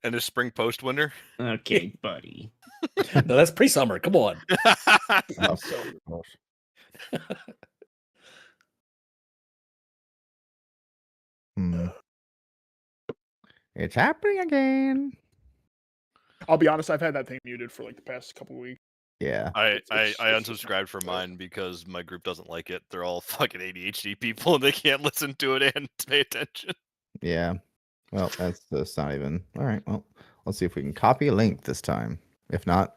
And a spring post winter. Okay, buddy. No, that's pre-summer. Come on. Oh, So- gosh. It's happening again. I'll be honest, I've had that thing muted for like the past couple of weeks. Yeah. I It's unsubscribed from mine because my group doesn't like it. They're all fucking ADHD people and they can't listen to it and pay attention. Yeah. Well, that's not even. All right. Well, let's see if we can copy a link this time. If not,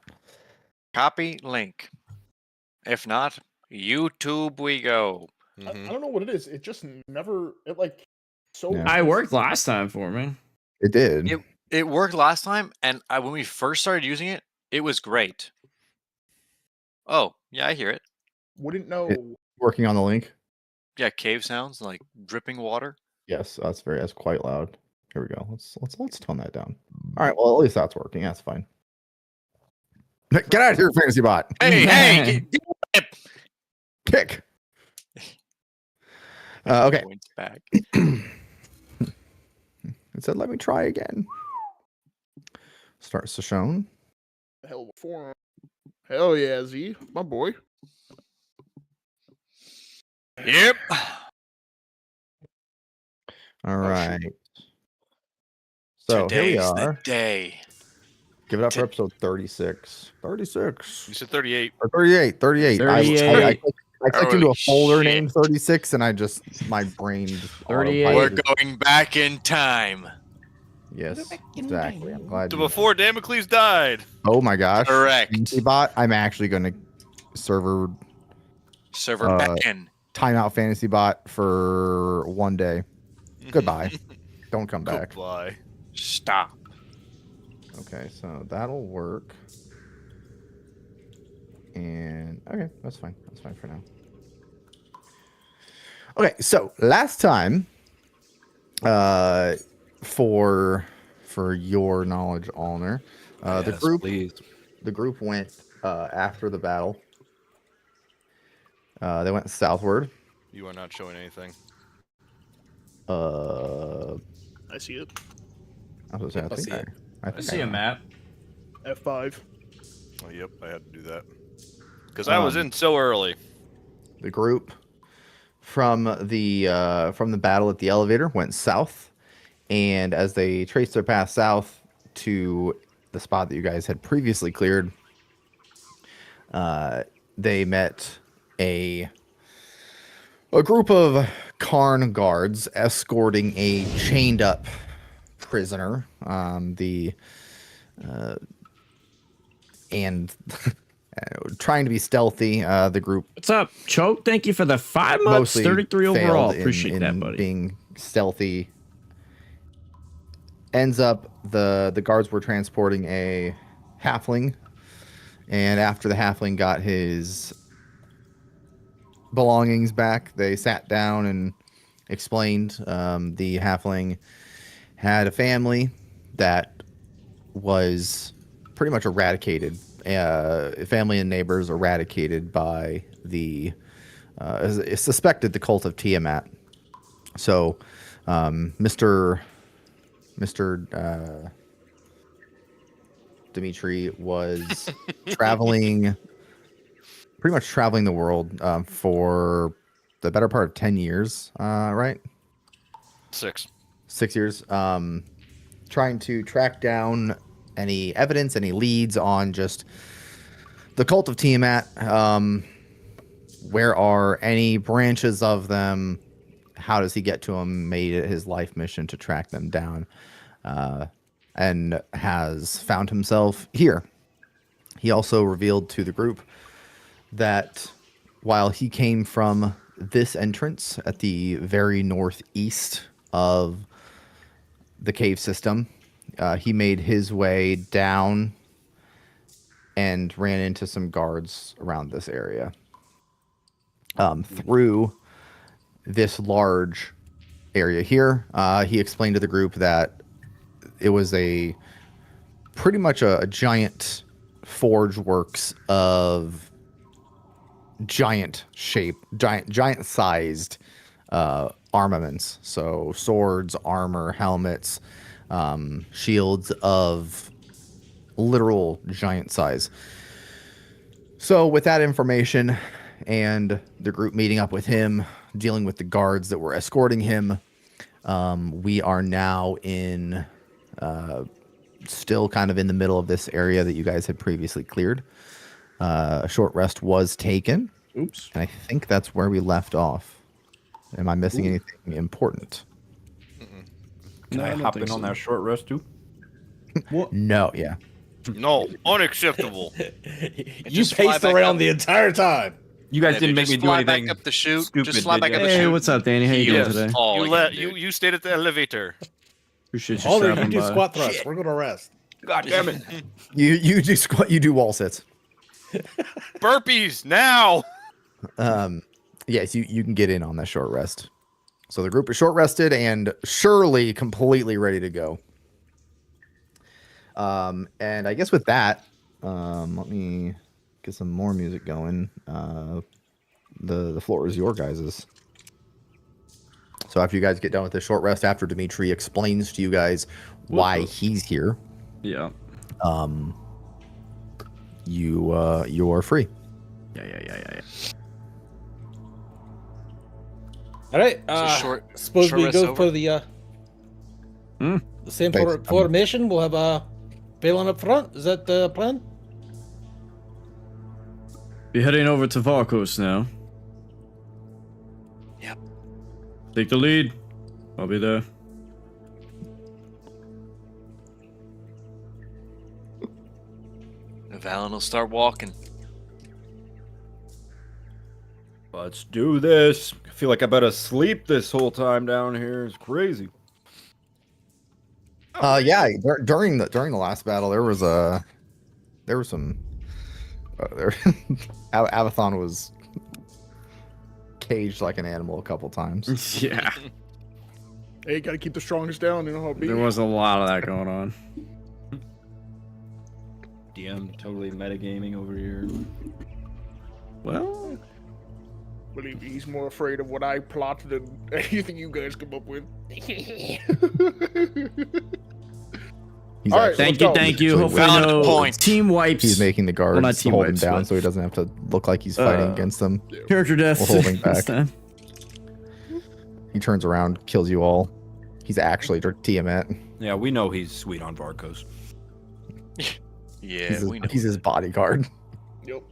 Copy link. If not, YouTube we go. I don't know what it is. It just never. It like so. Yeah. I worked last time for me. it did. It worked last time, and when we first started using it, it was great. Oh, yeah, I hear it. Wouldn't know. Working on the link. Yeah, cave sounds like dripping water. Yes, that's quite loud. Here we go. Let's tone that down. All right. Well, at least that's working. That's fine. Get out of here, fantasy bot. Hey, Kick. Okay. Points back. It said, "Let me try again." Start Sashone. Hell of a forearm. Hell yeah, Z, my boy. Yep. All right. So Today's here we the are. day. Give it up for episode 36. 36. You said 38. Or 38. 38. 38. I clicked into a Holy folder shit. named 36 and my brain just 38. We're autopilot. going back in time. Yes, exactly. I'm glad To you before Damocles died. Oh my gosh. Correct. Fantasy bot, I'm actually going to server Server back in. timeout fantasy bot for one day. Goodbye. Don't come back. Goodbye. Stop. Okay, so that'll work. And okay, that's fine. That's fine for now. Okay, so last time, for your knowledge, Allner, the group went after the battle. They went southward. You are not showing anything. I see it. I was gonna say, I see it. I see a map. F5. Oh, yep, I had to do that. Because I was in so early. The group from the battle at the elevator went south, and as they traced their path south to the spot that you guys had previously cleared, they met a group of Karn guards escorting a chained up prisoner. And trying to be stealthy, the group What's up, Choke? Thank you for the 5 months, mostly 33 overall. failed Appreciate in that, buddy. being stealthy. Ends up the guards were transporting a halfling, and after the halfling got his belongings back, they sat down and explained. The halfling had a family that was pretty much eradicated. Family and neighbors eradicated by the suspected the cult of Tiamat. So, Mr. Dimitri was traveling the world for the better part of 10 years, right? 6. 6 years. Trying to track down any evidence, any leads on just the cult of Tiamat. Where are any branches of them? How does he get to them? Made it his life mission to track them down, and has found himself here. He also revealed to the group that while he came from this entrance at the very northeast of the cave system, he made his way down and ran into some guards around this area. Through this large area here, he explained to the group that it was pretty much a giant forge works of giant sized armaments. So swords, armor, helmets, shields of literal giant size. So with that information and the group meeting up with him, dealing with the guards that were escorting him, we are now in still kind of in the middle of this area that you guys had previously cleared. A short rest was taken. Oops. And I think that's where we left off. Am I missing anything important? Can No, I I don't hop think in on so. that short rest too? No, yeah. No, unacceptable. You just fly paced back around up. the entire time. You guys Yeah, didn't dude, make me just do fly anything. back up the chute. stupid, Just fly did back ya? up the Hey, chute. what's up, Danny? How you He doing is today? all I can do. You stayed at the elevator. Appreciate you All you stopping do by. squat thrust. We're gonna rest. God damn it! You do squat. You do wall sits. Burpees now. Yes, you can get in on that short rest. So the group is short rested and surely completely ready to go. And I guess with that, let me get some more music going. The floor is your guys's. So after you guys get done with the short rest, after Dimitri explains to you guys why he's here, Yeah. you are free. Yeah. All right. Suppose short we rest go over? for the same Thanks. formation. We'll have Balin up front. Is that the plan? Be heading over to Varkos now. Yep. Take the lead. I'll be there. Valen will start walking. Let's do this. I feel like I better sleep this whole time down here. It's crazy. Yeah. During the last battle, there was some. Avathon was caged like an animal a couple times. Yeah. Hey, gotta keep the strongest down. You know how it be. There was a lot of that going on. DM totally metagaming over here. Well, But he's more afraid of what I plot than anything you guys come up with. He's All right, actually- let's go. thank you. So Hopefully Valid no point. team wipes. He's making the guards not team hold him wipes, down but- so he doesn't have to look like he's fighting against them. character death. We're holding this back. time. He turns around, kills you all. He's actually Tiamat. Yeah, we know he's sweet on Varkos. Yeah, we know. He's his bodyguard. Yep.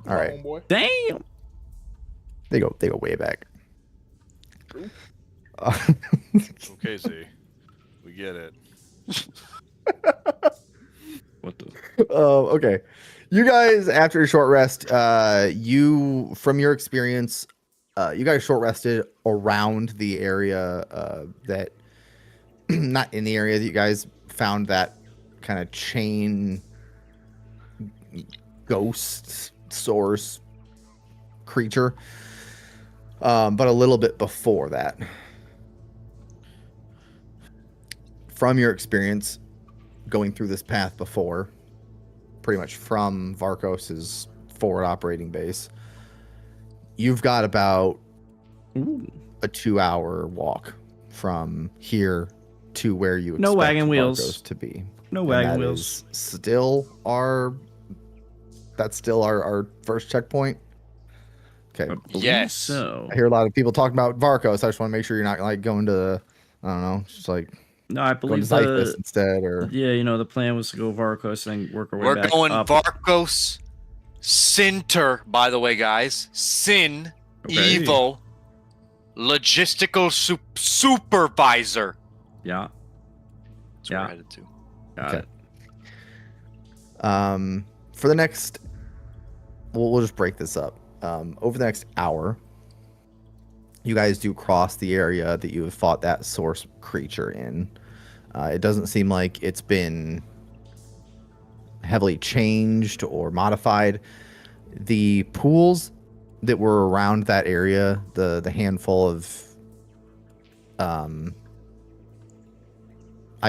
All right, Homeboy. Damn. they go way back. Okay, Z. We get it. What the? Okay. You guys, after a short rest, from your experience, you guys short rested around the area that, not in the area that you guys found that kind of chain ghost source creature, but a little bit before that. From your experience going through this path before, pretty much from Varkos's forward operating base, you've got about Ooh. a 2-hour walk from here to where you expect No wagon wheels. Varkos to be. No And wagon that wheels. is still our first checkpoint. Okay. I believe Yes. So. I hear a lot of people talking about Varkos. I just want to make sure you're not like going to, I don't know, just like No, I going to believe Zythus the instead, or yeah, the plan was to go Varkos and then work our way We're back going up. Varkos Center, by the way, guys. Sin, Okay. evil, logistical supervisor. Yeah, That's where Yeah. we're headed to. got Okay. it. For the next, we'll just break this up. Over the next hour, you guys do cross the area that you have fought that source creature in. It doesn't seem like it's been heavily changed or modified. The pools that were around that area, the handful of, I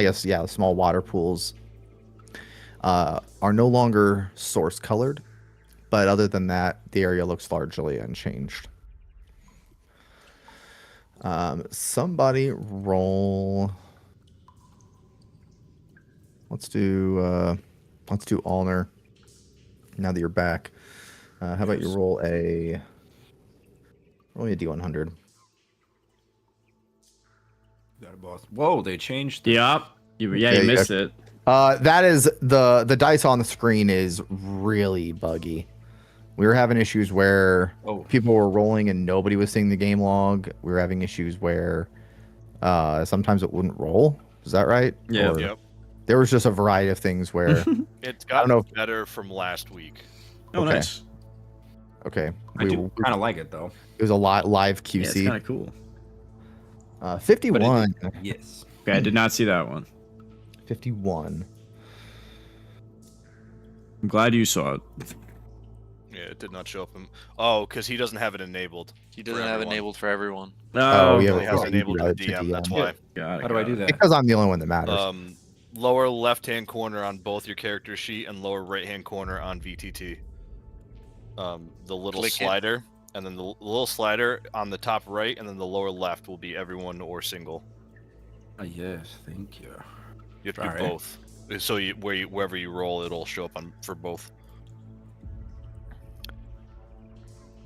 guess, yeah, small water pools, are no longer source colored, but other than that, the area looks largely unchanged. Somebody roll let's do Allner. Now that you're back, how about you roll a D100? Got a boss. Whoa, they changed. Yep. You Okay, missed it. That is the dice on the screen is really buggy. We were having issues where people were rolling and nobody was seeing the game log. We were having issues where sometimes it wouldn't roll. Is that right? Yeah. Or Yep. there was just a variety of things where. It's I don't gotten know better from last week. Oh, Okay. nice. Okay, I do kind of like it though. it was a lot live Yeah, it's QC. kind of cool. 51. Yes. Okay, I did not see that one. 51. I'm glad you saw it. Yeah, it did not show up. Oh, because he doesn't have it enabled. He doesn't have it everyone. enabled for everyone. Oh, yeah, He well, has you enabled routed the to DM. That's DM. why. Got it. How do I do that? Because I'm the only one that matters. Lower left-hand corner on both your character sheet and lower right-hand corner on VTT. The little Click it. slider, and then the little slider on the top right, and then the lower left will be everyone or single. Yes, thank you. You have to do Alright. both. So wherever you roll, it'll show up for both.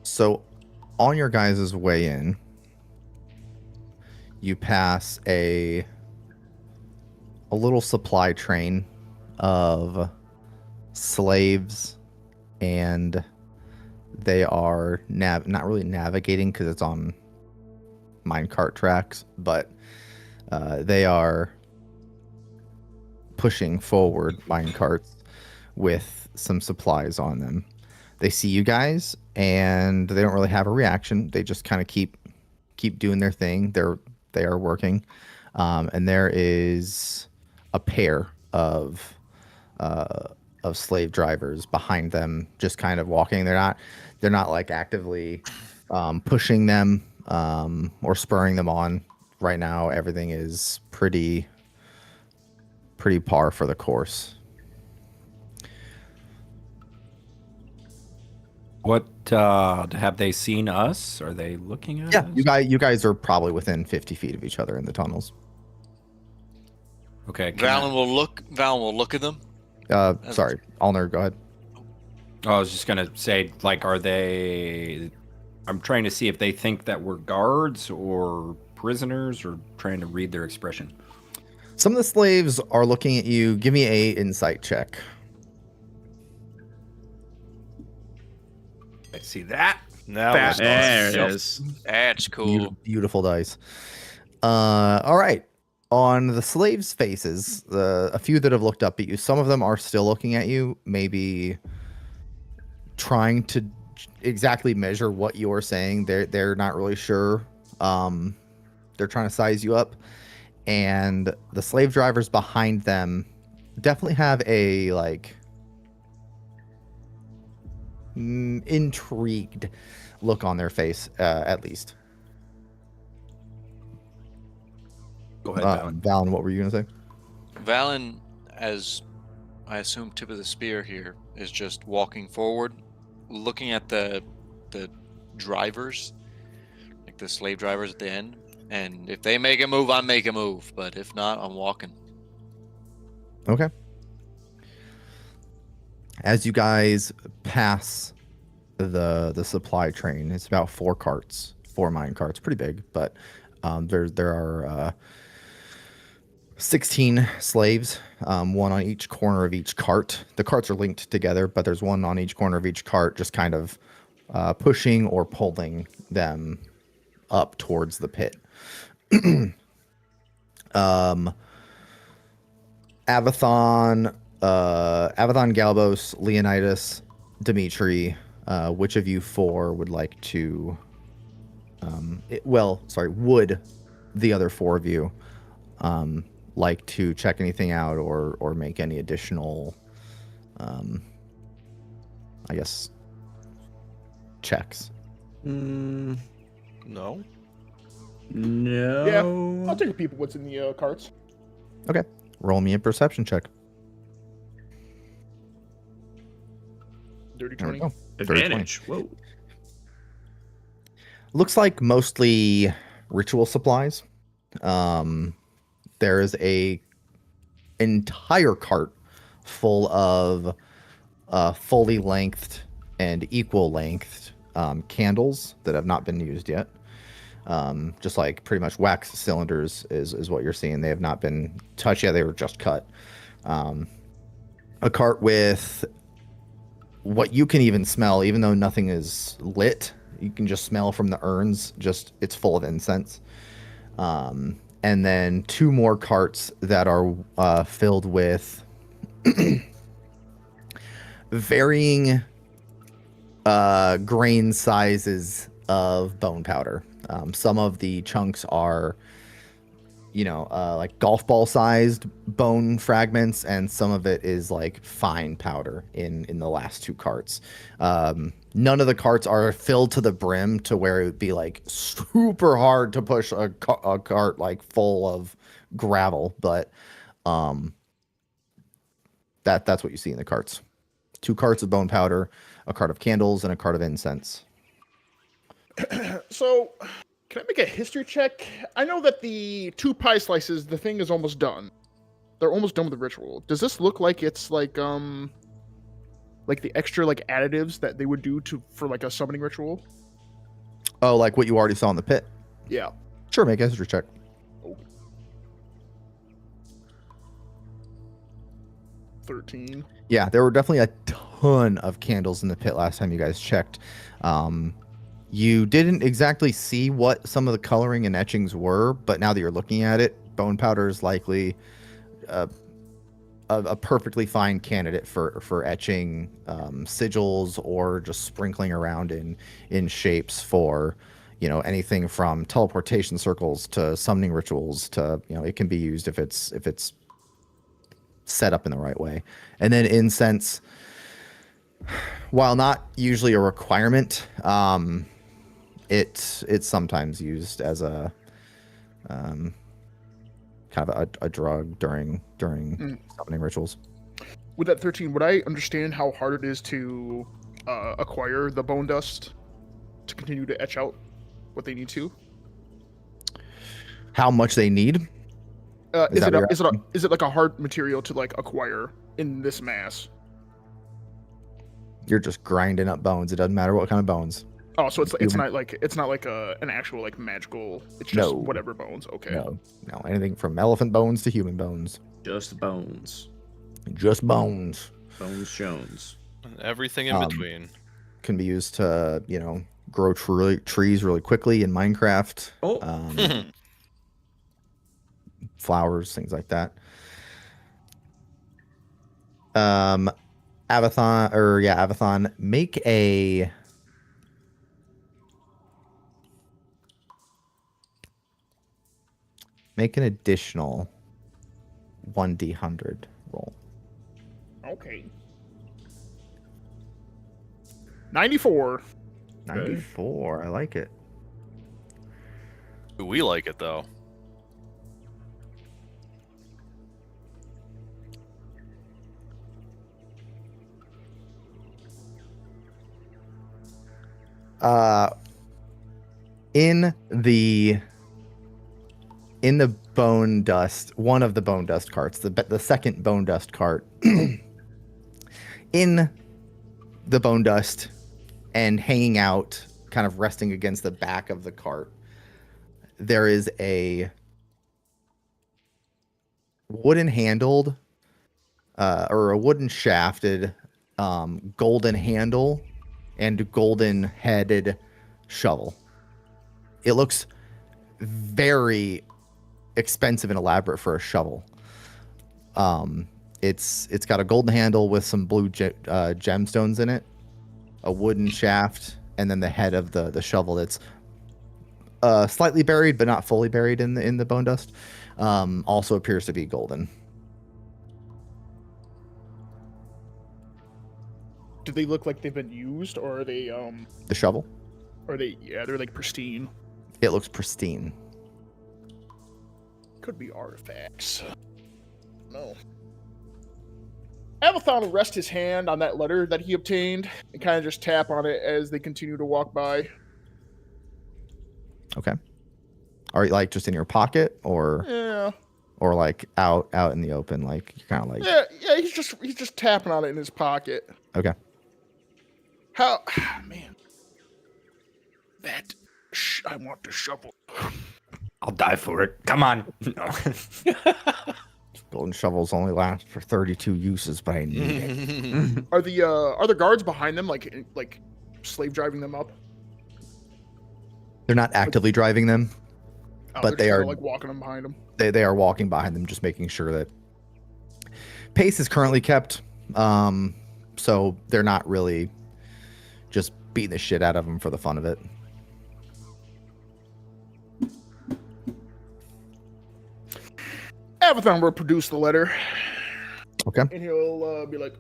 So, on your guys' way in, you pass a little supply train of slaves, and they are not really navigating because it's on minecart tracks, but they are pushing forward minecarts with some supplies on them. They see you guys and they don't really have a reaction. They just kind of keep doing their thing. They are working, and there is a pair of slave drivers behind them, just kind of walking. They're not like actively pushing them or spurring them on. Right now, everything is pretty par for the course. What have they seen us? Are they looking at Yeah, us? you guys are probably within 50 feet of each other in the tunnels. Okay. Valen will look at them. Sorry, Allner, go ahead. I was just gonna say, like, are they? I'm trying to see if they think that we're guards or prisoners, or trying to read their expression. Some of the slaves are looking at you. Give me a insight check. I see that. Now Fast. we're There it starting. is. That's cool. Beautiful dice. All right. On the slaves' faces, a few that have looked up at you, some of them are still looking at you, maybe trying to exactly measure what you're saying. They're not really sure. They're trying to size you up. And the slave drivers behind them definitely have a intrigued look on their face, at least. Go ahead, Valen. Valen, what were you gonna say? Valen, as I assume tip of the spear here, is just walking forward, looking at the drivers, like the slave drivers at the end. And if they make a move, I make a move. But if not, I'm walking. Okay. As you guys pass the supply train, it's about 4 mine carts, pretty big, but there are 16 slaves, one on each corner of each cart. The carts are linked together, but there's one on each corner of each cart, just kind of pushing or pulling them up towards the pit. Avathon, Galbos, Leonidas, Dimitri, which of you 4 would like to would the other 4 of you like to check anything out or make any additional I guess checks? Mm, No. no. Yeah, I'll take a peep at what's in the carts. Roll me a perception check. Dirty There we 20. go. Advantage. Whoa. Looks like mostly ritual supplies. There is a entire cart full of fully lengthed and equal lengthed candles that have not been used yet. Just like pretty much wax cylinders is what you're seeing. They have not been touched yet. They were just cut. A cart with what you can even smell, even though nothing is lit, you can just smell from the urns. Just it's full of incense. And then 2 more carts that are filled with varying grain sizes of bone powder. Some of the chunks are, like golf ball sized bone fragments, and some of it is like fine powder in the last 2 carts. None of the carts are filled to the brim to where it would be like super hard to push a cart like full of gravel, but that's what you see in the carts. 2 carts of bone powder, a cart of candles, and a cart of incense. So, can I make a history check? I know that the 2 pie slices, the thing is almost done. They're almost done with the ritual. Does this look like it's like the extra like additives that they would do for like a summoning ritual? Oh, like what you already saw in the pit? Yeah. Sure, make a history check. Oh. 13. Yeah, there were definitely a ton of candles in the pit last time you guys checked. You didn't exactly see what some of the coloring and etchings were, but now that you're looking at it, bone powder is likely a perfectly fine candidate for etching sigils or just sprinkling around in shapes for, anything from teleportation circles to summoning rituals to, it can be used if it's set up in the right way. And then incense, while not usually a requirement, it's sometimes used as a kind of a drug during summoning rituals. With that 13, would I understand how hard it is to acquire the bone dust to continue to etch out what they need to? How much they need? Is it like a hard material to like acquire in this mass? You're just grinding up bones. It doesn't matter what kind of bones. Oh, so it's not like an actual like magical. It's just whatever bones. Okay. No, anything from elephant bones to human bones. Just bones. Just bones. Bones Jones. Everything in between. Can be used to, grow trees really quickly in Minecraft. Oh. Flowers, things like that. Avathon, make an additional 1d100 roll. Okay. 94. 94. I like it. We like it though. In the bone dust, one of the bone dust carts, the second bone dust cart, in the bone dust and hanging out, kind of resting against the back of the cart, there is a wooden handled or a wooden shafted golden handle and golden headed shovel. It looks very expensive and elaborate for a shovel. It's got a golden handle with some blue gemstones in it, a wooden shaft, and then the head of the shovel that's slightly buried but not fully buried in the bone dust. Also appears to be golden. Do they look like they've been used, or are they The shovel? they're like pristine? It looks pristine. Could be artifacts. No. Avathon will rest his hand on that letter that he obtained and kind of just tap on it as they continue to walk by. Okay. Are you like just in your pocket or? Yeah. or like out in the open? Like you're kind of like Yeah, he's just tapping on it in his pocket. okay. How, man, I want the shovel. I'll die for it. Come on. No. Golden shovels only last for 32 uses, but I need it. Are the guards behind them like slave driving them up? They're not actively driving them. Oh, But they're they just are- kinda, like walking them behind them. They are walking behind them, just making sure that pace is currently kept. So they're not really just beating the shit out of them for the fun of it. Avathon will produce the letter, Okay. and he'll be like,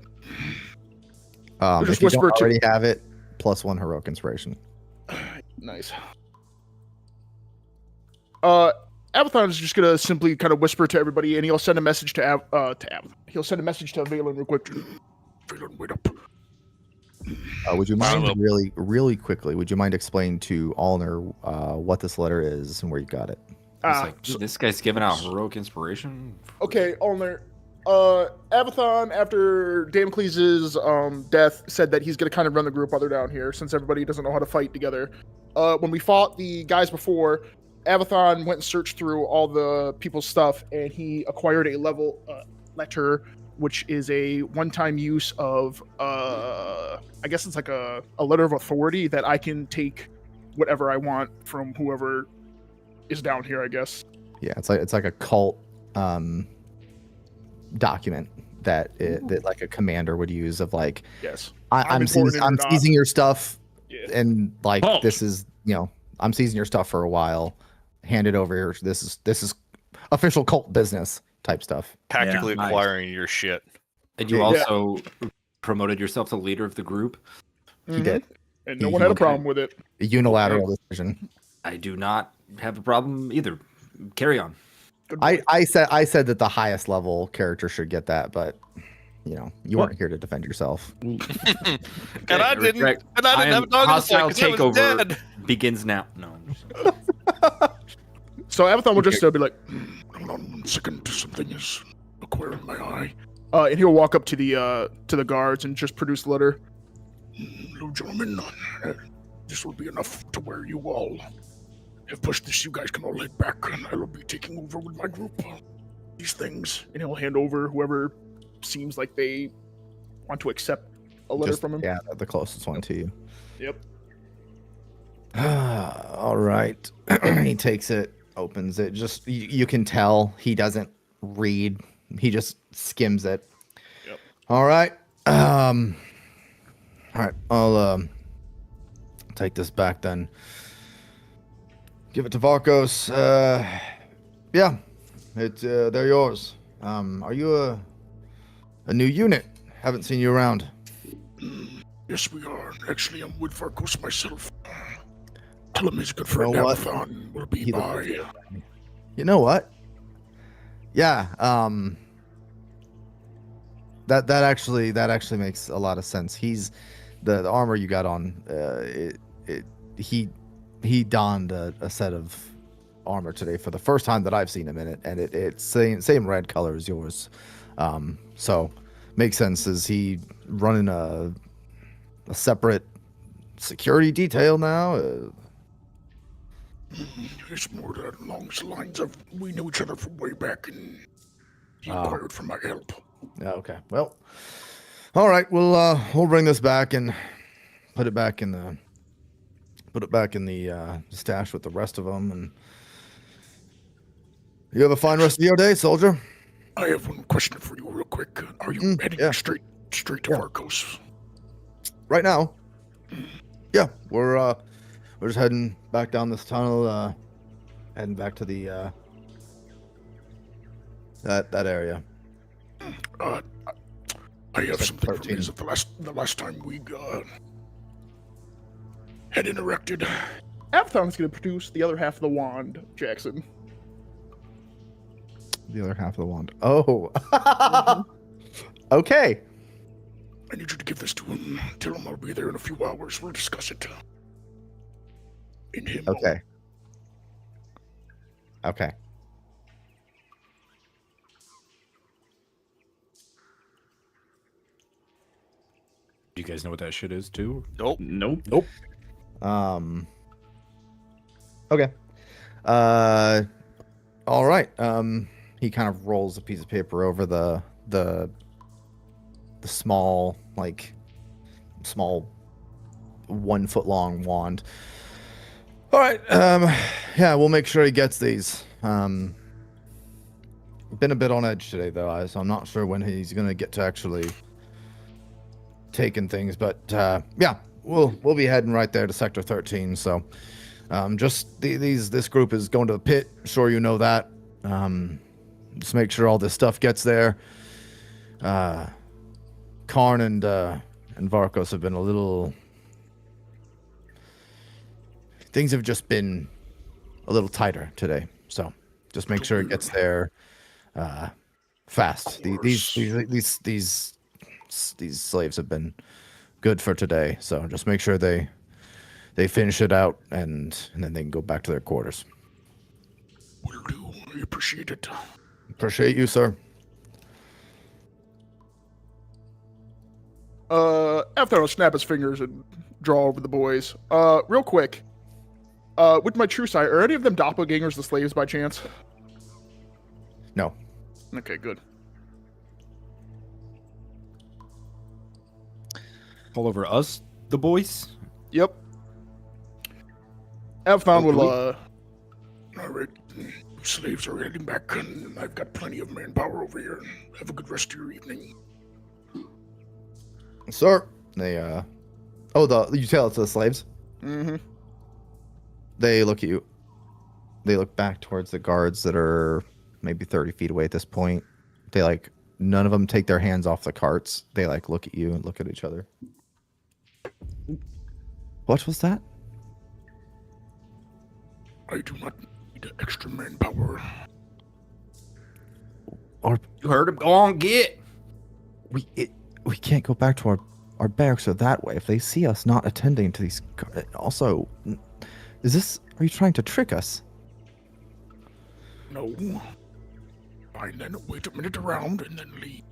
If just you don't whisper to- already have it, +1 heroic inspiration. "Nice." Avathon is just gonna simply kind of whisper to everybody, and he'll send a message to Avathon. He'll send a message to Valen real quick. Valen, wait up. Would you Wow. mind really quickly? Would you mind explaining to Allner what this letter is and where you got it? It's like, this guy's giving out heroic inspiration. Okay, Ulner. Avathon, after Damocles' death, said that he's going to kind of run the group while they're down here, since everybody doesn't know how to fight together. When we fought the guys before, Avathon went and searched through all the people's stuff, and he acquired a level letter, which is a one-time use of, I guess it's like a letter of authority that I can take whatever I want from whoever is down here, I guess. Yeah, it's like a cult document that like a commander would use of like Yes. I'm important or not. seizing your stuff Yeah. and like Halt. this is I'm seizing your stuff for a while. Hand it over here. This is official cult business type stuff. Tactically nice. acquiring your shit. And you Yeah. also promoted yourself to leader of the group. He did And no one had a Okay. problem with it. a unilateral decision. I do not have a problem either. Carry on. Good I said that the highest level character should get that, but you weren't here to defend yourself. And I didn't. Correct. And I didn't have a dog in the fight Hostile 'cause I was takeover dead. begins now. No. I'm just- So Avathon will just be like, "Hold on 1 second, something is acquiring my eye." And he'll walk up to the guards and just produce the letter. "Hello, gentlemen. This will be enough to where you all have pushed this. You guys can all head back, and I will be taking over with my group. These things." And he'll hand over whoever seems like they want to accept a letter Just- from him. Yeah, the closest one to you. Yep. All right. He takes it, opens it. Just you can tell he doesn't read. He just skims it. Yep. All right. All right. I'll take this back then. Give it to Varkos. Yeah. They're yours. Are you a new unit? Haven't seen you around. Yes, we are. Actually, I'm with Varkos myself. Tell him his good friend know what? Avathon will be He by. You know what? Yeah. That actually makes a lot of sense. He's the armor you got on. He donned a set of armor today for the first time that I've seen him in it, and it's same red color as yours. So makes sense. Is he running a separate security detail now? It's more along the lines of we knew each other from way back, and he Oh. inquired for my help. Okay. Well, all right. We'll bring this back and put it back in the stash with the rest of them. And you have a fine rest of your day, soldier. I have one question for you, real quick. Are you heading yeah. straight to Yeah. Varkos? Right now. Yeah, we're just heading back down this tunnel, heading back to the that area. I have something from 13. you. The last time we had interacted. Avathon's going to produce the other half of the wand, Jackson. The other half of the wand. Oh. Okay. I need you to give this to him. Tell him I'll be there in a few hours. We'll discuss it. In him. Okay. Okay. You guys know what that shit is too? Nope. Nope. Okay. All right. He kind of rolls a piece of paper over the small 1 foot long wand. All right. Yeah, we'll make sure he gets these. Been a bit on edge today though, so I'm not sure when he's gonna get to actually taking things, but yeah, we'll be heading right there to Sector 13. So, this group is going to the pit. Sure, you know that. Just make sure all this stuff gets there. Karn and Varkos have been a little. Things have just been a little tighter today, so just make sure it gets there fast. These slaves have been good for today, so just make sure they finish it out and then they can go back to their quarters. Will do. I appreciate it. Appreciate you, sir. After I'll snap his fingers and draw over the boys. Real quick. With my true sight, are any of them doppelgangers the slaves by chance? No. Okay, good. All over us, the boys. Yep. Avthon Oh, do will, Alright, slaves are heading back, and I've got plenty of manpower over here. Have a good rest of your evening. Sir. They you tell it to the slaves. Mm-hmm. They look at you. They look back towards the guards that are maybe 30 feet away at this point. They none of them take their hands off the carts. They look at you and look at each other. What was that? I do not need extra manpower. You heard him. Go on, get. We can't go back to our barracks or that way if they see us not attending to these. Also, are you trying to trick us? No. Fine then, wait a minute around and then leave.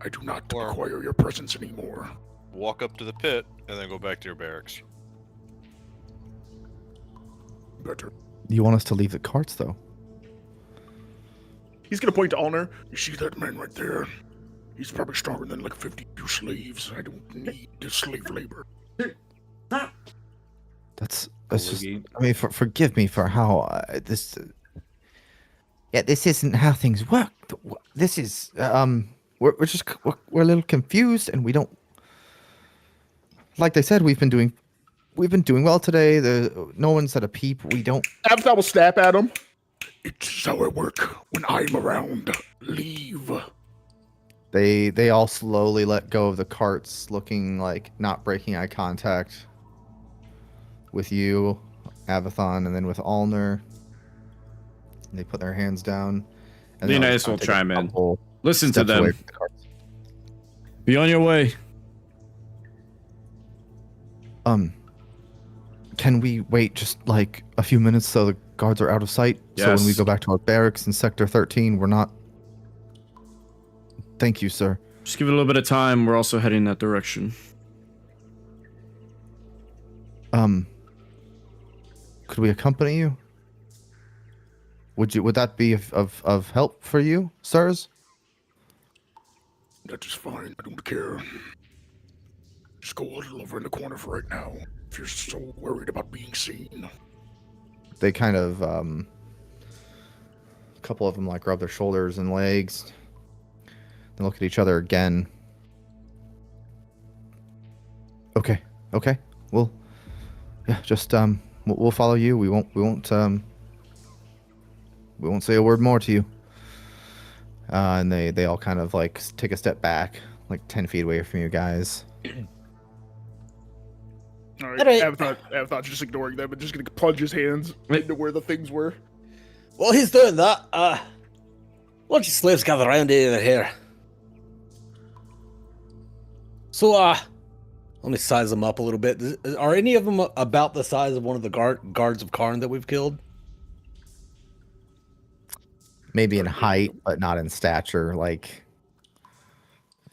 I do not Or- require your presence anymore. Walk up to the pit and then go back to your barracks. Better. You want us to leave the carts, though? He's gonna point to Ulner. You see that man right there? He's probably stronger than 52 slaves. I don't need this slave labor. That's just. Boogie. I mean, forgive me for how this. Yeah, this isn't how things work. This is we're a little confused, and we don't. Like they said, we've been doing well today. No one said a peep. We don't. Avthon will snap at him. It's how I work when I'm around. Leave. They all slowly let go of the carts, looking like not breaking eye contact with you, Avthon, and then with Ulner. They put their hands down. And they'll Leonidas just will take a chime in. couple Listen to steps away them. from the carts. Be on your way. Can we wait just a few minutes so the guards are out of sight? So when we Yes. go back to our barracks in Sector 13, we're not. Thank you, sir. Just give it a little bit of time. We're also heading that direction. Could we accompany you? Would that be of help for you, sirs? That is fine. I don't care. Just go a little over in the corner for right now. If you're so worried about being seen. They kind of a couple of them rub their shoulders and legs. They look at each other again. Okay. We'll just we'll follow you. We won't say a word more to you. And they all kind of take a step back, 10 feet away from you guys. All right. Alright. Avthon's just ignoring them and just gonna plunge his hands into where the things were. While he's doing that, why don't you slaves gather around over here? So, let me size them up a little bit. Are any of them about the size of one of the guards of Karn that we've killed? Maybe in height, but not in stature.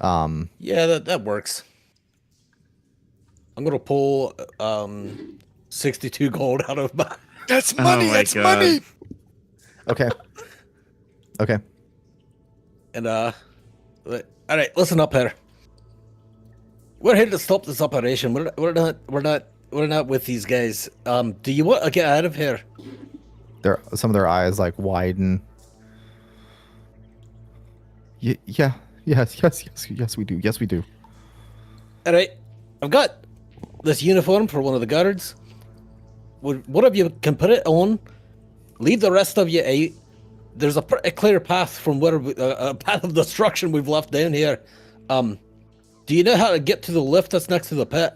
Yeah, that works. I'm gonna pull 62 gold out of my. That's Oh money. my That's God. money. Okay. Okay. And all right, listen up here. We're here to stop this operation. We're not with these guys. Do you want to get out of here? Some of their eyes like widen. Yeah. Yes, we do. Yes, we do. All right, I've got this uniform for one of the guards. One of you can put it on. Leave the rest of you out. There's a pretty clear path from where a path of destruction we've left down here. Do you know how to get to the lift that's next to the pit?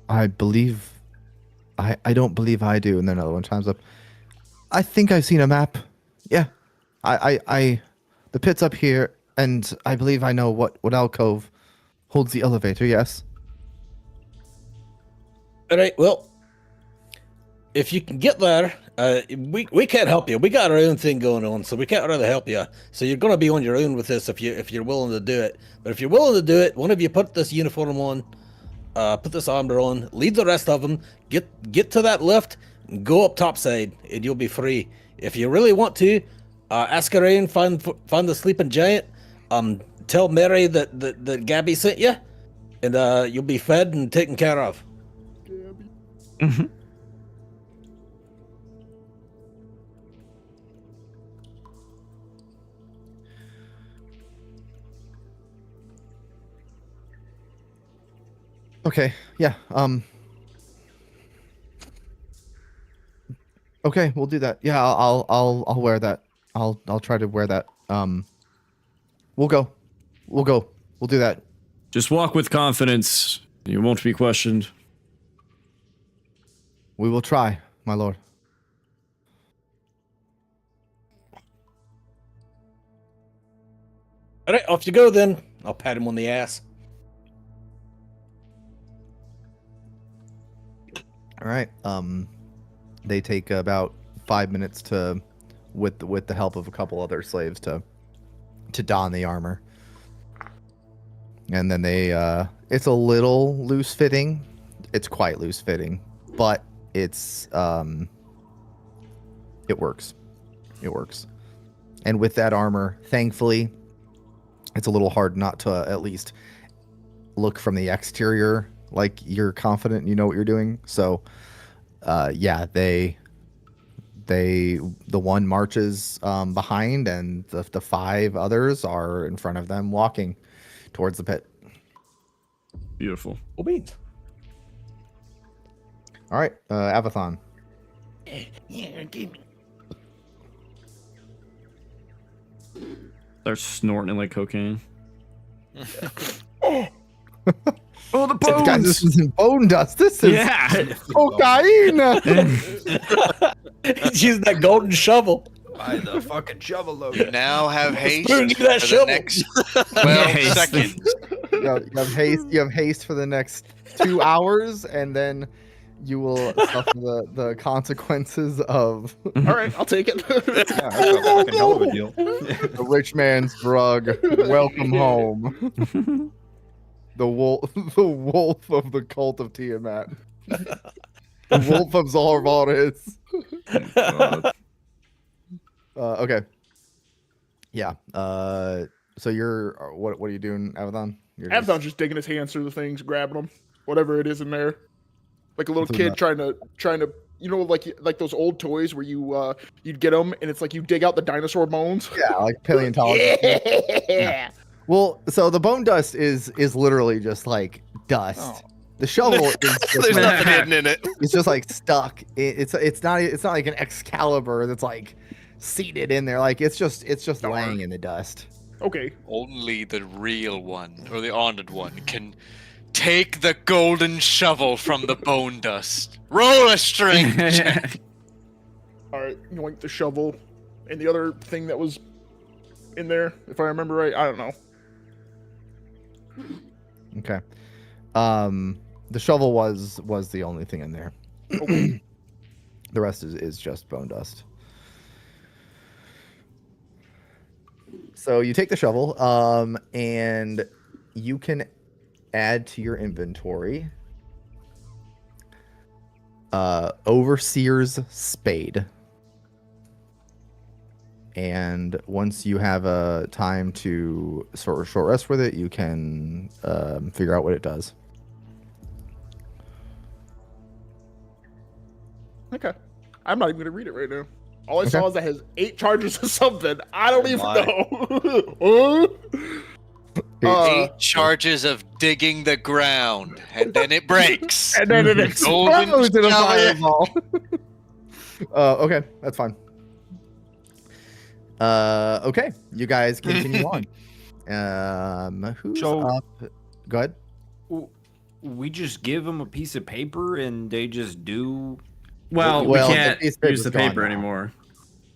I believe. I don't believe I do. And then another one chimes up. I think I've seen a map. Yeah. The pit's up here, and I believe I know what alcove holds the elevator. Yes. All right, well, if you can get there, we can't help you. We got our own thing going on, so we can't really help you. So you're going to be on your own with this if you're willing to do it. But if you're willing to do it, one of you put this uniform on, put this armor on, leave the rest of them, get to that lift, and go up topside, and you'll be free. If you really want to, ask around, find the sleeping giant, tell Mary that Gabby sent you, and you'll be fed and taken care of. Okay. Yeah. Okay, we'll do that. Yeah, I'll wear that. I'll try to wear that. We'll go. We'll do that. Just walk with confidence. You won't be questioned. We will try, my lord. All right, off you go then. I'll pat him on the ass. All right. They take about 5 minutes to, with the help of a couple other slaves, to don the armor. And then they, it's a little loose fitting. It's quite loose fitting, but it's, it works. It works. And with that armor, thankfully, it's a little hard not to at least look from the exterior like you're confident you know what you're doing. So, yeah, the one marches behind, and the 5 others are in front of them, walking towards the pit. Beautiful. Cool beans. All right, Avathon. Yeah, give me. They're snorting it like cocaine. Oh, Oh, the Guys, this isn't bone dust. This is Yeah. cocaine. He's using that golden shovel. By the fucking shovel You load. now have haste Spoon, for give that the shovel. next 12 Haste. seconds. you have haste. You have haste for the next 2 hours, and then you will suffer the consequences of all right, I'll take it. Yeah, that's a fucking hell of a deal. the rich man's drug. Welcome home. The wolf of the cult of Tiamat. The wolf of Zalvarez. Okay. Yeah. So you're what are you doing, Avathon? You're just- Avdon's just digging his hands through the things, grabbing them, whatever it is in there, like a little What's in kid that? trying to, you know, like those old toys where you'd get them and it's like you dig out the dinosaur bones. Yeah, like paleontology. Yeah. Well, so the bone dust is literally just like dust. Oh. The shovel is just There's like, nothing hidden in it. it's just like stuck. It's not like an Excalibur that's like seated in there. Like it's just Darn. laying in the dust. Okay. Only the real one, or the honored one, can take the golden shovel from the bone dust. Roll a strength check. All right. Yoink the shovel, and the other thing that was in there, if I remember right, I don't know. Okay. The shovel was the only thing in there. Okay. The rest is just bone dust. So you take the shovel, and you can add to your inventory Overseer's Spade. And once you have a time to sort of short rest with it, you can figure out what it does. Okay. I'm not even gonna read it right now. All I saw is that it has 8 charges or something. I don't even know. 8 charges of digging the ground, and then it breaks. And then it Golden explodes in a shower. fireball. Okay, that's fine. Okay, you guys continue on. Who's So- up? Go ahead. We just give them a piece of paper and they just do. Well, Well, we the can't piece of use the paper's gone paper now. anymore.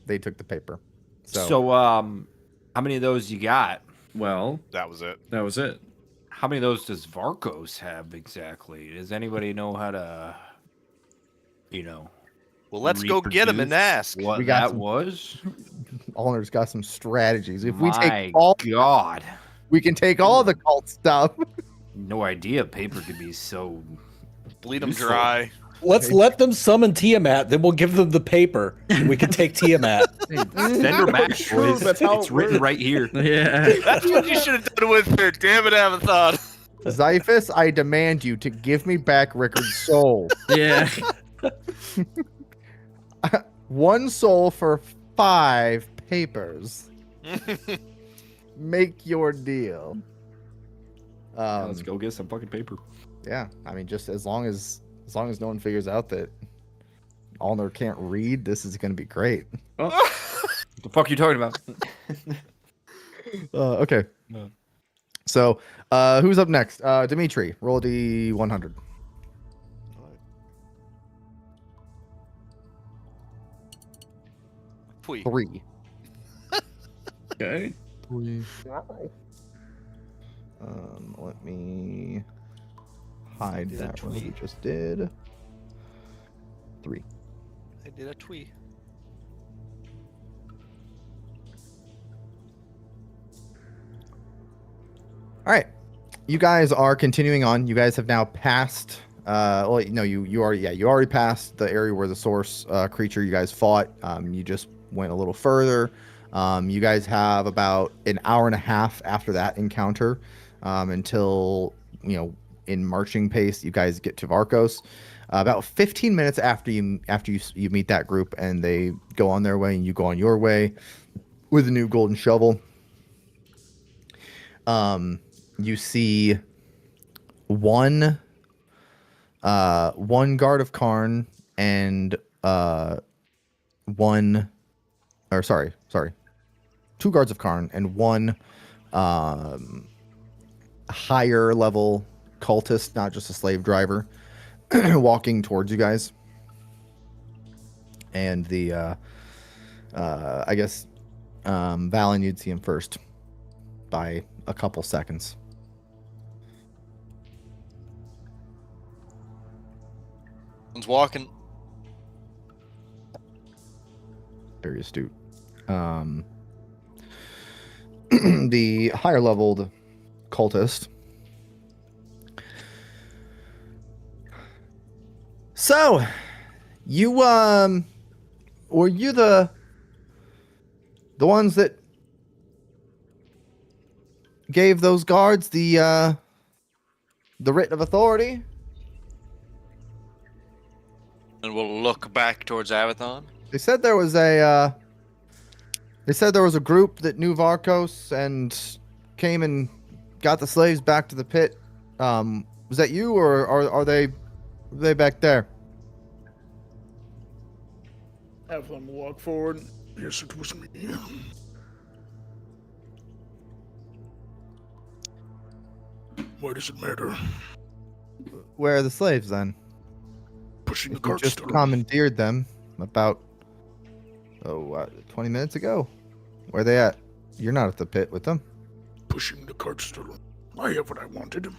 They took the paper. So, So, how many of those you got? Well, That was it. that was it. How many of those does Varkos have exactly? Does anybody know how to, Well, let's go get him and reproduce ask. what We got that some- was? Allner's got some strategies. If we My take all, God, we can take all the cult stuff. no idea paper could be so. Bleed him Useful. dry. Let's let them summon Tiamat, then we'll give them the paper, and we can take Tiamat. Send her back, True, boys. that's how It's it written works. right here. Yeah. That's what you should have done with her. Damn it, Avathon. Xiphus, I demand you to give me back Rickard's soul. Yeah. 1 soul for 5 papers. Make your deal. Let's go get some fucking paper. Yeah, I mean, just as long as no one figures out that Allner can't read, this is going to be great. What the fuck are you talking about? Okay. No. So, who's up next? Dimitri, roll D100. Pui. 3. Okay. Let me hide did a that one we tweet. just did. 3. I did a twee. All right, you guys are continuing on. You guys have now passed. Well, no, you already passed the area where the source creature you guys fought. You just went a little further. You guys have about an hour and a half after that encounter until in marching pace you guys get to Varkos. About 15 minutes after you meet that group and they go on their way and you go on your way with a new golden shovel. You see one guard of Karn and two guards of Karn and one higher level cultist, not just a slave driver, walking towards you guys. And the I guess Valen, you'd see him first by a couple seconds. One's walking. Very astute. The higher leveled cultist. So, you were you the ones that gave those guards the writ of authority? And we'll look back towards Avathon. They said there was a group that knew Varkos and came and got the slaves back to the pit. Was that you, or are they back there? Have them walk forward. Yes, it was me. Why does it matter? Where are the slaves then? Pushing the If you cart just still. commandeered them about 20 minutes ago. Where are they at? You're not at the pit with them. Pushing the cart still. I have what I wanted.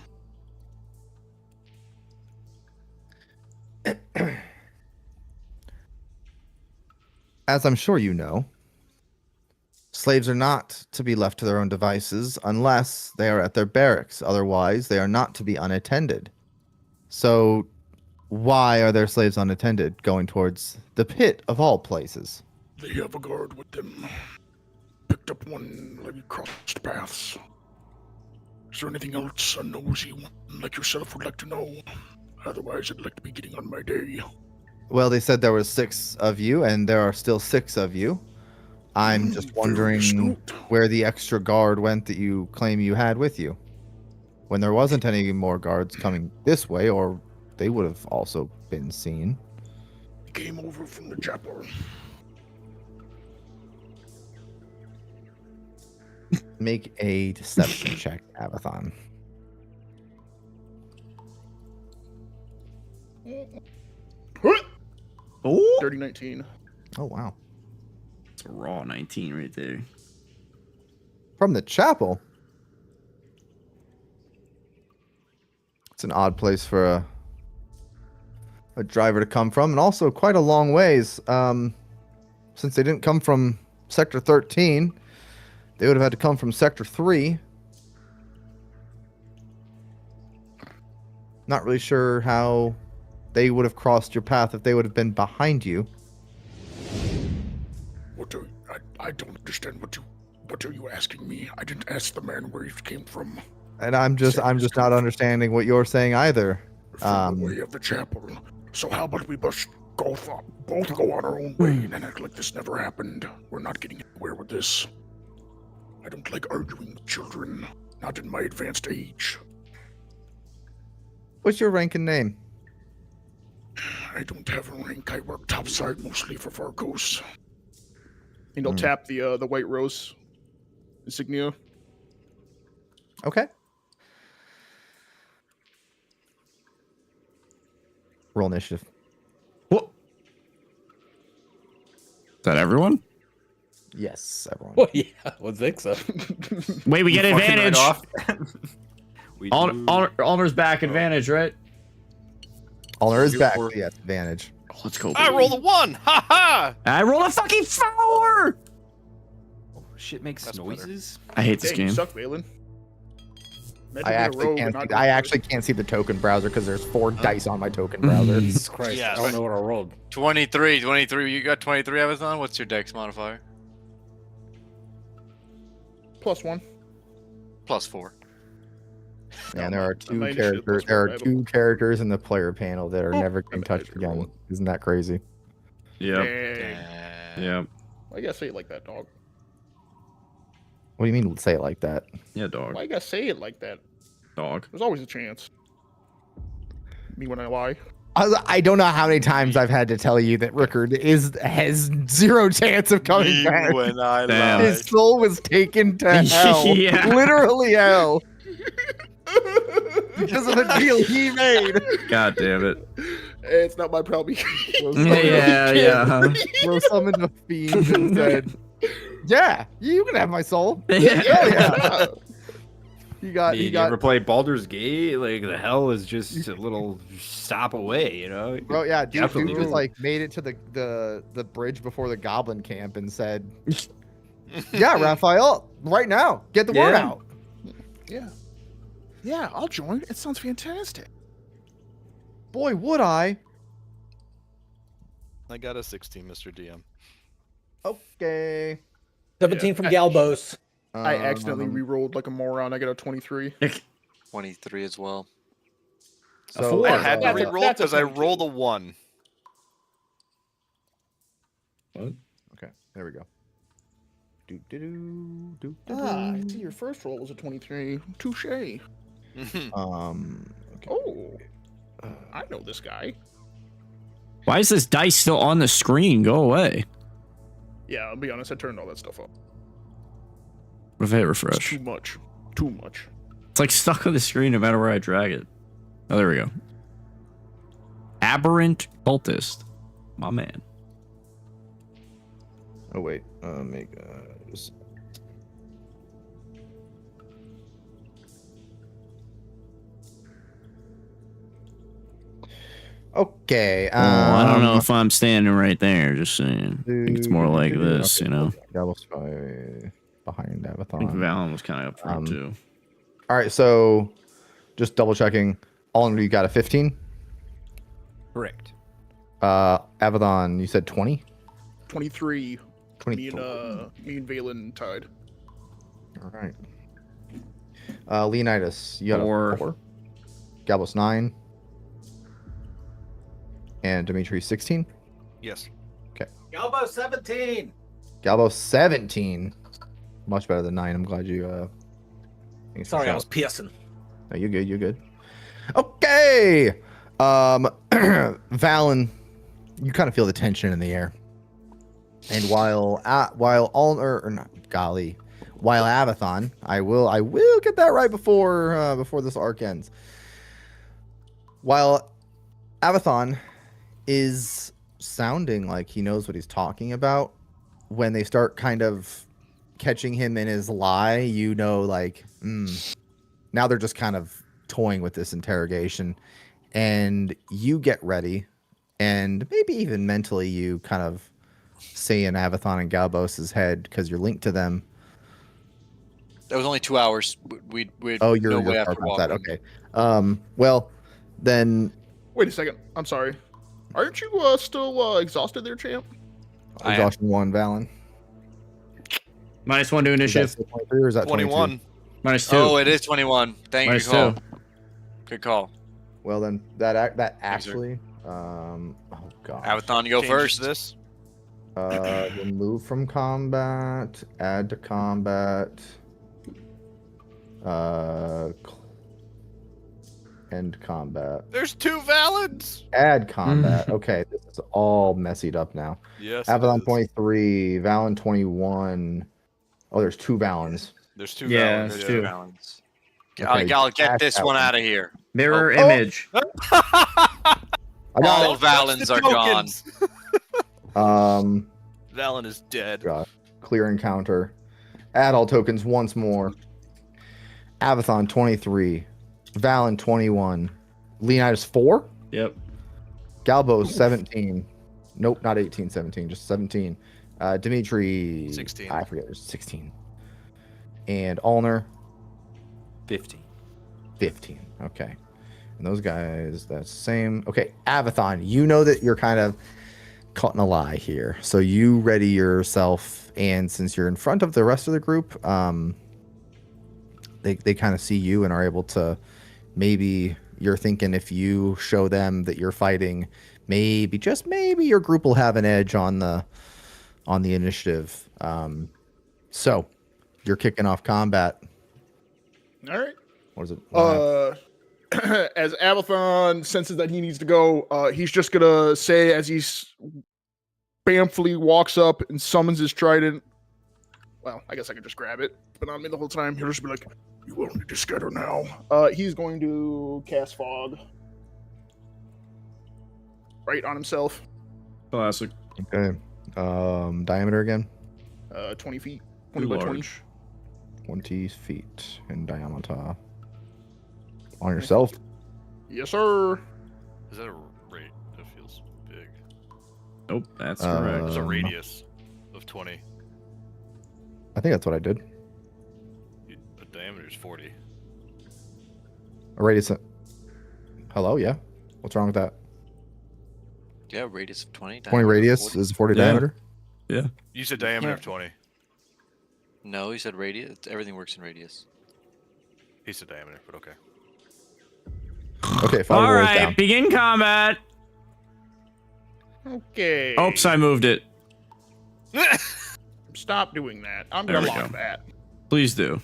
As I'm sure you know, Slaves are not to be left to their own devices unless they are at their barracks. Otherwise, they are not to be unattended. So, why are their slaves unattended going towards the pit of all places? They have a guard with them. Picked up one like we crossed paths. Is there anything else a nosy one like yourself would like to know? Otherwise, I'd like to be getting on my day. Well, they said there were 6 of you, and there are still 6 of you. I'm just Very wondering astute. where the extra guard went that you claim you had with you. When there wasn't any more guards coming this way, or they would have also been seen. Came over from the chapel. Make a deception check, Abathon. Oh, Dirty 19. Oh, wow. it's a raw 19 right there. From the chapel? It's an odd place for a driver to come from, and also quite a long ways. Since they didn't come from Sector 13, they would have had to come from Sector 3. Not really sure how they would have crossed your path if they would have been behind you. I don't understand what are you asking me? I didn't ask the man where he came from. And I'm just not understanding what you're saying either. From the way of the chapel. So how about we both go on our own way and act like this never happened? We're not getting anywhere with this. I don't like arguing with children, not in my advanced age. What's your rank and name? I don't have a rank. I work topside mostly for Farkos. And he'll tap the white rose insignia. Okay. Roll initiative. What? Is that everyone? Yes, everyone. Well, yeah, I would think so. Wait, we get Fucking right advantage. off. We do. Honor's back, advantage, right? Honor is back. Beautiful. Yes, advantage. Let's go. I rolled a 1. Ha ha! I rolled a fucking 4. Oh, shit makes That's better. noises. I hate this Dang, you game. suck, Valen. Imagine I being a actually rogue can't. and not See, doing I shit. actually can't see the token browser because there's 4 dice on my token browser. Jesus Christ, Yeah, I don't know what I rolled. 23. You got 23, Avathon? What's your dex modifier? +1. +4. And there are my 2 initiative characters. plus There are four, 2 characters in the player panel that are Oh, never getting my touched bad, again. roll. Isn't that crazy? Yep. Dang. Yep. Why you gotta say it like that, dog? What do you mean? Say it like that. Yeah, dog. Why you gotta say it like that? Dog. There's always a chance. Me when I lie. I don't know how many times I've had to tell you that Rickard has 0 chance of coming back. When I Damn. lie. His soul was taken to hell. Yeah. Literally hell. Because of the deal he made. God damn it. It's not my problem. Yeah. Bro summoned a fiend and said, "Yeah, you can have my soul." Yeah. Hell yeah. He got. Did He you got. ever play Baldur's Gate? Like, the hell is just a little stop away, you know? Bro, yeah, dude Definitely just would. like made it to the bridge before the goblin camp and said, "Yeah, Raphael, right now, get the word Yeah. out." Yeah. Yeah, I'll join. It sounds fantastic. Boy, would I. I got a 16, Mr. DM. Okay. 17 from Galbos. I accidentally Um, re-rolled like a moron. I got a 23. 23 as well. So, four. I had to That's a- re-roll that's a because I 22. rolled a 1. Okay, there we go. Do do do do. Ah, I see your first roll was a 23. Touche. Okay. Oh, I know this guy. Why is this dice still on the screen? Go away. Yeah, I'll be honest. I turned all that stuff up. What if I hit It's refresh? too much. Too much. It's like stuck on the screen no matter where I drag it. Oh, there we go. Aberrant cultist. My man. Oh wait, make Okay. I don't know if I'm standing right there. Just saying. I think it's more like this, you know. Gabble spy behind I think Avathon. Valen was kind of up front too. All right, so just double checking. All you got a 15. Correct. Avathon, you said 20. 23. 23. Me and Valen tied. All right. Leonidas, you got Four. a 4. Gabos 9. And Dimitri 16. Yes. Galbo 17. Galbo 17. Much better than 9. I'm glad you thanks for Sorry, I shouting. was pissing. No, you're good. You're good. Okay. Valen, you kind of feel the tension in the air. And while Avathon, I will get that right before this arc ends. While Avathon is sounding like he knows what he's talking about, when they start kind of catching him in his lie, you know, like, now they're just kind of toying with this interrogation, and you get ready, and maybe even mentally you kind of say in Avathon and Galbos's head, because you're linked to them. That was only 2 hours. We Oh, you're no way far after past that. walking. Okay. Well, then Wait a second. I'm sorry. Aren't you still exhausted there, champ? I am. exhaustion 1, Valen. -1 to Is that initiative. still 23 or is that 22? 21. -2. Oh, it is 21. Thank you. -2. Call. Good call. Well, then that sir. actually, oh god. Avathon, you go Changes first. This. Remove from combat, add to combat, end combat, There's 2 Valens. add combat. Okay, this is all messied up now. Yes. it Avalon is. 23, Valen 21. Oh, there's 2 Valens. There's 2 Yeah, Valens. there's Two two. balance. Okay, Gal, get add this that one one. out of here. Mirror Oh. image. I got All Valens are gone. Tokens. it. Valen is dead. God. Clear encounter. Add all tokens once more. Avathon 23. Valen 21. Leonidas 4. Yep. Galbo 17. Nope, not 18, 17, just 17. Dimitri 16. I forget, there's 16. And Ulner 15. 15. Okay. And those guys, that's the same. Okay, Avathon, you know that you're kind of caught in a lie here. So you ready yourself, and since you're in front of the rest of the group, they kind of see you and are able to, maybe you're thinking if you show them that you're fighting, maybe, just maybe, your group will have an edge on the initiative. So you're kicking off combat. All right. What is it? As Avathon senses that he needs to go, he's just gonna say as he bamfully walks up and summons his trident. Well, I guess I could just grab it. It's been on me the whole time. He'll just be like, "You will need to scatter now." He's going to cast fog right on himself. Classic. Okay. Diameter again. 20 feet. 20 by 20. Large. 20 feet in diameter. On yourself. Yes, sir. Is that a rate? That feels big. Nope, that's correct. There's a Um, radius of 20. I think that's what I did. The diameter is 40. A radius. Hello, yeah. What's wrong with that? Yeah, radius of 20. 20 diameter of radius 40. is 40 Yeah. diameter. You said diameter of can't- 20. No, he said radius. Everything works in radius. He said diameter, but okay. Okay, fire All rolls right, down. begin combat. Okay. Oops, I moved it. Stop doing that. I'm There gonna we lock go. that. Please do.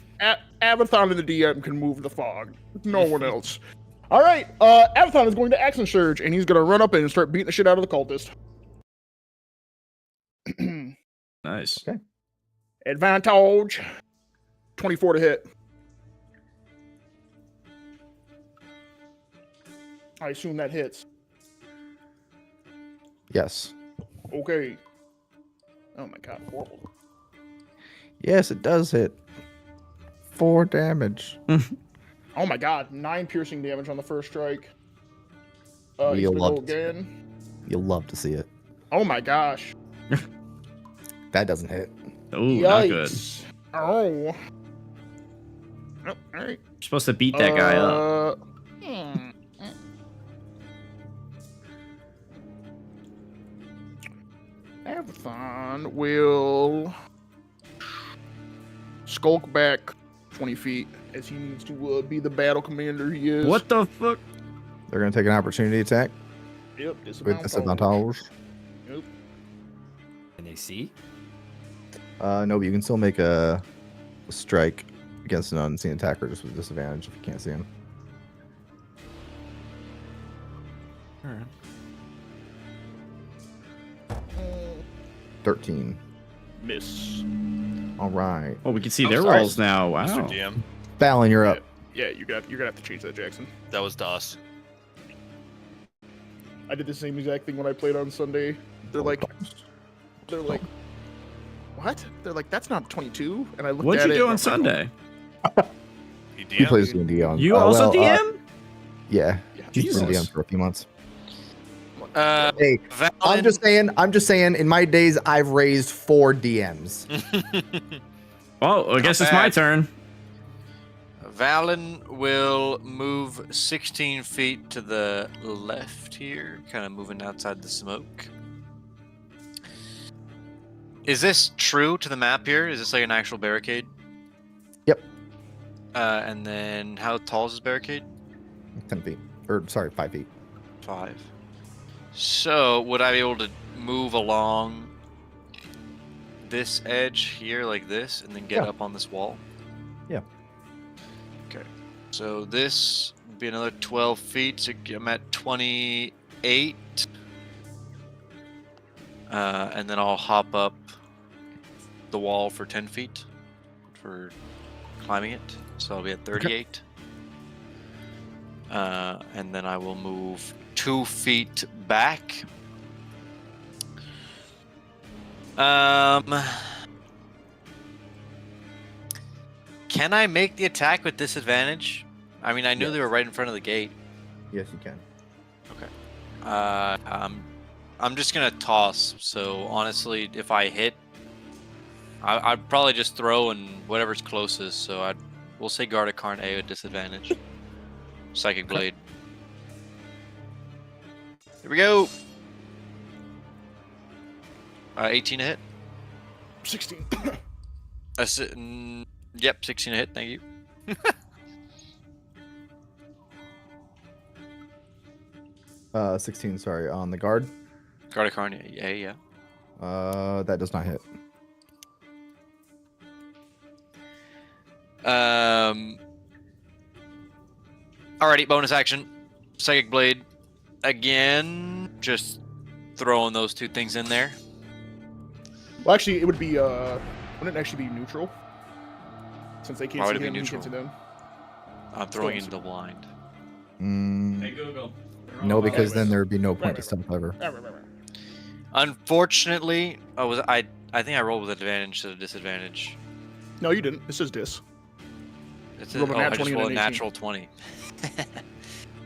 Avathon and the DM can move the fog. No one else. All right. Avathon is going to action surge, and he's going to run up and start beating the shit out of the cultist. Nice. Okay. Advantage. 24 to hit. I assume that hits. Yes. Okay. Oh my god, horrible. Yes, it does hit. 4 damage. Oh my god, 9 piercing damage on the first strike. You'll He's gonna go love, again. you'll love to see it. Oh my gosh. That doesn't hit. Oh, not good. Yikes. Oh. Oh, all right. You're supposed to beat that guy up. Hmm. Avathon will skulk back 20 feet as he needs to be the battle commander he is. What the fuck? They're gonna take an opportunity attack Yep, with disadvantage. Yep. Can they see? No, but you can still make a strike against an unseen attacker just with disadvantage if you can't see him. All right. 13. Miss. All right. Oh, we can see I'm their sorry, rolls now. Wow. Mr. DM, Fallon, you're up. Yeah, you're gonna have to change that, Jackson. that was to us. I did the same exact thing when I played on Sunday. They're like, what? They're like, that's not 22. And I looked What'd at you it. do and on I'm Sunday? He He DM. plays D&D on. You also well, DM? Yeah. Yeah. He's been Jesus. DM for a few months. Valen, Hey, I'm just saying. In my days, I've raised 4 DMs. Well, I guess it's my bad. turn. Valen will move 16 feet to the left here, kind of moving outside the smoke. Is this true to the map here? Is this like an actual barricade? Yep. And then how tall is this barricade? 10 feet. Or sorry, 5 feet. 5. So would I be able to move along this edge here like this and then get Yeah. up on this wall? Yeah. Okay. So this would be another 12 feet. So I'm at 28. And then I'll hop up the wall for 10 feet for climbing it. So I'll be at 38. And then I will move 2 feet back. Can I make the attack with disadvantage? I mean, I knew they were right in front of the gate. Yes, you can. I'm just gonna toss. So honestly, if I hit, I'd probably just throw and whatever's closest. So we'll say Guard of Karn A with disadvantage. Psychic Blade. Here we go. 18 to hit. 16. Yep, 16 to hit. Thank you. 16, sorry, on the guard. Guard of Karn A, yeah. That does not hit. Alrighty, bonus action. Psychic Blade. Again, just throwing those 2 things in there. Well, actually, it would be, wouldn't it actually be neutral? Since they can't Why see would it be him, he can't see neutral? them. I'm throwing into the blind. Google. No, because then there would be no Right, point right, to stealth ever. Right, right, right, right. Unfortunately, I think I rolled with advantage to the disadvantage. No, you didn't. This is dis. It's Rolled a I nat just 20 and rolled a an 18. natural 20.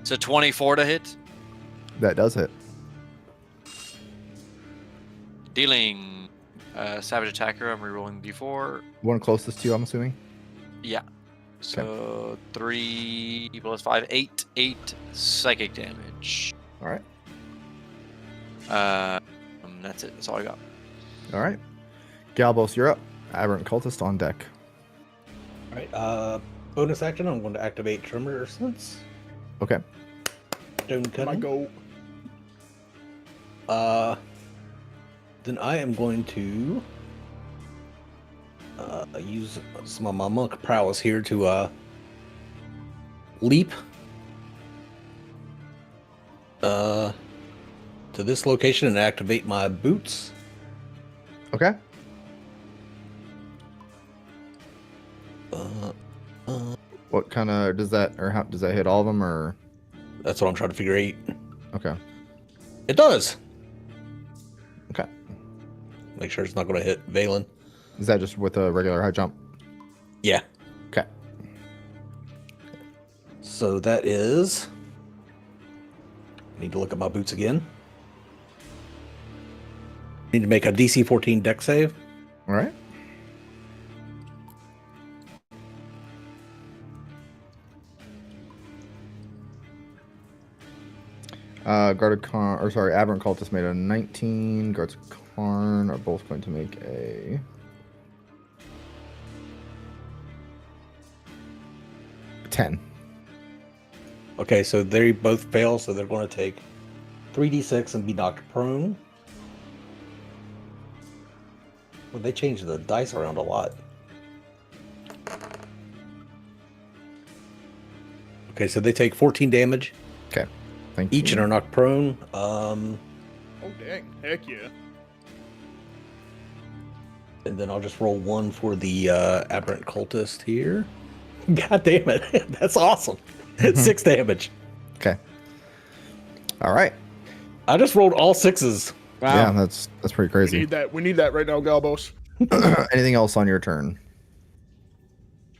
So 24 to hit. That does hit. Dealing Savage Attacker, I'm rerolling D4. One closest to you, I'm assuming. Yeah. So 3 plus 5, 8 psychic damage. All right. That's it. That's all I got. All right. Galbos, you're up. Aberrant Cultist on deck. Alright, bonus action, I'm going to activate Tremor Sense. Okay. Stone My Cutting. go. Then I am going to use some of my monk prowess here to leap to this location and activate my boots. Okay. What kind of does that, or how does that hit all of them, or? That's what I'm trying to figure out. Okay. It does. Okay. Make sure it's not going to hit Valen. Is that just with a regular high jump? Yeah. Okay. So that is Need to look at my boots again. Need to make a DC 14 deck save. All right. Guarded Karn, or sorry, Aberrant Cultist made a 19. Guards of Karn are both going to make a 10. Okay, so they both fail, so they're going to take 3d6 and be knocked prone. Well, they changed the dice around a lot. Okay, so they take 14 damage Okay. Thank each you. and are knocked prone. Oh dang! Heck yeah! And then I'll just roll 1 for the Aberrant Cultist here. God damn it. That's awesome. 6 damage. Okay. All right. I just rolled all 6s. Yeah, that's pretty We crazy. need that. We need that right now, Galbos. Anything else on your turn?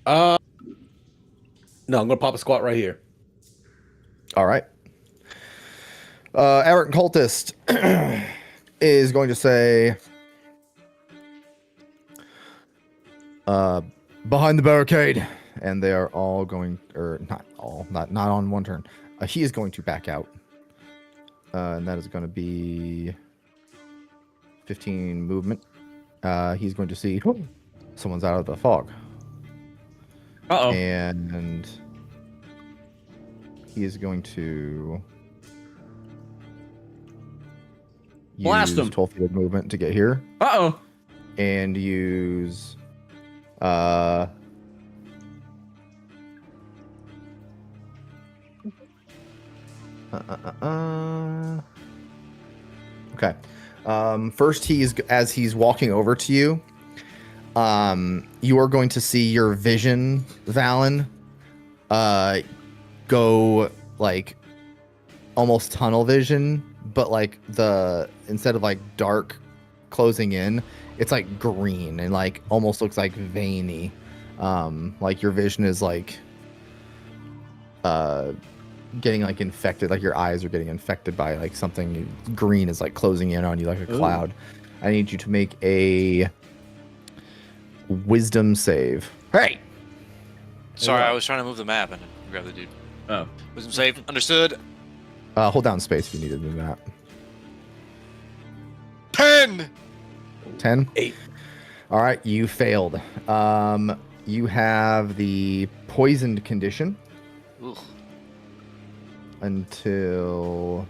No, I'm going to pop a squat right here. All right. Aberrant Cultist is going to say, behind the barricade, and they are all going, or not all, not on one turn. He is going to back out, and that is going to be 15 movement. He's going to see someone's out of the fog. Uh-oh. And he is going to Blast use him. 12 feet of movement to get here, Uh-oh. and use okay. First, as he's walking over to you, you are going to see your vision, Valen, go like almost tunnel vision, but like instead of like dark closing in, it's like green and like almost looks like veiny. Like your vision is like getting like infected, like your eyes are getting infected by like something green is like closing in on you like a cloud. I need you to make a wisdom save. Hey! Sorry, I was trying to move the map and grab the dude. Oh. Wisdom save. Understood. Hold down space if you need to do that. 10! 10? 8. All right, you failed. You have the poisoned condition Ugh. until...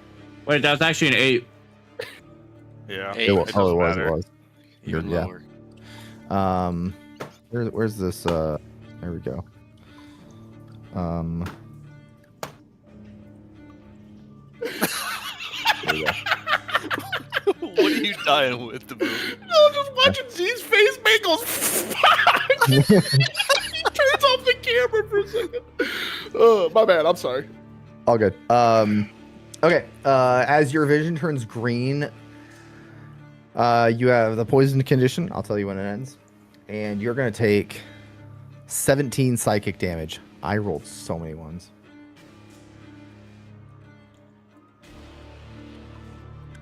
Wait, that's actually an 8. Yeah. Eight. It was, It oh, it doesn't was. Even Yeah. lower. Where's this? There we go. There we go. What are you dying with, the movie? No, just watching Z's face make goes. Fuck! He turns off the camera for a second. My bad. I'm sorry. All good. Okay. As your vision turns green, you have the poisoned condition. I'll tell you when it ends, and you're gonna take 17 psychic damage. I rolled so many ones.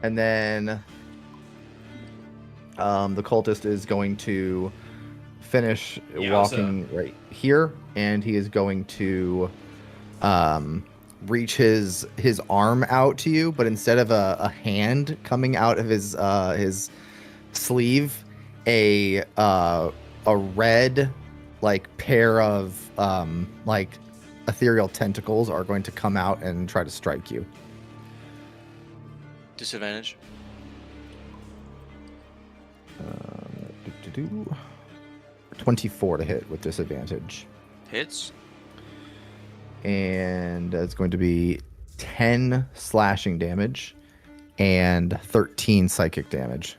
And then the cultist is going to finish walking right here, and he is going to reach his arm out to you, but instead of a hand coming out of his sleeve, a red like pair of like ethereal tentacles are going to come out and try to strike you. Disadvantage. 24 to hit with disadvantage. Hits. And it's going to be 10 slashing damage and 13 psychic damage.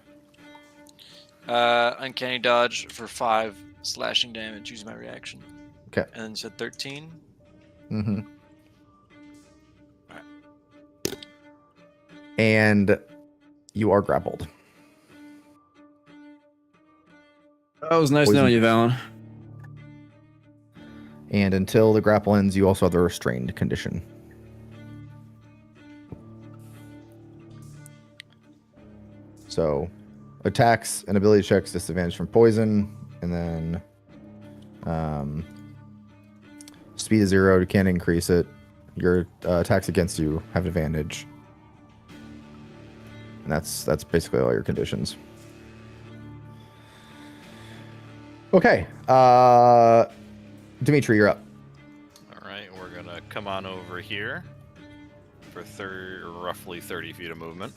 Uncanny dodge for 5 slashing damage. Use my reaction. Okay. And then said 13. Mm-hmm. And you are grappled. That was nice knowing you, Valen. And until the grapple ends, you also have the restrained condition. So attacks and ability checks disadvantage from poison, and then speed is 0. You can't increase it. Your attacks against you have advantage, and that's basically all your conditions. Okay, Dimitri, you're up. All right, we're gonna come on over here for roughly 30 feet of movement,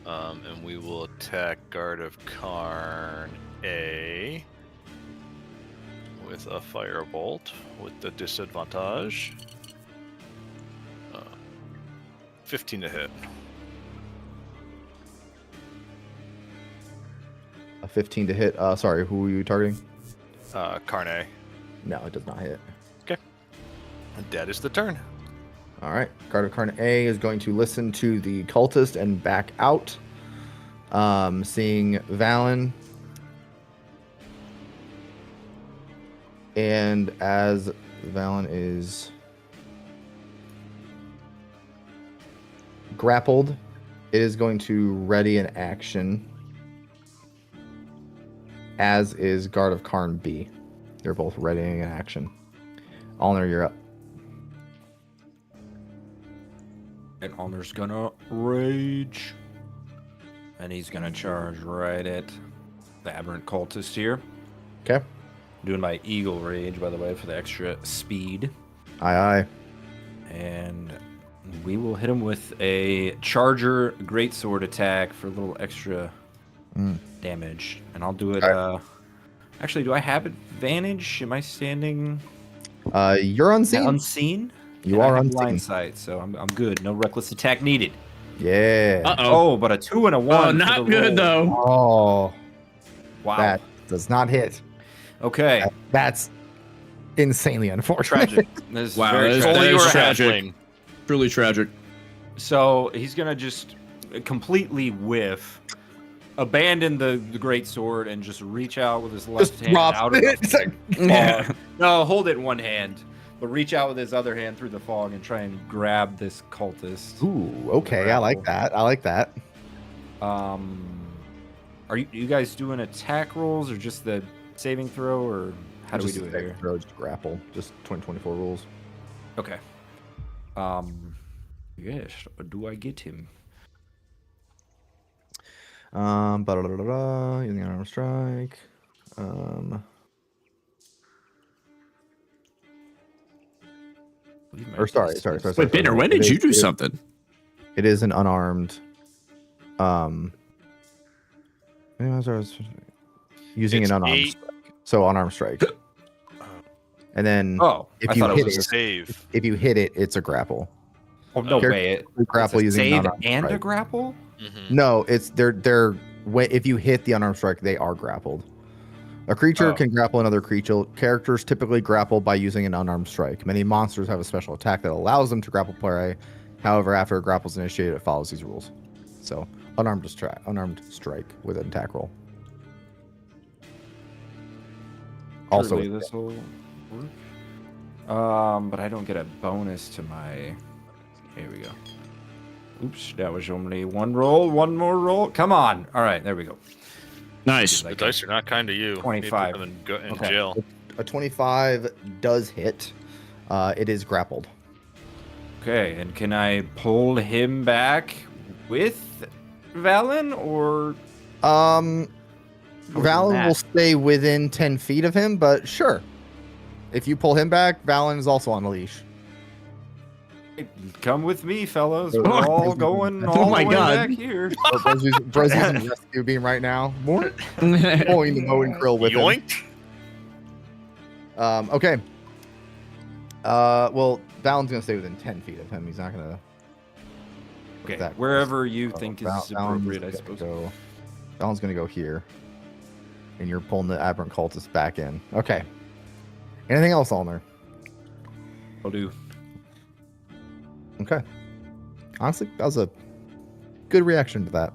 and we will attack Guard of Karn A with a firebolt with the disadvantage. 15 to hit. A 15 to hit. Sorry, who are you targeting? Karn A. No, it does not hit. And that is the turn. All right, Guard of Karn A is going to listen to the cultist and back out. Seeing Valen. And as Valen is grappled, it is going to ready an action, as is Guard of Karn B. They're both readying an action. Alner, you're up. And Alner's gonna rage. And he's gonna charge right at the aberrant cultist here. Okay. Doing my eagle rage, by the way, for the extra speed. Aye, aye. And we will hit him with a charger greatsword attack for a little extra damage. And I'll do it. Actually, do I have advantage? Am I standing You're unseen. unseen? You And I are have unseen. blind sight, so I'm good. No reckless attack needed. Yeah. Oh, but a 2 and a 1. Oh, for not the good roll. though. Oh, Wow. that does not hit. Okay. That's insanely unfortunate. Tragic. This is Wow, very that is- tragic. Only that you is were a tragic. halfling. Truly tragic. So he's gonna just completely whiff, abandon the great sword, and just reach out with his left Just hand drop out of it. the It's like, fog. No, hold it in one hand, but reach out with his other hand through the fog and try and grab this cultist. ooh, okay, I like that. I like that. Are you guys doing attack rolls or just the saving throw, or how do we Just do it take here? throw, just grapple. Just 2024 rules. Okay. Yes. Do I get him? Using an arm strike. Or sorry. Wait, Banner, when did you do something? It is an unarmed. Using It's an unarmed 8. strike. So unarmed strike. And then Oh, if I you thought it hit was It's it, a save. if you hit it, it's a grapple. Oh no Character- way! Grapple It's a using an save unarmed and a strike. grapple. Mm-hmm. No, it's if you hit the unarmed strike, they are grappled. A creature Oh. can grapple another creature. Characters typically grapple by using an unarmed strike. Many monsters have a special attack that allows them to grapple prey. However, after a grapple is initiated, it follows these rules. So, unarmed strike with an attack roll. Also, Surely this will work. But I don't get a bonus to my. Here we go. Oops, that was only one roll. One more roll. Come on. All right, there we go. Nice. The dice are not kind to you. 25. You need to put them in Okay. jail. a 25 does hit. It is grappled. Okay, and can I pull him back with Valen, or Valen that? will stay within 10 feet of him, but sure. If you pull him back, Valen is also on a leash. come with me, fellas? Oh, We're all going oh all my the way God. back here. Bro's using rescue beam right now. More pulling the bow and krill with him. Yoink! Okay. Well, Valen's gonna stay within 10 feet of him. He's not gonna. Okay, that wherever you close. think Valen's is appropriate, I gonna suppose. go- Valen's gonna go here, and you're pulling the aberrant cultist back in. Okay. Anything else, Ulner? I'll do. Okay. Honestly, that was a good reaction to that.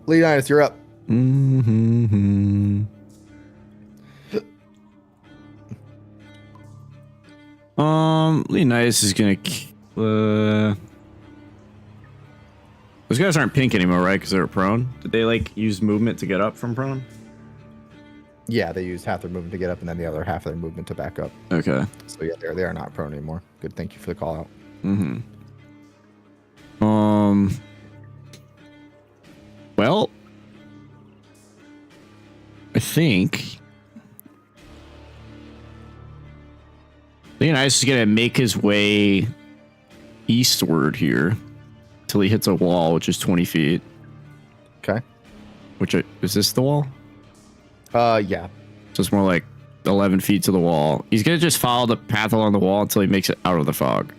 Leonidas, you're up. Mm-hmm. Leonidas is gonna. Those guys aren't pink anymore, right? Because they were prone. Did they like use movement to get up from prone? Yeah, they used half their movement to get up, and then the other half of their movement to back up. Okay. So yeah, they are not prone anymore. Good, thank you for the call out. Mm-hmm. Well, I think Leonidas is gonna make his way eastward here till he hits a wall, which is 20 feet. Okay. Is this the wall? Yeah. So it's more like 11 feet to the wall. He's gonna just follow the path along the wall until he makes it out of the fog,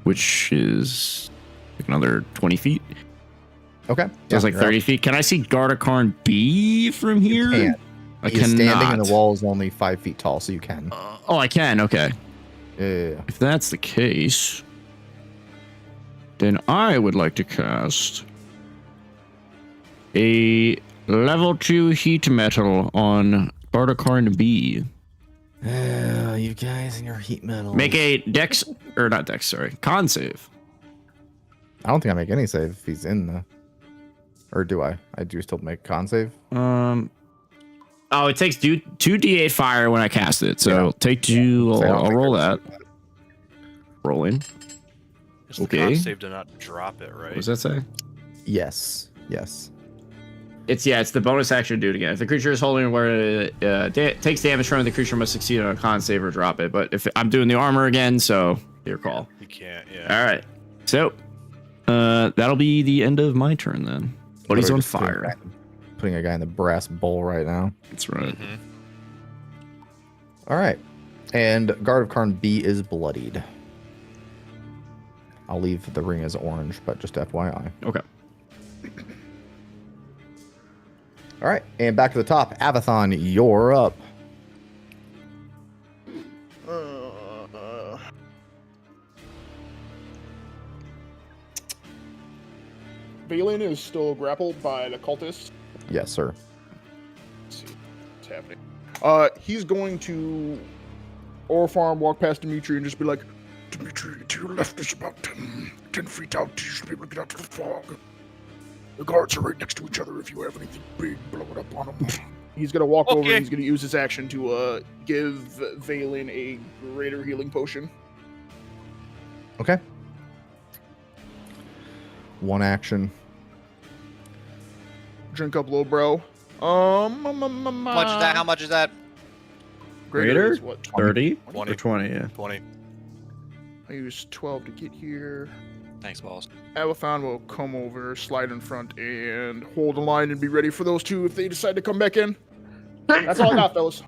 which is like another 20 feet. Okay. So it's like 30 feet. Can I see Gardakarn B from here? Can. I He's cannot. standing, and the wall is only 5 feet tall, so you can. Oh, I can. Okay. Yeah. If that's the case, then I would like to cast a level 2 heat metal on Gardakarn B. You guys and your heat metal. Make a dex, or not dex, sorry, con save. I don't think I make any save if he's in the. Or do I? I do still make con save. Oh, it takes 2d8 fire when I cast it, so Yeah. take 2. So I don't I'll think roll there's- that. Rolling. It's the Okay. con save to not drop it, right? What does that say? Yes. Yes. It's the bonus action to do it again. If the creature is holding where it takes damage from it, the creature must succeed on a con save or drop it. But if I'm doing the armor again, so your call. You can't, yeah. All right. So that'll be the end of my turn then. But he's Literally on just putting a fire. Putting a guy in the brass bowl right now. That's right. Mhm. All right. And Guard of Karn B is bloodied. I'll leave the ring as orange, but just FYI. Okay. All right. And back to the top. Avathon, you're up. Valen is still grappled by the cultist. Yes, sir. Let's see what's happening. He's going to Farm, walk past Dimitri, and just be like, Dimitri, to your left is about 10 feet out. You should be able to get out to the fog. The guards are right next to each other. If you have anything big, blow it up on them. He's going to walk over, Okay. and he's going to use his action to give Valen a greater healing potion. Okay. One action. Drink up, low bro. How much is that? How much is that? Greater? Is what? 30 20. or 20, yeah. 20. I used 12 to get here. Thanks, balls. Avathon will come over, slide in front, and hold a line and be ready for those two if they decide to come back in. That's all I got, fellas.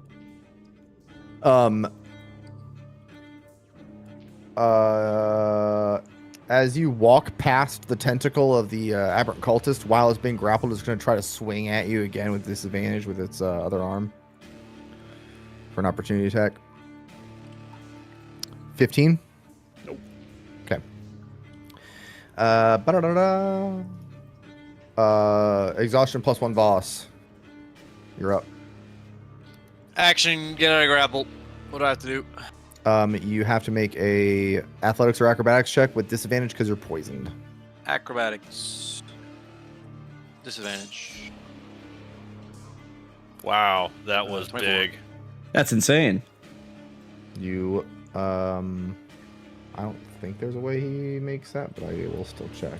As you walk past the tentacle of the aberrant cultist while it's being grappled, it's going to try to swing at you again with disadvantage with its other arm for an opportunity attack. 15? Nope. Okay. Exhaustion plus 1 Voss. You're up. Action, get out of grapple. What do I have to do? You have to make a athletics or acrobatics check with disadvantage because you're poisoned. Acrobatics. Disadvantage. Wow, that was 24. big. That's insane. You, I don't think there's a way he makes that, but I will still check.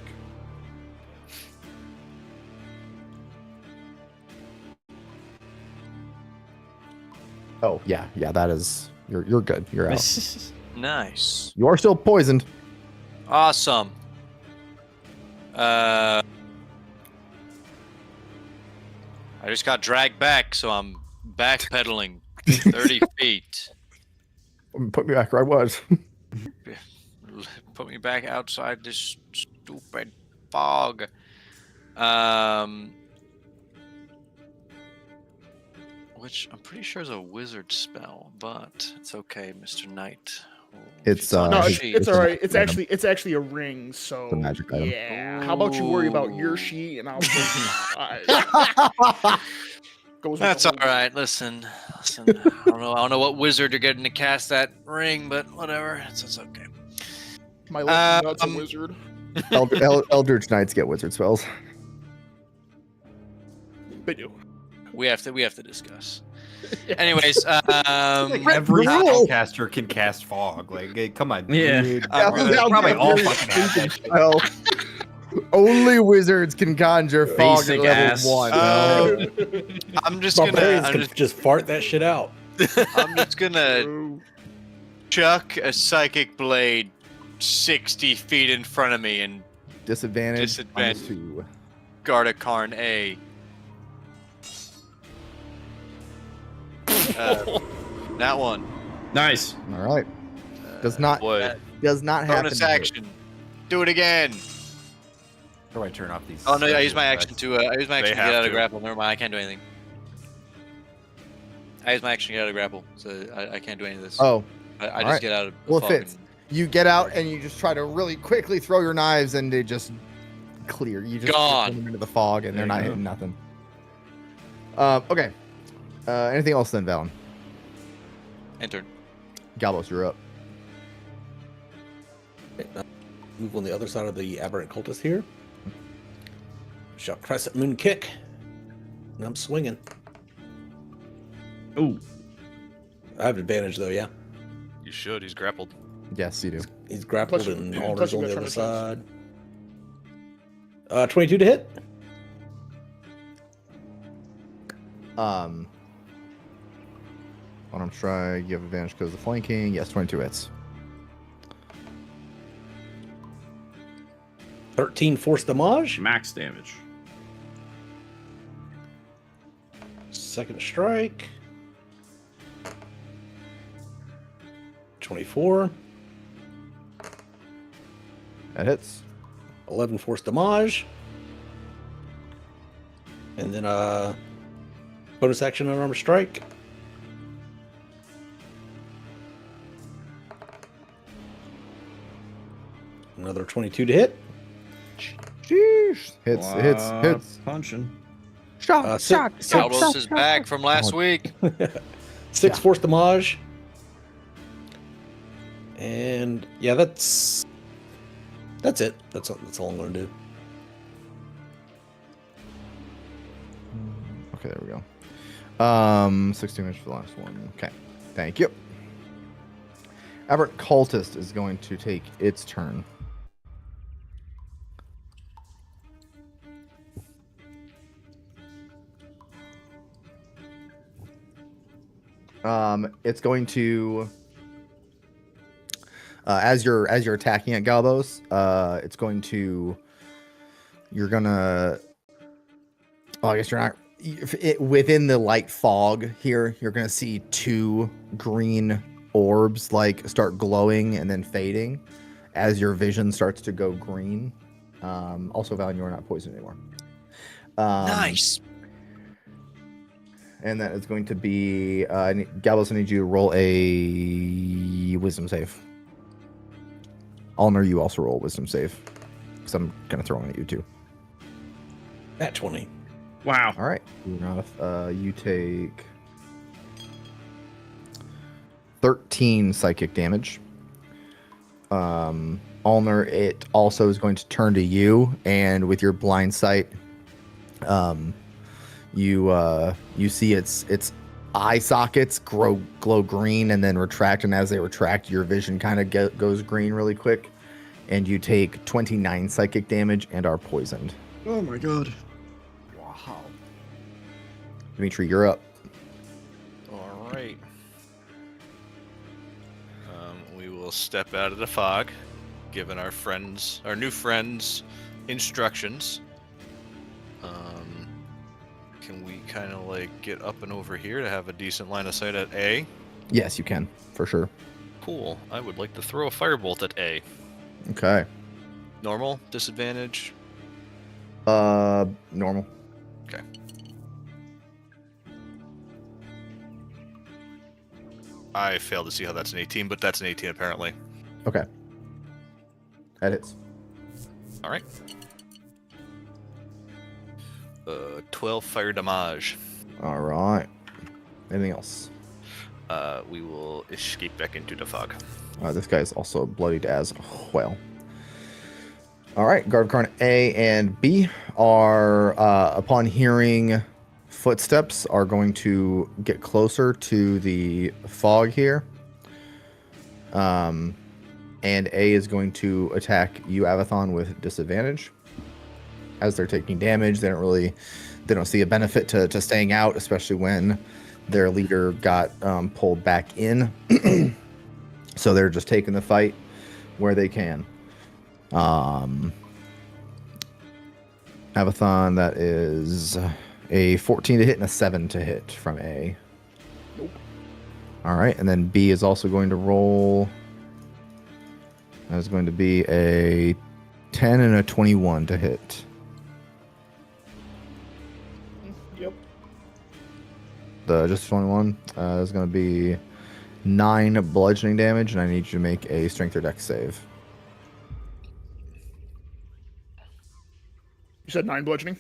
Oh, yeah, that is, you're good. You're out. Nice. You are still poisoned. Awesome. I just got dragged back, so I'm backpedaling 30 feet. Put me back where I was. Put me back outside this stupid fog. Which I'm pretty sure is a wizard spell, but it's okay, Mr. Knight. It's, on No, the it's, sheet. it's all right. a It's magic item. actually a ring. So It's a magic item. yeah. How about you worry about your Ooh. sheet and I'll take mine. Goes with That's the all whole- right. Listen. I don't know what wizard you're getting to cast that ring, but whatever. It's okay. My lucky nut's a Um, wizard. Eldritch Knights get wizard spells. They do. We have to discuss. Anyways, Every spellcaster can cast fog. Like, come on, Yeah. dude. Yeah, Probably all very fucking have that shit. Well, only wizards can conjure fog Basic at level ass. 1. I'm just Barbarians gonna can just fart that shit out. I'm just gonna chuck a psychic blade 60 feet in front of me and Disadvantage. Disadvantage. -2. guard a Karn A. That one. Nice. All right. Does not What? does not happen. Bonus to hit. action. Do it again. How do I turn off these? Oh no! I use my action to. I use my They action to get have out of to. grapple. Never mind. I can't do anything. I use my action to get out of grapple, so I can't do any of this. Oh, I just alright. get out of. the Well, it fog fits. and- you get out and you just try to really quickly throw your knives and they just clear. You just Gone. throw them into the fog and There they're you not go. hitting nothing. Okay. Anything else then, Valen? Enter. Galbos, you're up. Move on the other side of the aberrant cultist here. Shot crescent moon kick. And I'm swinging. Ooh. I have advantage though, yeah. You should. He's grappled. Yes, you do. He's grappled Plus- and plus Alder's you on got the other trying side. 22 to hit. On I'm trying. You have advantage because of flanking. Yes, 22 hits. 13 force damage. Max damage. Second strike. 24. That hits. 11 force damage. And then bonus action on armor strike. Another 22 to hit. Sheesh. Hits. Punching. Shot, Galbos is back from last week. 6 force damage. And yeah, that's it. That's all I'm gonna do. Okay, there we go. 16 damage for the last one. Okay, thank you. Aberrant Cultist is going to take its turn. It's going to as you're attacking at Galbos, it's going to you're gonna I guess you're not within the light fog here, you're gonna see 2 green orbs like start glowing and then fading as your vision starts to go green. Also, Valen, you are not poisoned anymore. Nice. And that is going to be Galbos, I need you to roll a wisdom save. Ulner, you also roll a wisdom save. Because I'm going to throw one at you too. At 20. Wow. All right. You take 13 psychic damage. Ulner, it also is going to turn to you, and with your blind sight, you see its eye sockets glow green and then retract, and as they retract, your vision kind of goes green really quick, and you take 29 psychic damage and are poisoned. Oh my god. Wow. Dimitri, you're up. All right. We will step out of the fog, given our new friends, instructions. Can we kind of like get up and over here to have a decent line of sight at A? Yes, you can, for sure. Cool. I would like to throw a firebolt at A. Okay. Normal, disadvantage. Normal. Okay. I failed to see how that's an 18, but that's an 18 apparently. Okay. That hits. All right. 12 fire damage. All right. Anything else? We will escape back into the fog. This guy's also bloodied as well. All right, Guard of Karn A and B are, upon hearing footsteps, are going to get closer to the fog here. And A is going to attack you, Avathon, with disadvantage. As they're taking damage, they don't see a benefit to staying out, especially when their leader got pulled back in. So they're just taking the fight where they can. Avathon, that is a 14 to hit and a 7 to hit from A. Nope. All right, and then B is also going to roll. That is going to be a 10 and a 21 to hit. Yep. Just 21 is going to be 9 bludgeoning damage, and I need you to make a strength or dex save. You said 9 bludgeoning?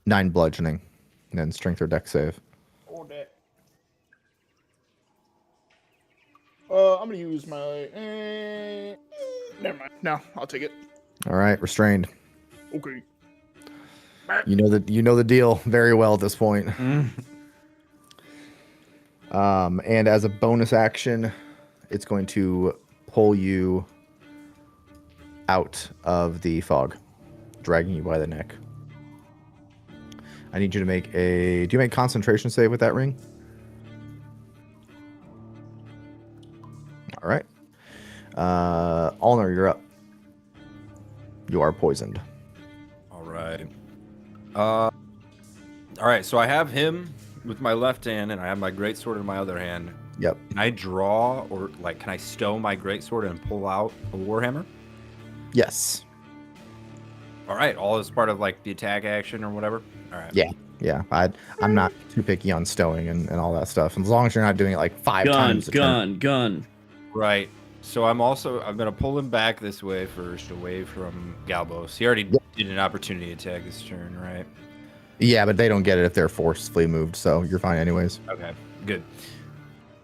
9 bludgeoning, and then strength or dex save. Or that. I'm gonna use my. Never mind. No, I'll take it. All right, restrained. Okay. You know the deal very well at this point. And as a bonus action, it's going to pull you out of the fog, dragging you by the neck. I need you to make a... Do you make concentration save with that ring? All right. Ulnar, you're up. You are poisoned. All right. All right, so I have him with my left hand, and I have my greatsword in my other hand. Yep. Can I draw, or like, can I stow my greatsword and pull out a warhammer? Yes. All right, all as part of like the attack action or whatever. All right. Yeah. I'm not too picky on stowing and all that stuff. As long as you're not doing it like 5 times. Gun. Right. So I'm gonna pull him back this way first, away from Galbos. He already did an opportunity attack this turn, right? Yeah, but they don't get it if they're forcefully moved, so you're fine anyways. Okay, good.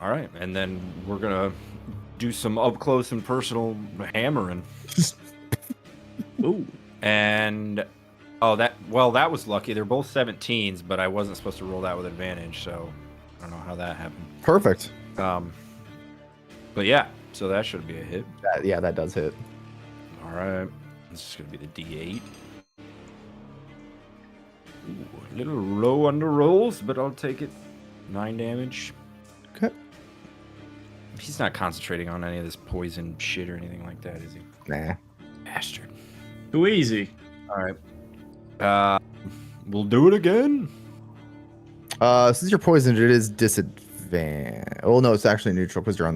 All right, and then we're gonna do some up close and personal hammering. Ooh. And that was lucky. They're both 17s, but I wasn't supposed to roll that with advantage, so I don't know how that happened. Perfect. But yeah, so that should be a hit. That does hit. All right, this is gonna be the D8. Ooh, a little low on the rolls, but I'll take it. 9 damage. Okay. He's not concentrating on any of this poison shit or anything like that, is he? Nah. Bastard. Too easy. All right. We'll do it again. Since you're poisoned, it is disadvantage. Well, no, it's actually neutral because you're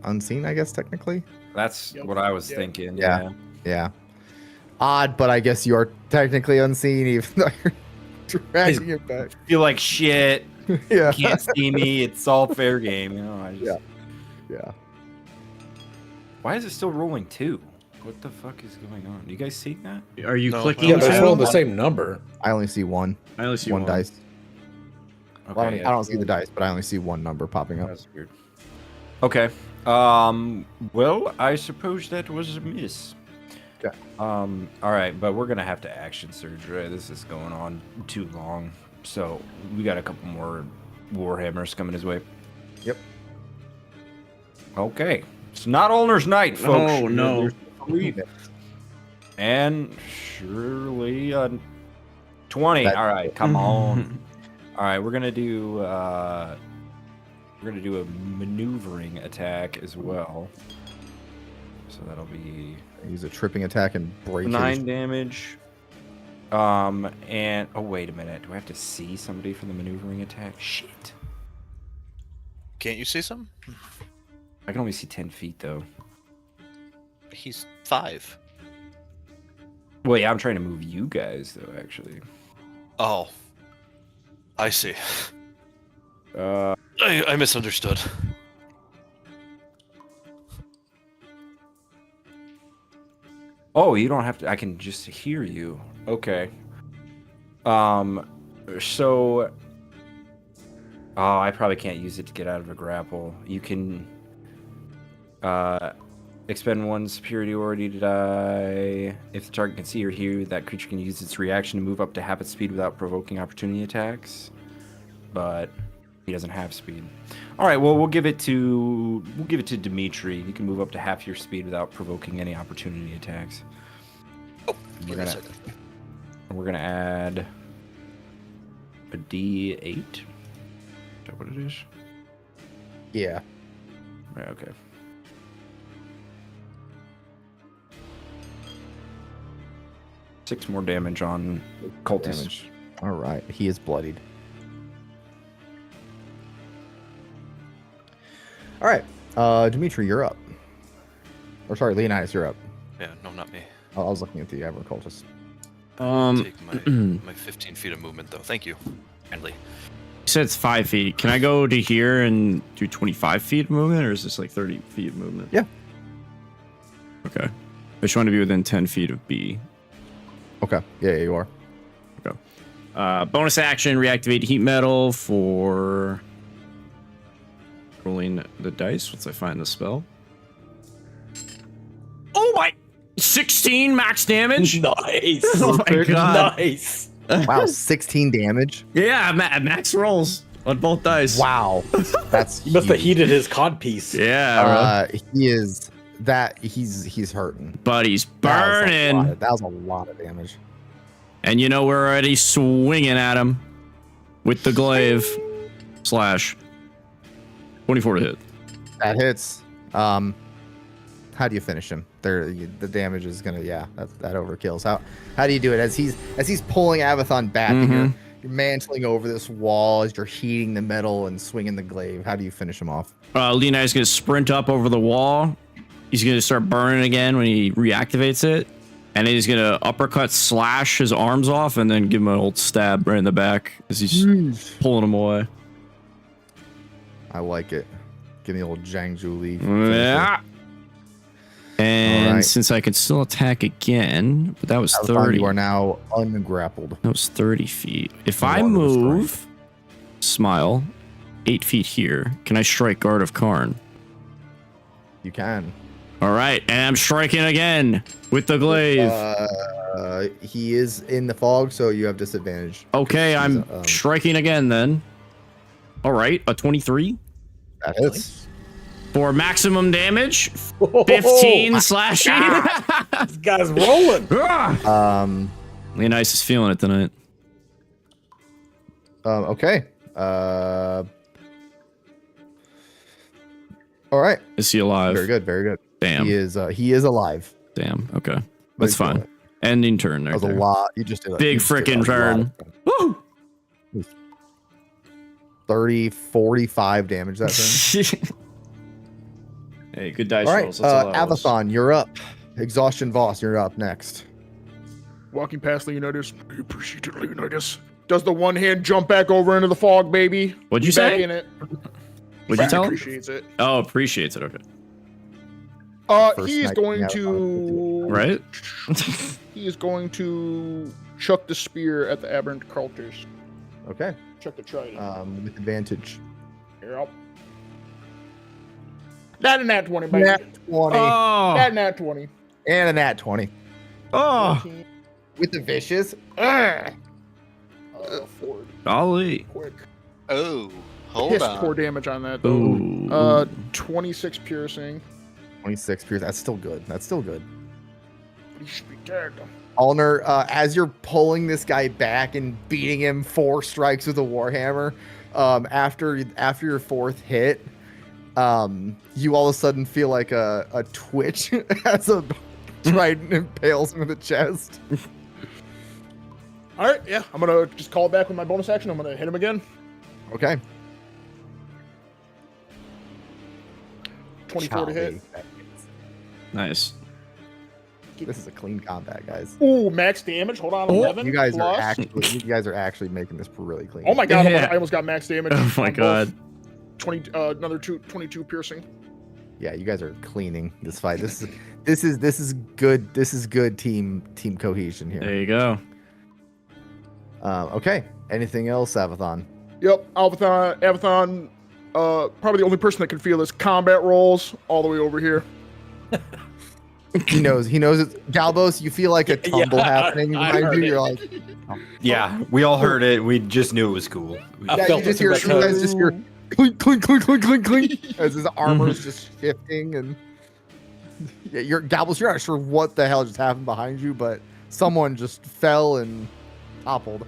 unseen, I guess, technically. That's what I was thinking. Yeah. Odd, but I guess you are technically unseen, even though you're dragging it back. Feel like shit. Yeah. Can't see me. It's all fair game, you know. Yeah. Why is it still rolling 2? What the fuck is going on? Do you guys see that? Are you No, clicking? Yeah, but it's to? rolling the same number. I only see one. I only see one dice. Okay, Well, I don't see the dice, but I only see one number popping up. That's weird. Okay. Well, I suppose that was a miss. Okay. All right, but we're gonna have to action surge, right? This is going on too long. So we got a couple more warhammers coming his way. Yep. Okay. It's not Ulnar's night, folks. Oh no. And surely 20. All right, come on. All right, we're gonna do a maneuvering attack as well. So that'll be Use a tripping attack and break 9 damage. And oh wait a minute, do I have to see somebody for the maneuvering attack? Shit. Can't you see some? I can only see 10 feet though. He's 5. Well, yeah, I'm trying to move you guys though, actually. Oh. I see. I misunderstood. Oh, you don't have to. I can just hear you. Okay. So. Oh, I probably can't use it to get out of a grapple. You can. Expend 1 superiority die. If the target can see or hear you, that creature can use its reaction to move up to half its speed without provoking opportunity attacks. But he doesn't have speed. All right, well we'll give it to Dimitri. You can move up to half your speed without provoking any opportunity attacks. Give me a second. We're gonna add a D8. Is that what it is? Yeah. Right, okay. Six more damage on cultist. Damage. All right. He is bloodied. All right. Dimitri, you're up. Or sorry, Leonidas, you're up. Yeah, no, not me. I was looking at the Aberrant cultist. Take my 15 feet of movement though. Thank you, kindly. You said it's 5 feet. Can I go to here and do 25 feet of movement, or is this like 30 feet of movement? Yeah. Okay. I just want to be within 10 feet of B. Okay. Yeah, you are. Okay. Bonus action, reactivate heat metal for rolling the dice once I find the spell. Oh my! 16 max damage? Nice. Oh my god. Nice. Wow, 16 damage. Yeah, max rolls on both dice. Wow. That's He must have huge. heated his codpiece. Yeah, He is that he's hurting. but he's That burning. was a lot of damage. And you know we're already swinging at him with the glaive slash 24 to hit. That hits. How do you finish him? The damage is gonna that overkills. How do you do it as he's pulling Avathon back and you're mantling over this wall as you're heating the metal and swinging the glaive? How do you finish him off? Leoni's gonna sprint up over the wall. He's gonna start burning again when he reactivates it, and then he's gonna uppercut slash his arms off, and then give him an old stab right in the back as he's pulling him away. I like it. Give me a little Zhang Zhu Yeah. And Alright. since I can still attack again, but that was 30. You are now ungrappled. That was 30 feet. If No I longer move, smile, 8 feet here, can I strike Guard of Karn? You can. All right, and I'm striking again with the glaive. He is in the fog, so you have disadvantage. Okay, I'm striking again then. All right, a 23 That hits. for maximum damage. 15 slashing. This guy's rolling. Leonidas is feeling it tonight. Okay. All right. Is he alive? Very good. Very good. Damn. He is alive. Damn. Okay, But that's he's feeling fine. it. Ending turn That right was a there. lot. You just did a Big you just did frickin' a lot turn. of- Woo! 45 damage that turn. Hey, good dice All right. rolls. That's all that was. Avathon, you're up. Exhaustion Voss, you're up next. Walking past Leonidas. I appreciate it, Leonidas. Does the one hand jump back over into the fog, baby? What'd you Be back say? in it. What'd you tell him? Appreciates it. Oh, appreciates it. Okay. First He is night going being to Right? He is going to chuck the spear at the aberrant culters. Okay. Chuck the trident. With advantage. Yep. That and that 20, baby. Nat 20. Oh. That and that 20. And a nat 20. Oh. 14. With the vicious. 40. Golly. Quick. Oh, hold Piss on. poor damage on that, though. Ooh. 26 piercing. 26 pierce. That's still good. That's still good. He should be dead. Allner, as you're pulling this guy back and beating him 4 strikes with a warhammer, after your 4th hit, you all of a sudden feel like a twitch as a trident impales him in the chest. All right, yeah. I'm going to just call it back with my bonus action. I'm going to hit him again. Okay. 24 to hit. Nice. This is a clean combat, guys. Ooh, max damage. Hold on, 11 You guys plus. are actually making this really clean. Oh my god, Yeah. I almost got max damage. Oh my on god. both. Another 22 piercing. Yeah, you guys are cleaning this fight. This is good. This is good team cohesion here. There you go. Okay. Anything else, Avathon? Yep, Avathon, probably the only person that can feel this combat rolls all the way over here. He knows it's Galbos. You feel like a Yeah, tumble happening I behind heard you. it. You're like, Yeah, we all heard it. We just knew it was cool. I yeah, felt you just it in hear my you toes. guys just hear clink, clink, clink, clink, clink, clink as his armor is just shifting, and yeah, you're Galbos. You're not sure what the hell just happened behind you, but someone just fell and toppled.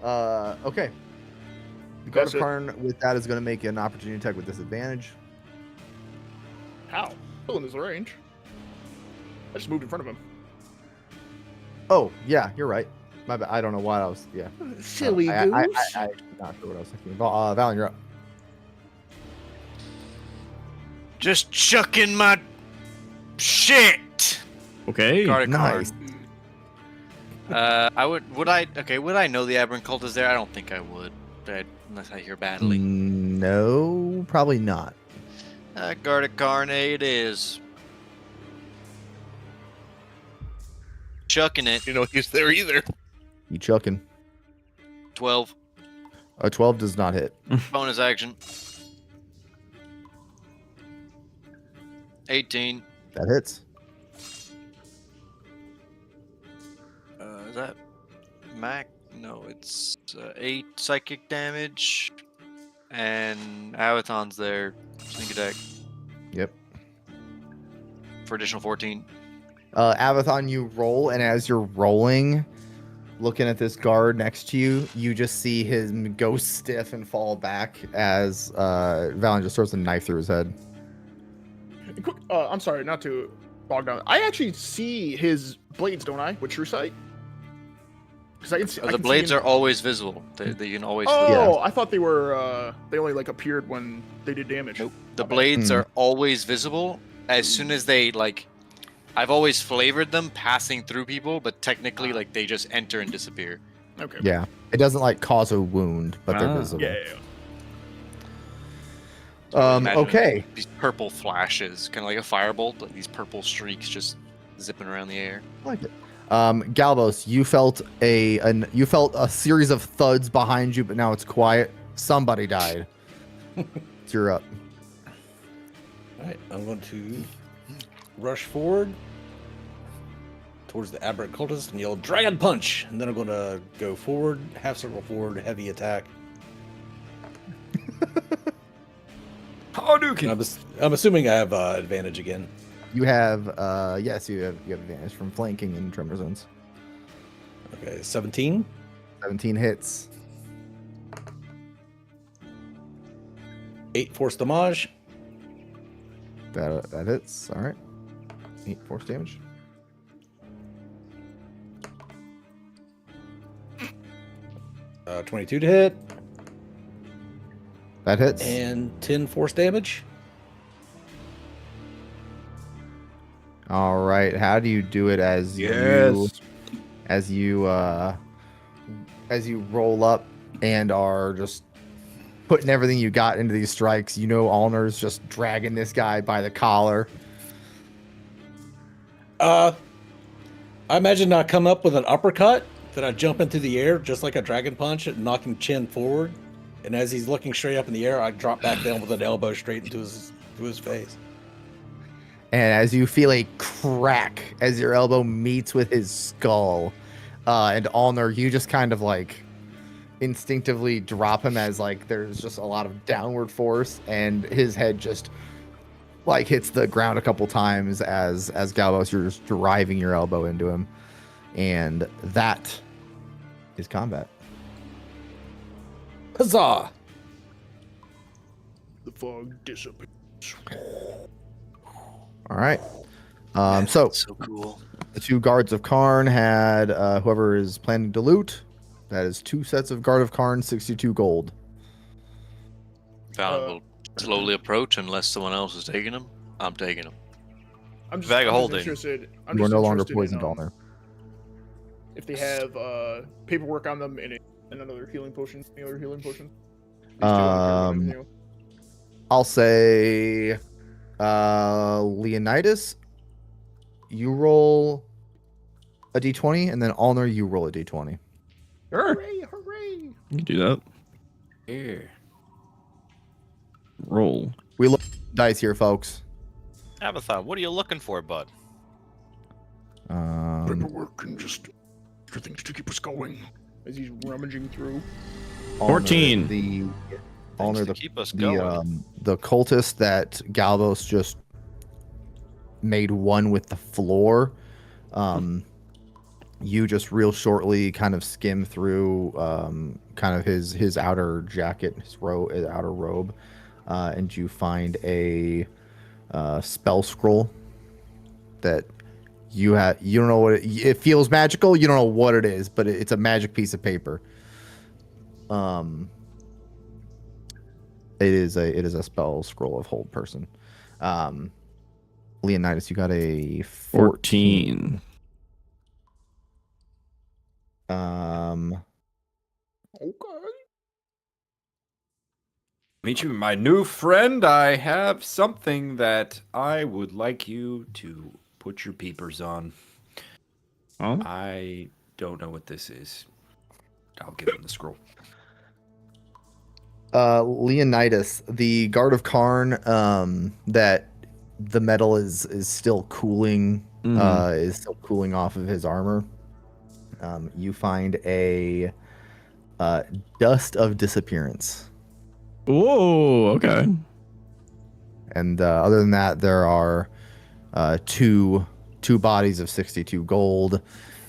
Okay. The Guard That's of it. Karn with that is going to make an opportunity attack with disadvantage. How? Still in his range. I just moved in front of him. Oh, yeah, you're right. My bad. I don't know why I was. Yeah. Silly I goose. not sure what I was thinking. Valen, you're up. Just chucking my shit. Okay. Guard of Nice. Karn. Would I know the Aberrant Cult is there? I don't think I would, unless I hear badly. No, probably not. Guard of Karn, it is. Chucking it. You know he's there either. You chucking. 12. A 12 does not hit. Bonus action. 18. That hits. Is that Mac? No, it's 8 psychic damage. And Avathon's there. Sneak attack Yep. for additional 14. Avathon, you roll, and as you're rolling, looking at this guard next to you, you just see him go stiff and fall back as Valen just throws a knife through his head. I'm sorry, not to bog down. I actually see his blades, don't I? With True Sight? Because I can see. The blades are always visible. They can always. Oh, I thought they were. They only like appeared when they did damage. Nope. The blades are always visible as soon as they like. I've always flavored them passing through people, but technically, like they just enter and disappear. Okay. Yeah. It doesn't like cause a wound, but they're visible. Yeah. Imagine Okay. These purple flashes, kind of like a firebolt, like these purple streaks just zipping around the air. I like it. Galbos, you felt a series of thuds behind you, but now it's quiet. Somebody died. You're up. All right, I'm going to rush forward towards the Aberrant Cultist and yell Dragon Punch, and then I'm going to go forward, half circle forward, heavy attack. And I'm assuming I have advantage again. You have yes, you have advantage from flanking in tremor zones. Okay, 17. 17 hits. 8 force damage. That hits. All right. 8 force damage. Uh, 22 to hit. That hits. And 10 force damage. All right. How do you do it as you roll up and are just putting everything you got into these strikes? You know, Allner's just dragging this guy by the collar. I imagine I come up with an uppercut, then I jump into the air just like a dragon punch and knock him chin forward. And as he's looking straight up in the air, I drop back down with an elbow straight into his face. And as you feel a crack as your elbow meets with his skull, and Allner, you just kind of like instinctively drop him as like there's just a lot of downward force, and his head just like hits the ground a couple times as Galbos, you're just driving your elbow into him, and that is combat. Huzzah! The fog disappears. All right. So So cool. the two guards of Karn had whoever is planning to loot. That is 2 sets of Guard of Karn, 62 gold. Valen will slowly approach unless someone else is taking them. I'm taking them. I'm just, Bag of I'm just holding. interested. I'm You are just no longer interested poisoned, in, Allner. if they have paperwork on them and another healing potion. Any other healing potion? I'll say Leonidas, you roll a d20, and then Allner, you roll a d20. Hooray! Hooray! You can do that. Here. Roll. We look at dice here, folks. Abathon, what are you looking for, bud? Paperwork and just for things to keep us going. As he's rummaging through. 14. Things to keep us going. The cultist that Galvos just made one with the floor. You just real shortly kind of skim through kind of his outer jacket, his outer robe, and you find a spell scroll that you don't know what it feels magical. You don't know what it is, but it's a magic piece of paper. It is a spell scroll of hold person. Leonidas, you got a 14. Okay. Meet you, my new friend. I have something that I would like you to put your peepers on. Oh? I don't know what this is. I'll give him the scroll. Leonidas, the Guard of Karn, that the metal is still cooling, is still cooling off of his armor. You find a dust of disappearance. Whoa, okay. And other than that, there are two bodies of 62 gold,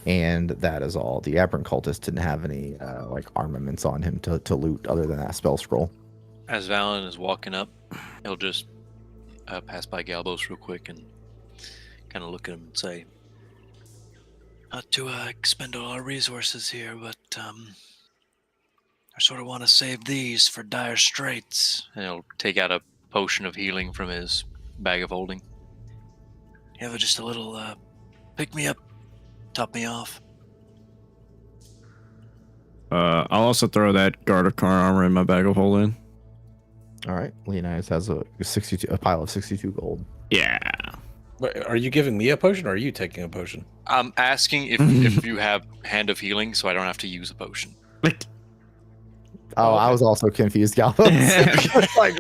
and that is all. The aberrant cultist didn't have any like armaments on him to loot other than that spell scroll. As Valen is walking up, he'll just pass by Galbos real quick and kind of look at him and say, "Not to expend all our resources here, but I sort of want to save these for dire straits." And he'll take out a potion of healing from his bag of holding. "You have just a little pick me up, top me off." I'll also throw that Guard of Karn armor in my bag of holding. All right, Leonidas has a pile of 62 gold. Yeah. Wait, are you giving me a potion, or are you taking a potion? I'm asking if you have Hand of Healing, so I don't have to use a potion. Oh, I was also confused, Galvos. Like,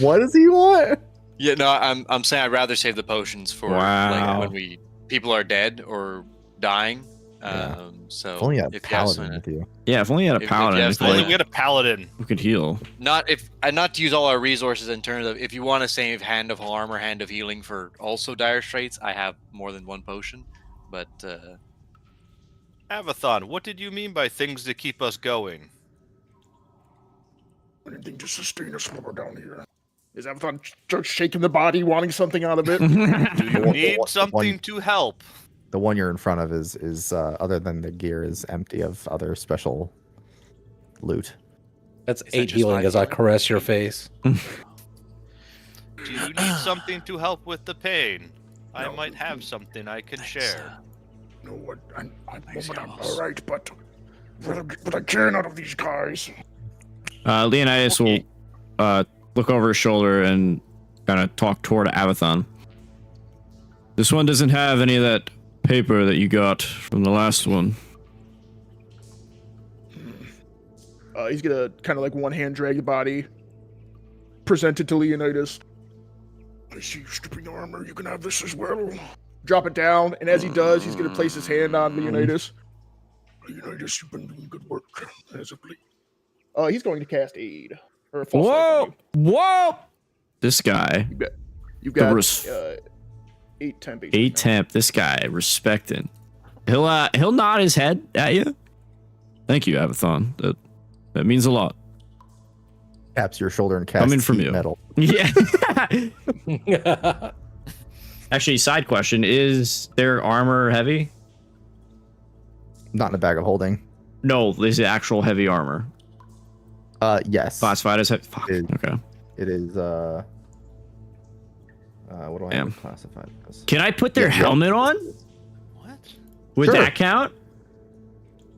what does he want? Yeah, no, I'm saying I'd rather save the potions for Wow. like when people are dead or dying. Yeah. So If only you had if you have paladin some- with you. Yeah, if only you had a If you paladin, have it's Only like- we had a paladin. we could heal. not to use all our resources in terms of if you want to save Hand of Harm or Hand of Healing for also dire straits, I have more than one potion. But Abathon, what did you mean by things to keep us going? Anything to sustain us while we're down here. Is Abathon just shaking the body, wanting something out of it? Do you one- need the something one- to help? The one you're in front of is other than the gear is empty of other special loot. That's Is that 8 just healing 5 as I healing? caress your face. Do you need something to help with the pain? I No. might have something I can Thanks, share. No, I'm Thanks, I'm Galvos. all right, but what I can out of these guys. Leonidas will look over his shoulder and kind of talk toward Abathon. This one doesn't have any of that paper that you got from the last one. He's gonna kind of like one hand drag the body, present it to Leonidas. I see you stripping armor. You can have this as well. Drop it down, and as he does, he's gonna place his hand on Leonidas. Leonidas, you've been doing good work as of late. He's going to cast aid or a false life on Whoa! Whoa! This guy, you. You've got res- 8 temp. 8 temp. This guy, respecting. He'll nod his head at you. Thank you, Abathon. That means a lot. Taps your shoulder and casts Coming from heat you. metal. Yeah. Actually, side question: is their armor heavy? Not in a bag of holding. No, this is actual heavy armor. Yes. Classified as heavy. Fuck. Is- Okay. It is what do I Damn. classify it as? Can I put their Yeah, helmet on? What? Would Sure. that count?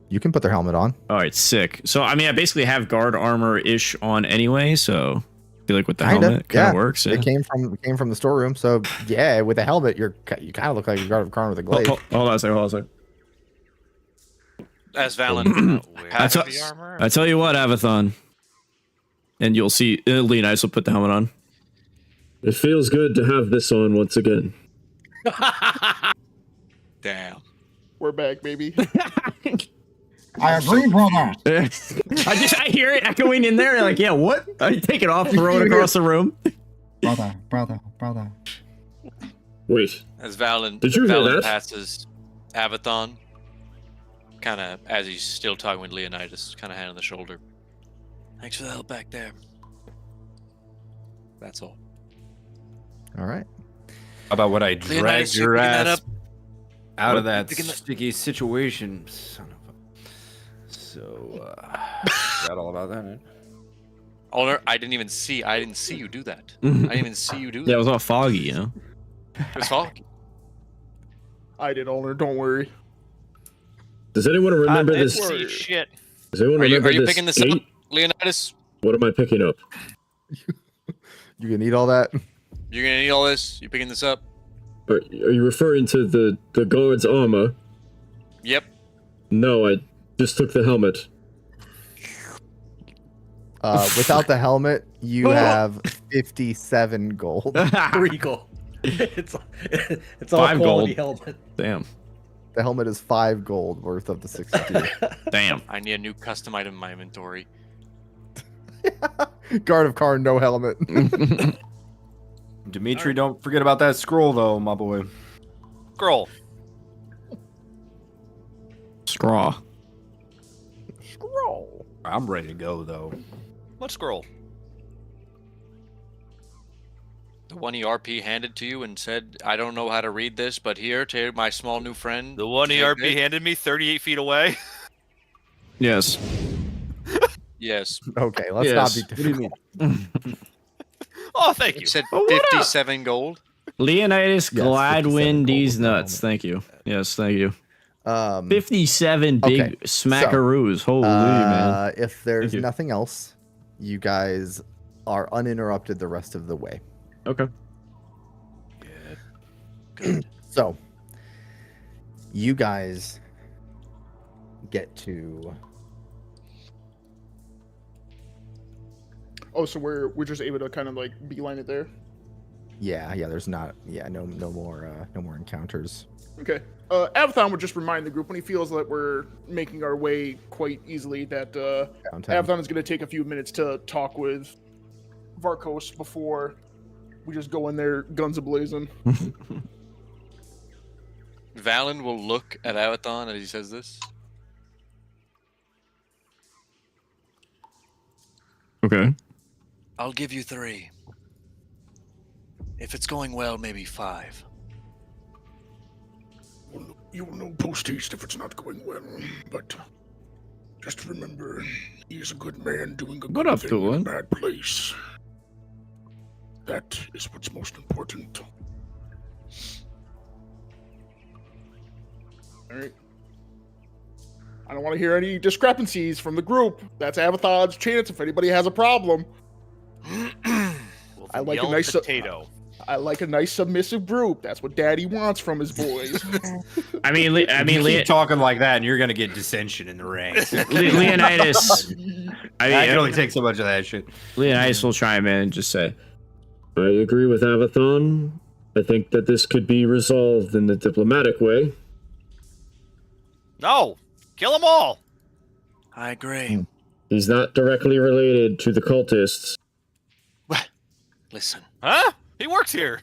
You can put their helmet on. All right, sick. So I mean, I basically have guard armor ish on anyway. So I feel like with the helmet, kind of works. Yeah. It came from the storeroom. So yeah, with the helmet, you kind of look like a guard of Karn with a glaive. Hold on a second. as Valen, That's has- a- Heavy armor? I tell you what, Avathon, and you'll see Leonidas will put the helmet on. It feels good to have this on once again. Damn. We're back, baby. I agree, brother. I hear it echoing in there. Like, yeah, what? I take it off, throw it across the room. Brother. Wait. As Valen, Did you hear Valen that? passes Avathon, kind of as he's still talking with Leonidas, kind of hand on the shoulder. Thanks for the help back there. That's all. All right. How about what I Leonidas, dragged you your picking that ass up? out of What? that Picking that- sticky situation? Son of a... So, forgot all about that. Ulner, I didn't see you do that. I didn't even see you do Yeah, it that. was all foggy, you know. It was foggy. I did, Ulner. Don't worry. Does anyone remember I didn't this? see shit. Does anyone Are you remember this picking this gate? up, Leonidas? What am I picking up? You gonna need all that? You're gonna need all this? You picking this up? Are you referring to the guard's armor? Yep. No, I just took the helmet. Without the helmet, you have 57 gold. 3 gold. It's all 5 quality gold. helmet. Damn. The helmet is 5 gold worth of the 62. Damn. I need a new custom item in my inventory. Guard of Karn, no helmet. Dimitri, don't forget about that scroll, though, my boy. Scroll. Straw. Scroll. I'm ready to go, though. What scroll? The one ERP handed to you and said, I don't know how to read this, but here, to my small new friend. The one take ERP it." handed me 38 feet away. Yes. Yes. Okay, let's Yes. not be difficult. Oh, thank You you. said Oh, what up? 57 gold? Leonidas Yes, Gladwin 57 these gold with the nuts. Thank you. Yes, thank you. 57 big okay, smackaroos. Holy man. If there's Thank you. nothing else, you guys are uninterrupted the rest of the way. Okay. So, you guys get to. Oh, so we're just able to kind of like beeline it there. Yeah. There's not. Yeah. No more encounters. Okay. Avathon would just remind the group when he feels that we're making our way quite easily that Downtown. Avathon is going to take a few minutes to talk with Varkos before we just go in there guns a-blazing. Valen will look at Avathon as he says this. Okay. I'll give you 3. If it's going well, maybe 5. You will know post-haste if it's not going well, but just remember, he is a good man doing a What good up, thing Doolin? in a bad place. That is what's most important. All right. I don't want to hear any discrepancies from the group. That's Avathon's chance if anybody has a problem. Well, I like a yell nice potato. I like a nice submissive group. That's what Daddy wants from his boys. I mean, You keep talking like that, and you're gonna get dissension in the ranks. Leonidas. I can only take so much of that shit. Leonidas will chime in and just say, I agree with Avathon. I think that this could be resolved in the diplomatic way. No! Kill them all! I agree. He's not directly related to the cultists. Listen, Huh? He works here.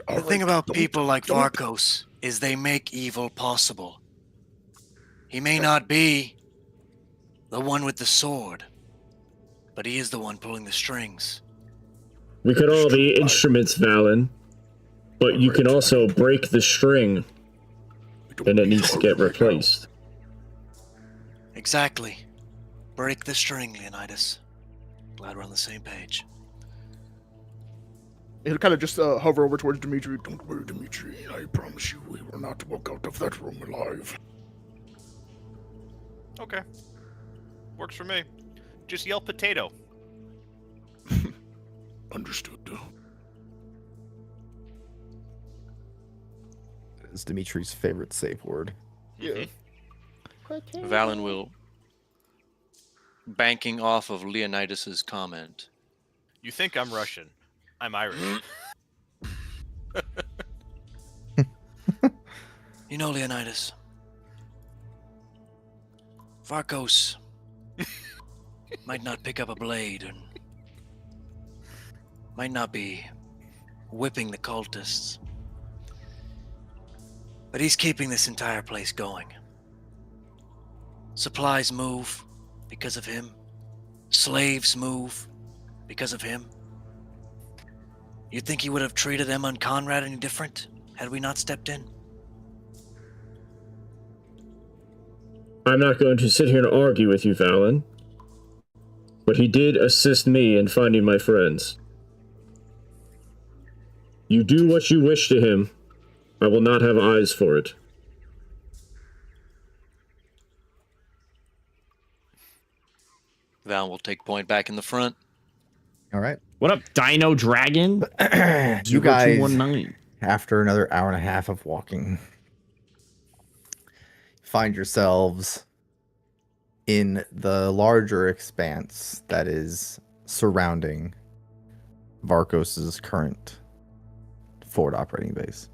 the thing about people like Varkos is they make evil possible. He may not be the one with the sword, but he is the one pulling the strings. We could all be instruments, Valen, but you can also break the string, and it needs to get replaced. Exactly. Break the string, Leonidas. Glad we're on the same page. He'll kind of just hover over towards Dimitri. Don't worry, Dimitri. I promise you we will not walk out of that room alive. Okay. Works for me. Just yell potato. Understood. It's Dimitri's favorite safe word. Yeah. Valen will, banking off of Leonidas's comment. You think I'm Russian. I'm Irish. You know, Leonidas, Varkos might not pick up a blade and might not be whipping the cultists, but he's keeping this entire place going. Supplies move because of him. Slaves move because of him. You'd think he would have treated Emma Conrad any different had we not stepped in? I'm not going to sit here and argue with you, Valen. But he did assist me in finding my friends. You do what you wish to him. I will not have eyes for it. Val will take point back in the front. All right. What up, Dino Dragon? You guys, 0219. after another hour and a half of walking, find yourselves in the larger expanse that is surrounding Varkos's current forward operating base.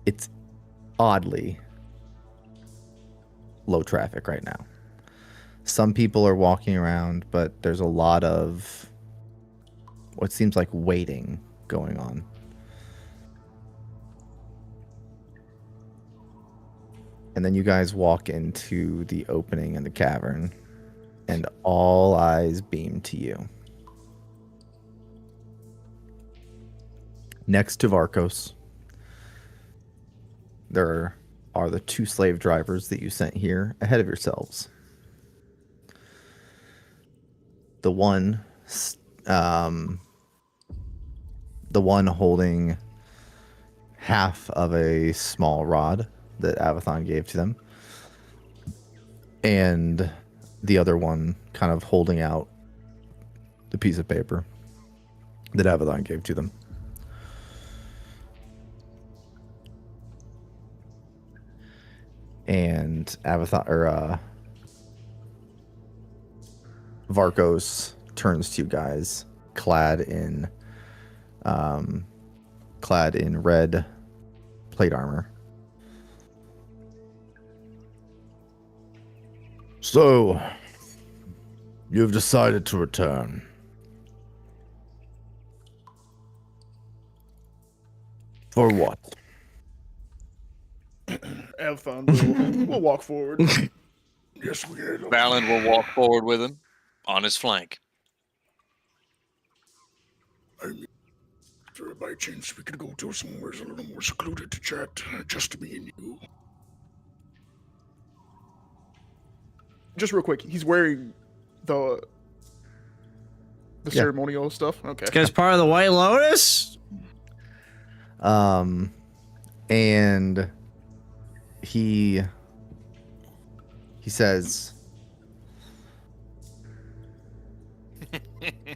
It's oddly low traffic right now. Some people are walking around, but there's a lot of what seems like waiting going on. And then you guys walk into the opening in the cavern, and all eyes beam to you. Next to Varkos, there are the 2 slave drivers that you sent here ahead of yourselves. The one holding half of a small rod that Avathon gave to them, and the other one kind of holding out the piece of paper that Avathon gave to them. And Varkos turns to you guys, clad in red plate armor. So, you've decided to return. For what? Have fun. We'll walk forward. Yes, we had. Valen will walk forward with him on his flank. I mean, sir, by chance we could go to somewhere a little more secluded to chat, just me and you. Just real quick, he's wearing the ceremonial stuff. Okay. This guy's part of the White Lotus? And he says,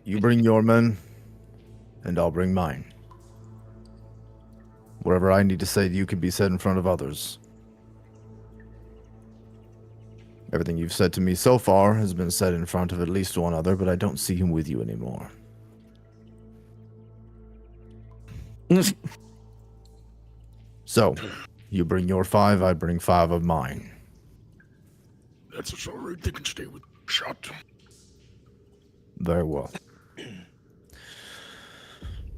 you bring your men, and I'll bring mine. Whatever I need to say to you can be said in front of others. Everything you've said to me so far has been said in front of at least one other, but I don't see him with you anymore. So, you bring your 5, I bring 5 of mine. That's all right. They can stay with shot. Very well.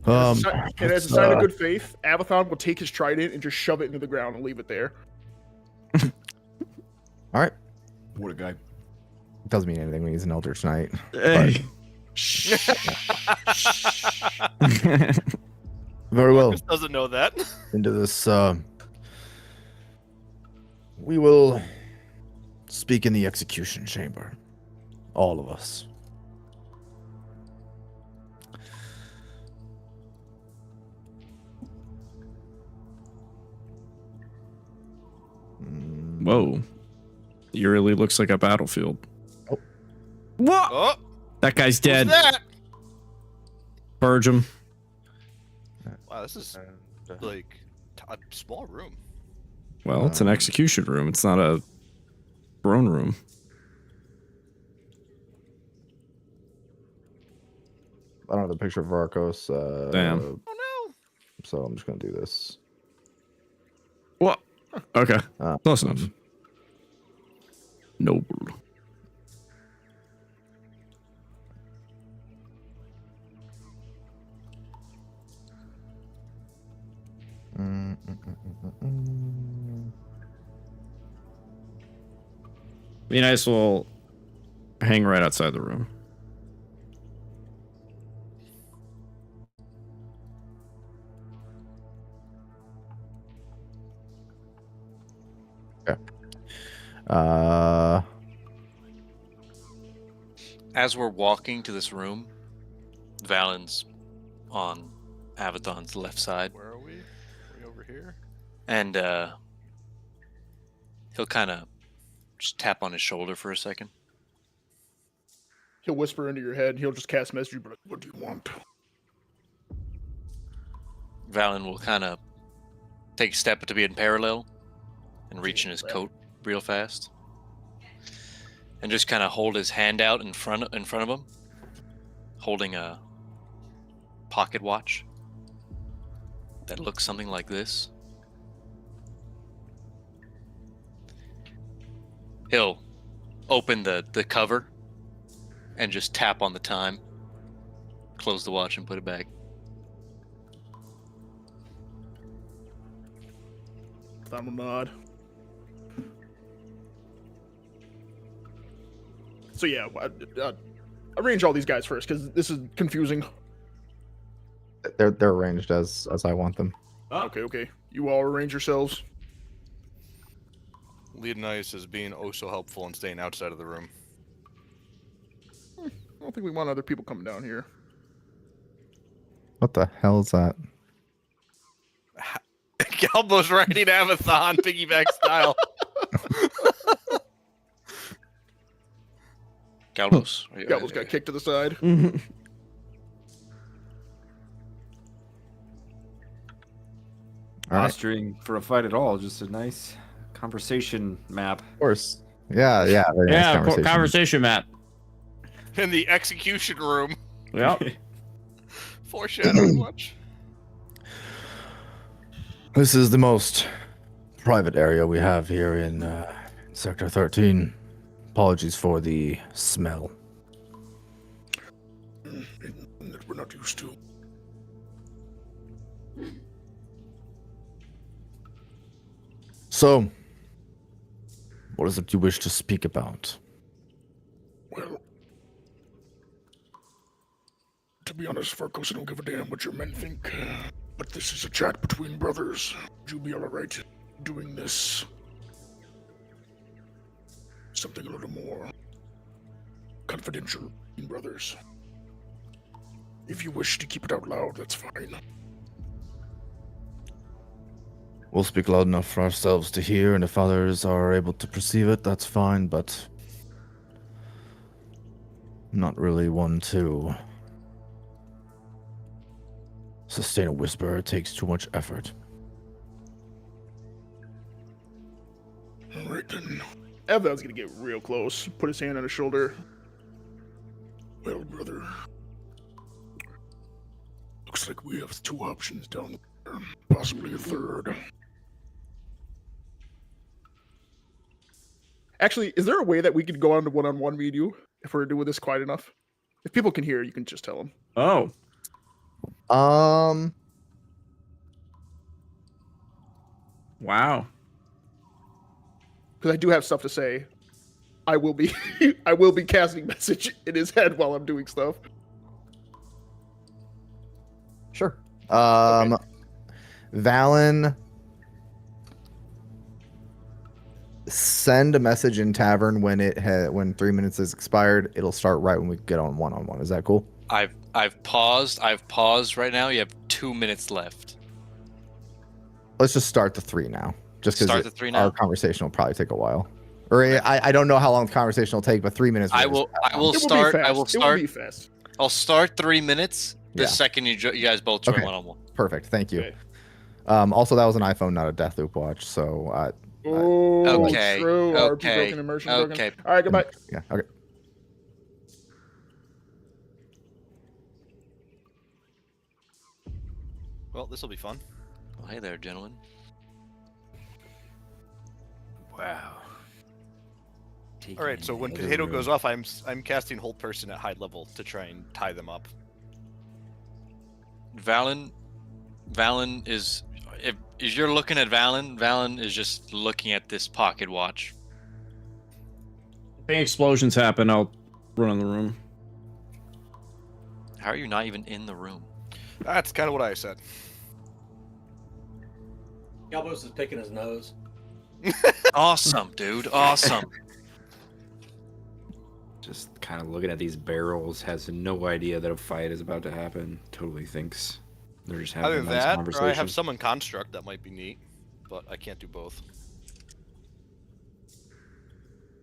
And as a sign of good faith, Avathon will take his trident and just shove it into the ground and leave it there. All right. What a guy. Doesn't mean anything when he's an Eldritch Knight. Hey. Very well. Marcus doesn't know that. Into this, we will speak in the execution chamber. All of us. Whoa. Eerily looks like a battlefield. Oh. What? Oh, That guy's dead. what's that? Purge him. Wow, this is like a small room. Well, it's an execution room. It's not a throne room. I don't have a picture of Varkos. Damn. Oh no. So I'm just going to do this. Okay. Uh, Close enough. Noble. Be nice. We'll hang right outside the room. As we're walking to this room, Valen's on Avathon's left side. Where are we? Are we over here? And he'll kind of just tap on his shoulder for a second. He'll whisper into your head. He'll just cast message, but What do you want? Valen will kind of take a step to be in parallel and reach in his coat real fast. And just kind of hold his hand out in front of him, holding a pocket watch that looks something like this. He'll open the cover and just tap on the time, close the watch, and put it back. I'm a nod. So yeah, arrange all these guys first because this is confusing. they're arranged as I want them. Okay. You all arrange yourselves. Leonidas is being oh so helpful and staying outside of the room. I don't think we want other people coming down here. What the hell is that? Galbo's riding Avathon piggyback style. Galbos. Galbo's got kicked to the side. All right. Posturing for a fight at all, just a nice conversation map. Of course. Yeah. Very nice Conversation map. In the execution room. Yep. Foreshadowing much. This is the most private area we have here in Sector 13. Apologies for the smell. That we're not used to. So, what is it you wish to speak about? Well, to be honest, Farkos, I don't give a damn what your men think. But this is a chat between brothers. Would you be alright doing this? Something a little more confidential between brothers. If you wish to keep it out loud, that's fine. We'll speak loud enough for ourselves to hear, and if others are able to perceive it, that's fine, but I'm not really one to sustain a whisper. It takes too much effort. Alright then. Evan's gonna get real close. Put his hand on his shoulder. Well, brother. Looks like we have two options down there. Possibly a third. Actually, is there a way that we could go on to one-on-one me and you if we're doing this quiet enough? If people can hear, you can just tell them. Oh. Wow. Because I do have stuff to say. I will be casting message in his head while I'm doing stuff. Sure. Valen, send a message in tavern when when 3 minutes is expired. It'll start right when we get on one-on-one. Is that cool? I've paused. I've paused right now. You have 2 minutes left. Let's just start the 3 now. Just Start the 3 now? Our conversation will probably take a while. Or I don't know how long the conversation will take, but 3 minutes. I will start. I will start. I'll start 3 minutes the second you guys both join Okay. one-on-one. Perfect. Thank you. Okay. Also, that was an iPhone, not a Deathloop watch. So Oh, Okay, true. RP okay, broken, immersion broken. okay. All right, goodbye. yeah. Okay. Well, this will be fun. Well, hey there, gentlemen. Wow. All right, so when potato goes off, I'm casting hold person at high level to try and tie them up. Valen is if you're looking at Valen is just looking at this pocket watch. If any explosions happen, I'll run in the room. How are you not even in the room? That's kind of what I said. Galbos is picking his nose. Awesome, dude. Awesome. Just kind of looking at these barrels, has no idea that a fight is about to happen. Totally thinks they're just having Either a nice that, conversation. or I have summon construct that might be neat, but I can't do both.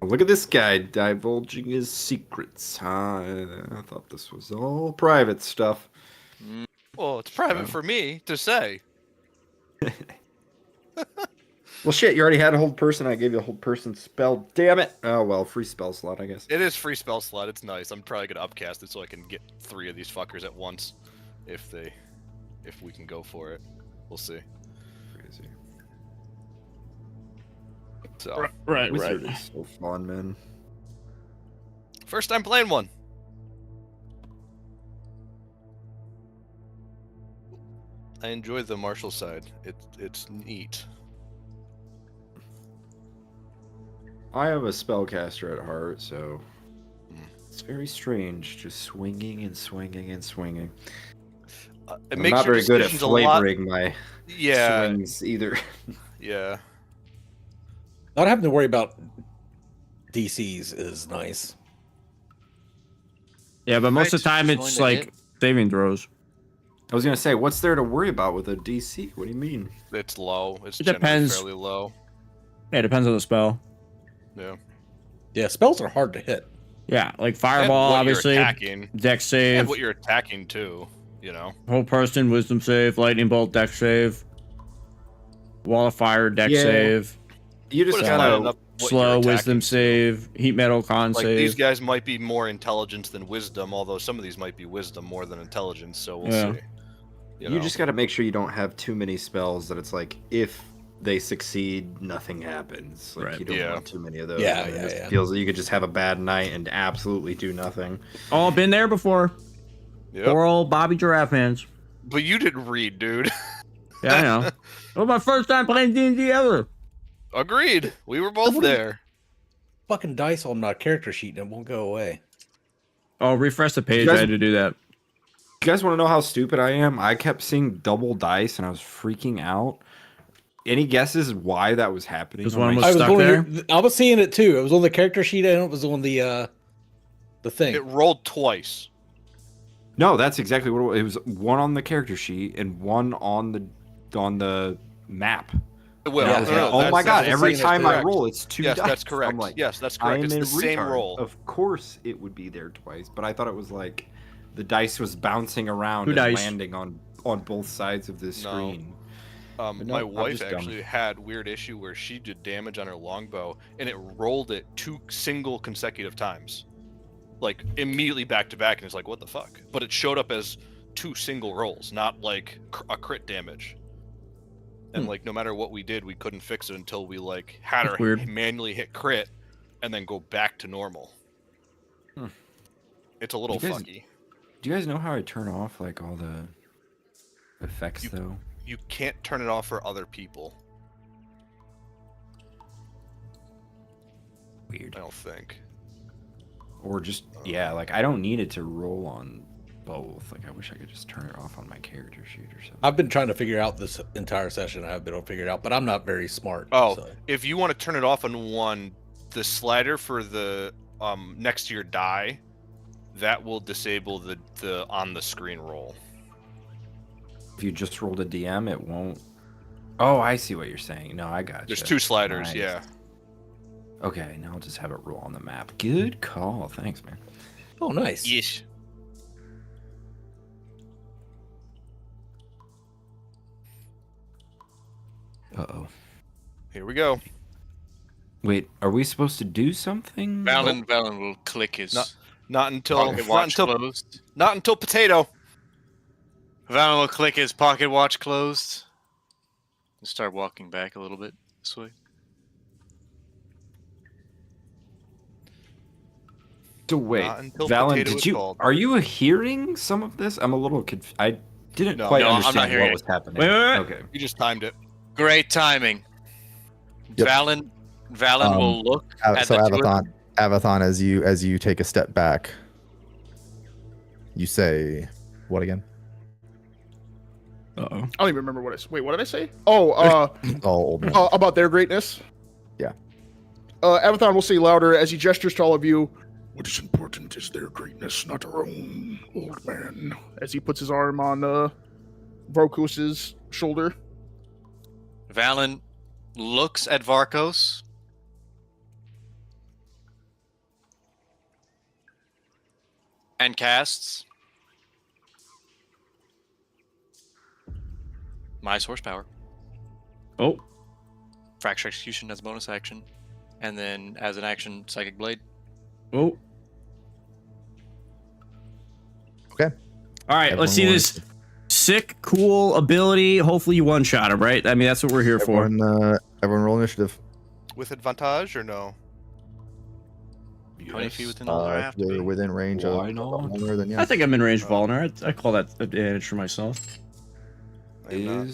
Look at this guy divulging his secrets. I thought this was all private stuff. Well, it's private for me to say. Well, shit, you already had a hold person. I gave you a hold person spell. Damn it. Oh, well, free spell slot, I guess. It is free spell slot. It's nice. I'm probably gonna upcast it so I can get 3 of these fuckers at once, if we can go for it. We'll see. Crazy. So Right. Wizard is so fun, man. first time playing one. I enjoy the martial side. It's neat. I am a spellcaster at heart, so it's very strange, just swinging and swinging and swinging. It I'm makes not your very good at decisions a lot- flavoring my Yeah, swings either. yeah. Not having to worry about DCs is nice. Yeah, but most of the Right, time just it's going to like saving throws. I was gonna say, what's there to worry about with a DC? What do you mean? It's low. It's It generally depends. fairly low. Yeah, it depends on the spell. Yeah. Yeah, spells are hard to hit. Yeah, like And fireball, what obviously. You're attacking, Dex save. and what you're attacking too. You know. Whole person, wisdom save. Lightning bolt, dex save. Wall of fire, dex Yeah. save. You just But it's gotta lining up what Slow, you're attacking wisdom to. save. Heat metal, con Like save. these guys might be more intelligence than wisdom, although some of these might be wisdom more than intelligence. So we'll Yeah. see. You know? just got to make sure you don't have too many spells that it's like if they succeed, nothing happens. Like Right. you don't Yeah. want too many of those. Yeah, I mean, yeah, it yeah. feels like you could just have a bad night and absolutely do nothing. Oh, been there before. Yep. Poor old Bobby Giraffe hands. But you didn't read, dude. Yeah, I know. It was my first time playing D&D ever. Agreed. We were both there. Fucking dice on my character sheet and it won't go away. Oh, refresh the page. You guys- I had to do that. You guys want to know how stupid I am? I kept seeing double dice and I was freaking out. Any guesses why that was happening? Because on one my- was I was stuck going there. here, I was seeing it too. It was on the character sheet and it was on the thing. It rolled twice. No, that's exactly what it was. One on the character sheet and one on the map. Well, Yeah, I was no, like, no, oh that's- my god! that's Every saying it's time I correct. roll, it's 2 Yes, dice. that's correct. I'm like, Yes, that's I correct. am It's a the same retard. roll. Of course, it would be there twice, but I thought it was like the dice was bouncing around Who and dice? landing on both sides of the No. screen. But no, My I'm wife just dumb. actually had weird issue where she did damage on her longbow and it rolled it 2 single consecutive times, like immediately back to back, and it's like, what the fuck? But it showed up as 2 single rolls, not like a crit damage. And like no matter what we did, we couldn't fix it until we like had That's her weird. manually hit crit and then go back to normal. Hmm. It's a little You guys- fucky. Do you guys know how I turn off like all the effects though? You can't turn it off for other people. Weird. I don't think. Or just yeah, like I don't need it to roll on both. Like I wish I could just turn it off on my character sheet or something. I've been trying to figure out this entire session. I've been able to figure it out, but I'm not very smart. Oh, so. if you want to turn it off on one, the slider for the next to your die, that will disable the on the screen roll. If you just rolled a DM, it won't. Oh, I see what you're saying. No, I got. There's 2 sliders, Nice. yeah. Okay, now I'll just have it roll on the map. Good call. Thanks, man. Oh, nice. Yes. Uh-oh. Here we go. Wait, are we supposed to do something? Valen will click his Not until pocket watch closed. not until potato. Valen will click his pocket watch closed and start walking back a little bit this way. So wait, Not until Valen, potato is called. are you hearing some of this? I'm a little confused. I didn't No. quite No, I'm not understand hearing what it. was happening. Wait. Okay. You just timed it. Great timing. Yep. Valen will look at So the two of Avathon, as you take a step back, you say what again? Uh-oh. I don't even remember what I said. Wait, what did I say? Oh, Oh, old man. about their greatness. Yeah. Avathon will say louder as he gestures to all of you What is important is their greatness, not our own, old man. as he puts his arm on Varkos's shoulder. Valen looks at Varkos. And casts my source power. Oh. Fracture Execution as a bonus action. And then as an action, Psychic Blade. Oh. Okay. All right, let's see Everyone this sick, cool ability. Hopefully you one-shot him, right? I mean, that's what we're here for. Everyone roll initiative. With advantage or no? How many feet within all I have to You're be? within range Why of not? longer than I think I'm in range of Volner. I call that advantage for myself. I'm not.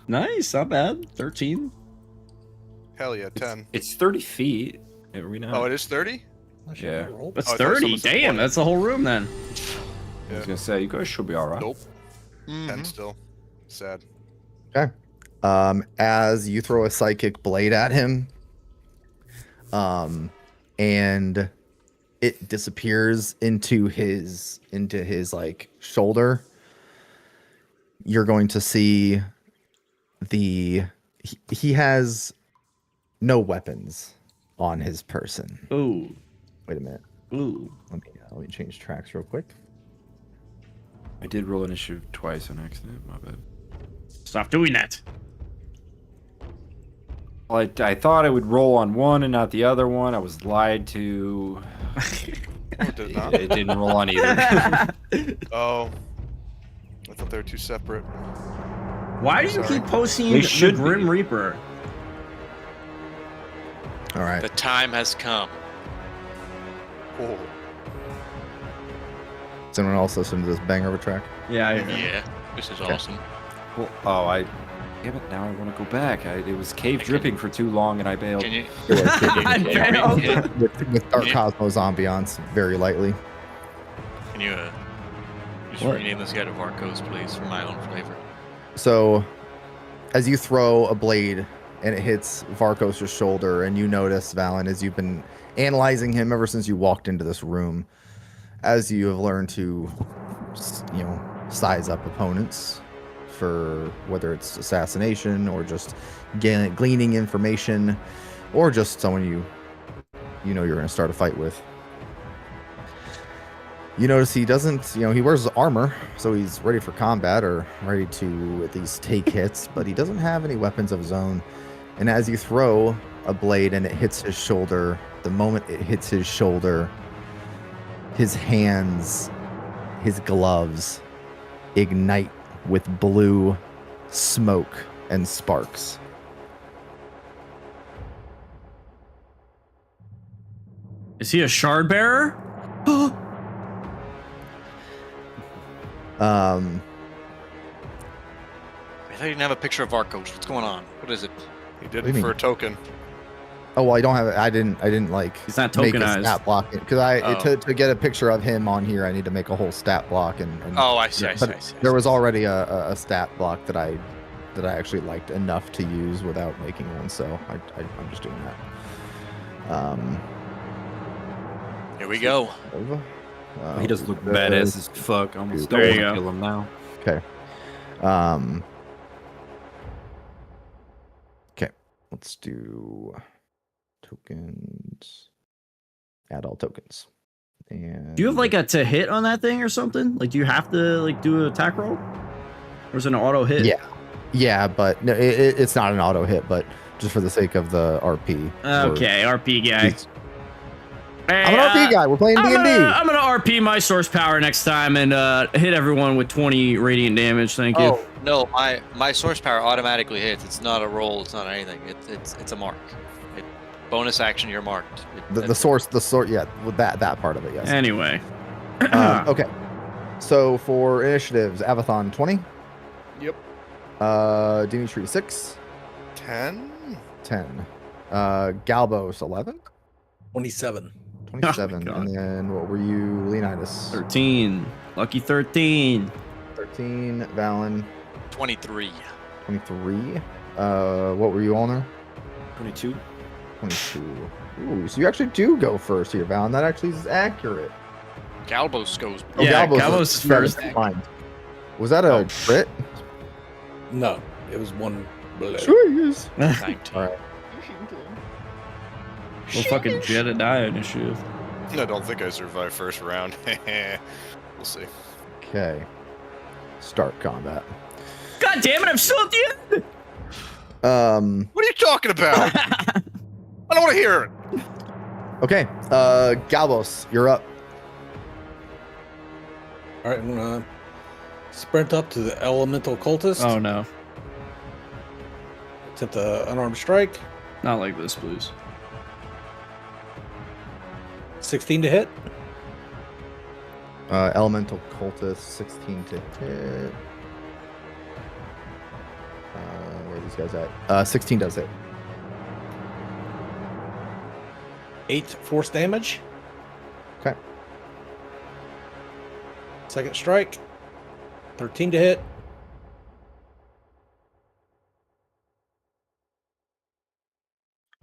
Nice, not bad. 13. Hell yeah, 10. It's 30 feet. Are we not? Oh, it is 30? Yeah. That's Oh, I thought 30. someone said Damn, 20. that's the whole room then. I was gonna say you guys should be all right. Nope. Mhm. 10 still. Sad. As you throw a psychic blade at him, and it disappears into his like shoulder, you're going to see he has no weapons on his person. Ooh. Wait a minute. Ooh. Let me change tracks real quick. I did roll initiative twice on accident. My bad. Stop doing that. Well, I thought I would roll on one and not the other one. I was lied to. Oh, it did not. It didn't roll on either. Oh. I thought they were two separate. Why do you Sorry. keep posting They the should Grim be. Reaper? All right. The time has come. Oh. Does anyone else listen to this banger of a track? Yeah. Yeah, this is awesome. Well, damn it, now I want to go back. It was cave Can- dripping for too long and I bailed. Can you? I failed. With Dark Yeah. Cosmos ambiance, very lightly. Can you just What? rename this guy to Varkos, please, for my own flavor? So, as you throw a blade and it hits Varkos' shoulder, and you notice, Valen, as you've been analyzing him ever since you walked into this room, as you have learned to, size up opponents for whether it's assassination or just gleaning information, or just someone you know you're going to start a fight with. You notice he doesn't, he wears armor, so he's ready for combat or ready to at least take hits, but he doesn't have any weapons of his own. And as you throw a blade and it hits his shoulder, the moment it hits his shoulder, his hands, his gloves ignite with blue smoke and sparks. Is he a shard bearer? I thought you didn't have a picture of Varkos. What's going on? What is it? He did What do it you for a mean? token. Oh, well, I don't have it. I didn't like He's not make a tokenized. stat block because Oh. to get a picture of him on here, I need to make a whole stat block and Oh, I see. I see. but I see. there was already a stat block that I actually liked enough to use without making one, so I'm just doing that. Here we go. He does look badass as fuck. I almost don't There want you to go. kill him now. Okay. Okay. Let's do tokens. Add all tokens. And Do you have like a to hit on that thing or something? Like, do you have to like do an attack roll, or is it an auto hit? Yeah, but no, it's not an auto hit, but just for the sake of the RP. Okay, RP guy. Hey, I'm an RP guy. We're playing D&D. I'm gonna RP my source power next time and hit everyone with 20 radiant damage. Thank you. Oh no, my source power automatically hits. It's not a roll. It's not anything. It's a mark. bonus action, you're marked. The source, yeah, with that part of it, yes. Anyway. Okay. So for initiatives, Avathon 20. Yep. Dimitri 6. 10? 10. Galbos 11. 27. 27. God. And then what were you, Leonidas? 13. Lucky 13. 13. Valen 23. 23. What were you, Ulner? 22. 22. Ooh, so you actually do go first here, Valen. That actually is accurate. Galbos goes. Oh, Yeah, Galbos Galbos is first. Fine. Was that a crit? No, it was one blow. Jeez. 19. All right. Well, fucking Jedediah initiative. I don't think I survived first round. We'll see. Okay. Start combat. God damn it, I'm still at the end! What are you talking about? I don't want to hear it. Okay. Galbos, you're up. All right, I'm gonna sprint up to the elemental cultist. Oh no. Attempt the unarmed strike. Not like this, please. 16 to hit. Elemental cultist, 16 to hit. Where are these guys at? 16 does hit. 8 force damage. Okay. Second strike. 13 to hit.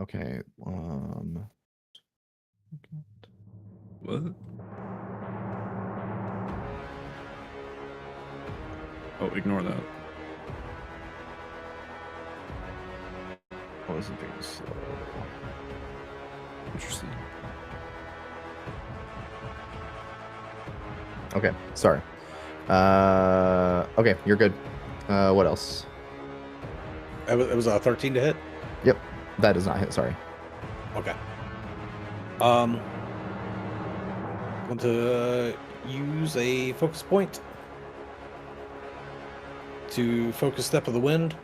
Okay. What? Oh, ignore that. What was it being slow? Interesting. Okay, sorry. Okay, you're good. What else? It was a 13 to hit. Yep, that does not hit. Sorry. Okay. Want to use a focus point to focus step of the wind.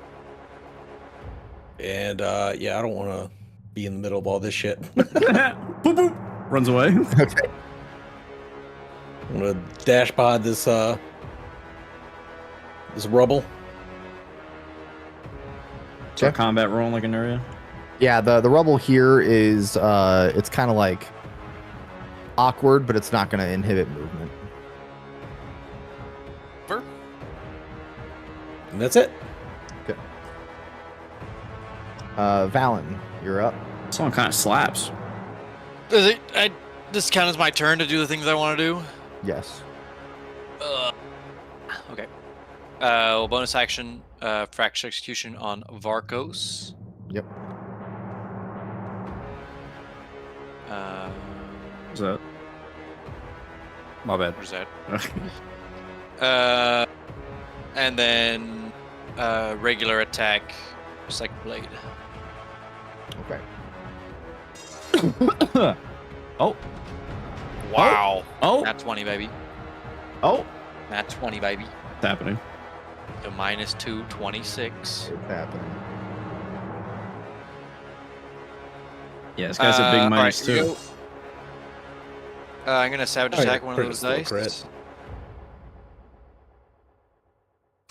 And yeah, I don't want to be in the middle of all this shit. Boop, boop. Runs away. Okay. I'm gonna dash by this this rubble. So combat roll like an area. Yeah, the rubble here is it's kind of like awkward, but it's not going to inhibit movement. And that's it. Okay. Valen, you're up. This one kind of slaps. Does it? This count as my turn to do the things I want to do? Yes. Okay. Well, bonus action, fracture execution on Varkos. Yep. What's that? My bad. Where's that? And then regular attack, second blade. Okay. Oh. Wow. Oh. Nat 20, baby. Oh. Nat 20, baby. It's happening. So -2, 26. It's happening. Yeah, this guy's a big Alright, minus here we two. go. I'm gonna savage Oh, yeah, attack one of crit those is still a dice. crit.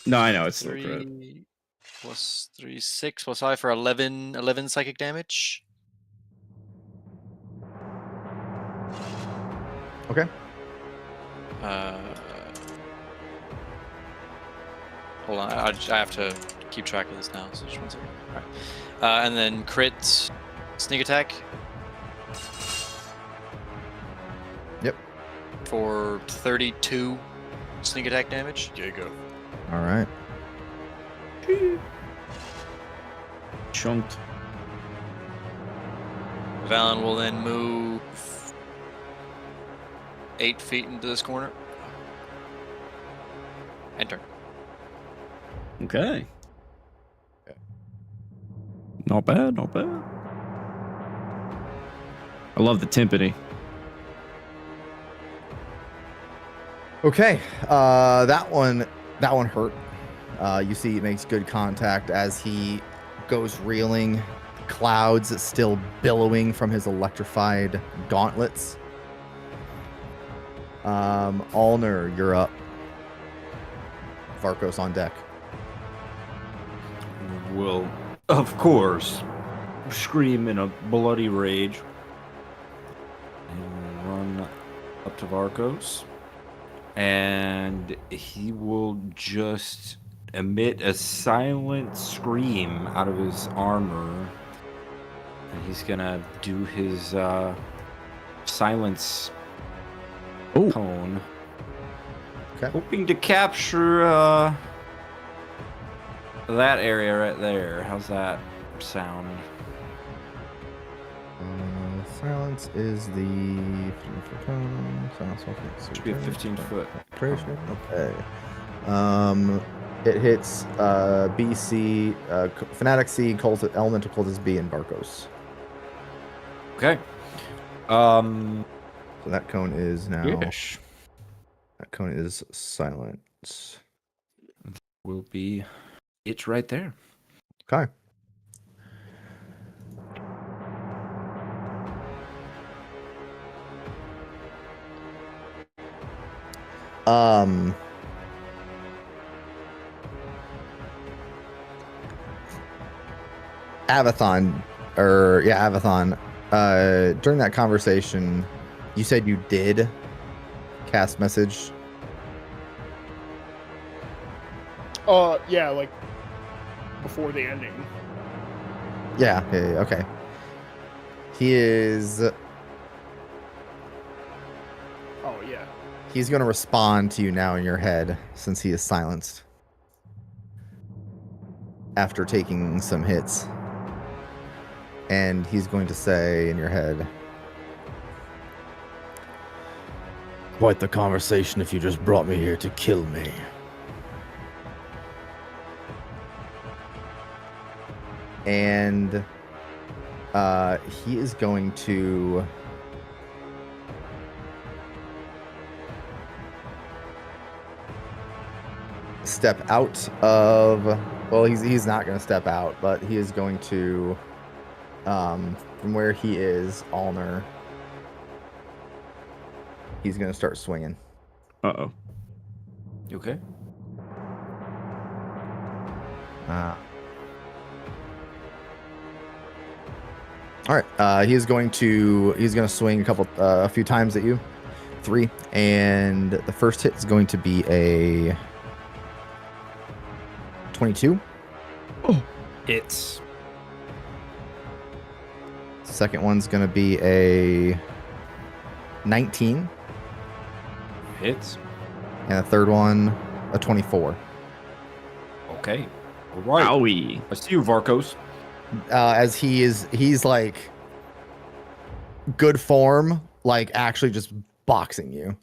No, I know it's still crit. 3 plus 3, 6 plus 5 for 11 psychic damage. Okay. Hold on, I have to keep track of this now. So just 1 second. All right. And then crit, sneak attack. Yep. For 32 sneak attack damage. Jago. All right. Chunked. Valen will then move 8 feet into this corner. Enter. Okay. Not bad, not bad. I love the timpani. Okay. That one hurt. You see, it makes good contact as he goes reeling, clouds still billowing from his electrified gauntlets. Ulner, you're up. Varkos on deck. Will, of course, scream in a bloody rage and run up to Varkos. And he will just emit a silent scream out of his armor. And he's gonna do his silence cone. Okay. Hoping to capture that area right there. How's that sound? Silence is the Should be a 15-foot. Okay. It hits BC, Fanatic C, Elemental Cultist B, and Varkos. Okay. So that cone is now. Yes. That cone is silence. Will be it right there. Okay. Avathon, during that conversation, you said you did cast message. Yeah, like before the ending. Yeah, okay. He is. Oh yeah. He's going to respond to you now in your head since he is silenced after taking some hits. And he's going to say in your head, "Quite the conversation if you just brought me here to kill me." And he is going to step out of, well, he's not going to step out, but he is going to from where he is, Ulner, he's going to start swinging. Uh-oh. You okay? All right. He's going to swing a few times at you. 3, and the first hit is going to be a 22. Hits. Second one's going to be a 19. Hits. And the third one, a 24. Okay. All right. Owie. I see you, Varkos. As he's like good form, like actually just boxing you.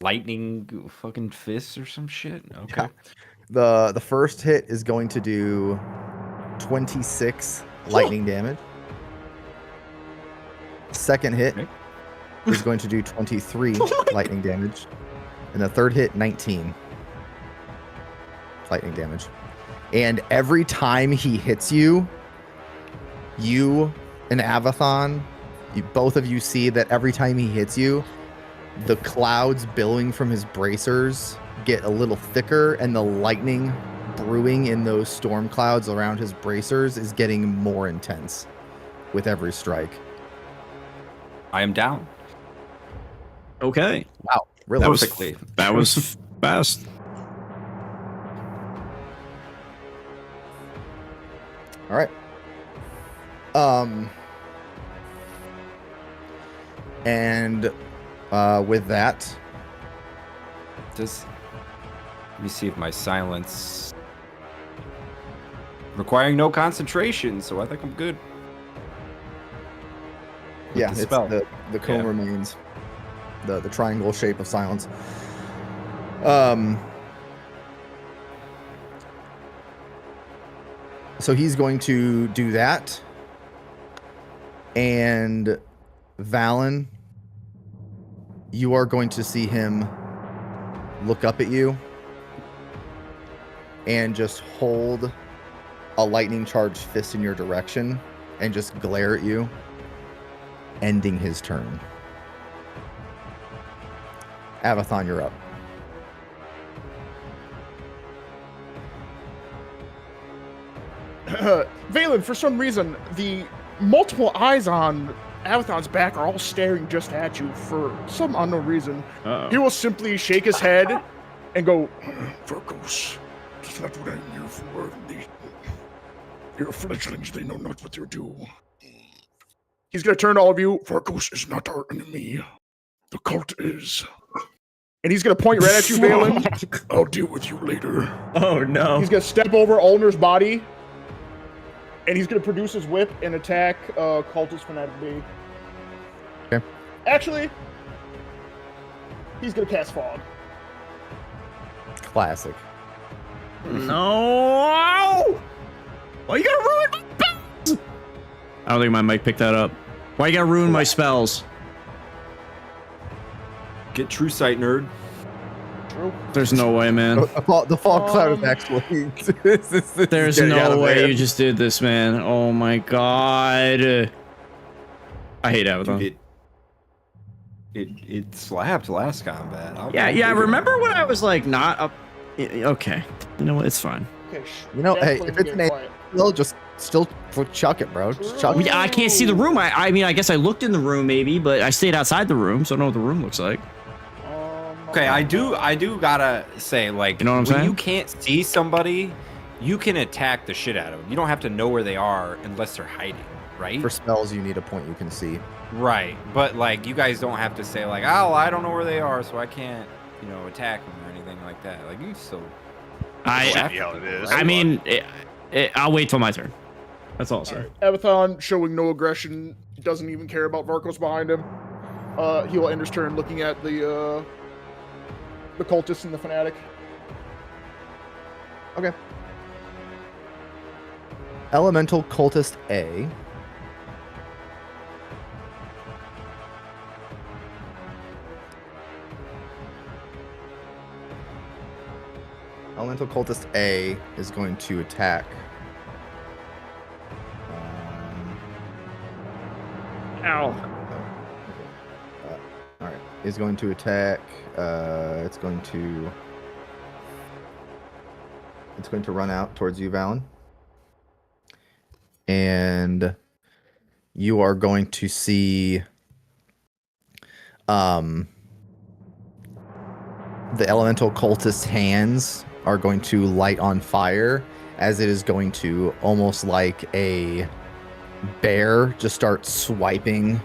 Lightning fucking fists or some shit. Okay. Yeah. The first hit is going to do 26 lightning damage. Second hit is going to do 23 lightning damage. And the third hit, 19 lightning damage. And every time he hits you, you and Avathon, both of you see that every time he hits you, the clouds billowing from his bracers get a little thicker, and the lightning brewing in those storm clouds around his bracers is getting more intense with every strike. I am down. Okay. Wow. Really That was quickly. That was fast. All right. And with that, let me see if my silence requiring no concentration, so I think I'm good. With yeah, the it's spell. the cone Yeah. remains the triangle shape of silence. So he's going to do that, and Valen, you are going to see him look up at you and just hold a lightning charged fist in your direction and just glare at you, ending his turn. Avathon, you're up. Valen, for some reason, the multiple eyes on Avathon's back are all staring just at you for some unknown reason. Uh-oh. He will simply shake his head and go, Varkos, that's not what I'm here for. They're fledglings, they know not what they do. he's going to turn to all of you, Varkos is not our enemy. The cult is. and he's going to point right at you, Valen. I'll deal with you later. Oh no. He's going to step over Ulner's body, and he's going to produce his whip and attack Cultist Fanatic B. Okay. Actually, he's going to cast Fog. Classic. No! Why you gotta ruin my spells? I don't think my mic picked that up. Why you gotta ruin my spells? Get true sight, nerd. True. There's no way, man. The fog cloud is actually. There's no way you just did this, man. Oh my god. I hate Avathon. Dude, it slapped last combat. Yeah. Remember when I was like not up? Okay. You know what? It's fine. Okay, You know, hey, definitely if it's get an A, quiet. still just still chuck it, bro. Just chuck it. Yeah, I can't see the room. I mean, I guess I looked in the room maybe, but I stayed outside the room, so I don't know what the room looks like. Okay, I do gotta say, like, You know what I'm when saying? you can't see somebody, you can attack the shit out of them. You don't have to know where they are unless they're hiding, right? For spells, you need a point you can see. Right, but like, you guys don't have to say like, oh, I don't know where they are, so I can't, attack them or anything like that. Like, you still. See how it is. I mean, I'll wait till my turn. That's all I'll say. Avathon, showing no aggression, doesn't even care about Varkos behind him. He will end his turn looking at the cultist and the fanatic. Okay. Elemental Cultist A. Elemental Cultist A is going to attack. Ow. All right. Is going to attack. It's going to run out towards you, Valen. And you are going to see the elemental cultist's hands are going to light on fire as it is going to, almost like a bear, just start swiping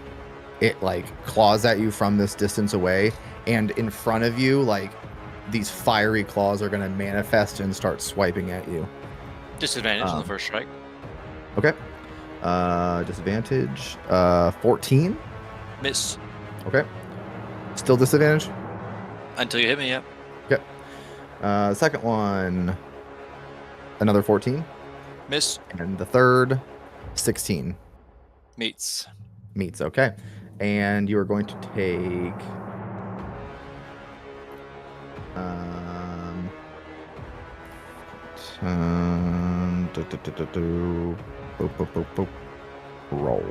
it, like claws at you from this distance away, and in front of you, like these fiery claws are going to manifest and start swiping at you. Disadvantage on the first strike. Okay. Disadvantage 14. Miss. Okay. Still disadvantage. Until you hit me, yep. Okay. Second one, another 14. Miss. And the third, 16. Meets. Meets, okay. And you are going to take roll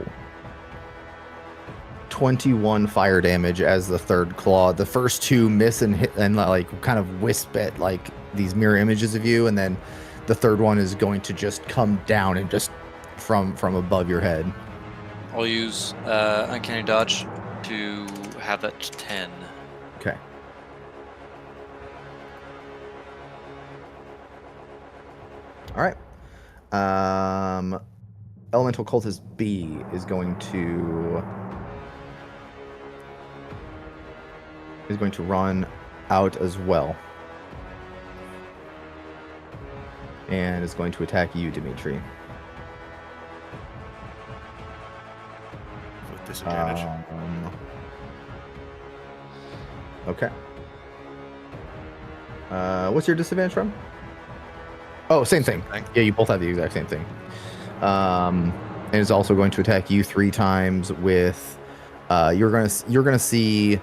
21 fire damage as the third claw. The first two miss and hit and like kind of wisp at like these mirror images of you, and then the third one is going to just come down and just from above your head. I'll use Uncanny Dodge to have that 10. Okay. All right. Elemental Cultist B is going to run out as well. And is going to attack you, Dimitri. With disadvantage. Okay. What's your disadvantage from? Oh, same thing. Yeah, you both have the exact same thing. And it's also going to attack you 3 times with. You're gonna see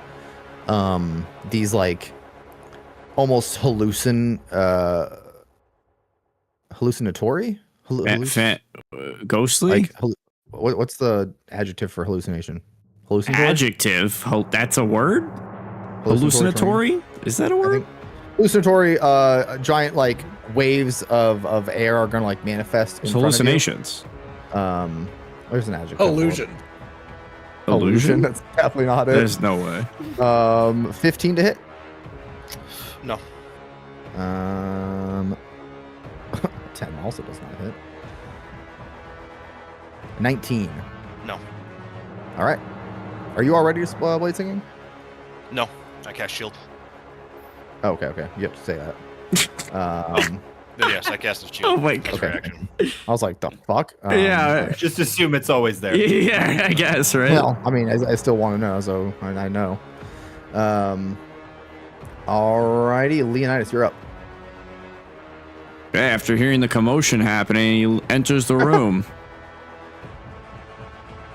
these like almost hallucinatory Ghostly? Like, what's the adjective for hallucination? Hallucinatory? Adjective? That's a word? Hallucinatory? Is that a I word? think hallucinatory, giant like waves of air are gonna like manifest. It's hallucinations. There's an adjective. Illusion. Illusion? That's definitely not it. There's no way. 15 to hit. No. 10 also does not hit. 19. No. All right. Are you already blade singing? No. I cast shield. Oh, okay. You have to say that. Yes, I cast a shield. Oh my That's God. reaction. I was like, the fuck? Yeah. Just assume it's always there. Yeah, I guess, right? Well, I mean, I still want to know, so I know. Alrighty, Leonidas, you're up. After hearing the commotion happening, he enters the room.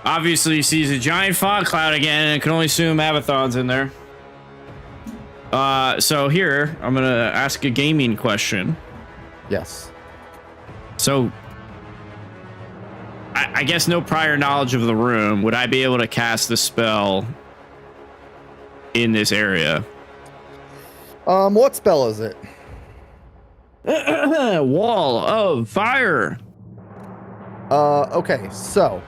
Obviously, he sees a giant fog cloud again, and can only assume Avathon's in there. So here, I'm gonna ask a gaming question. Yes. So, I guess no prior knowledge of the room. Would I be able to cast the spell in this area? What spell is it? Wall of fire. Okay, so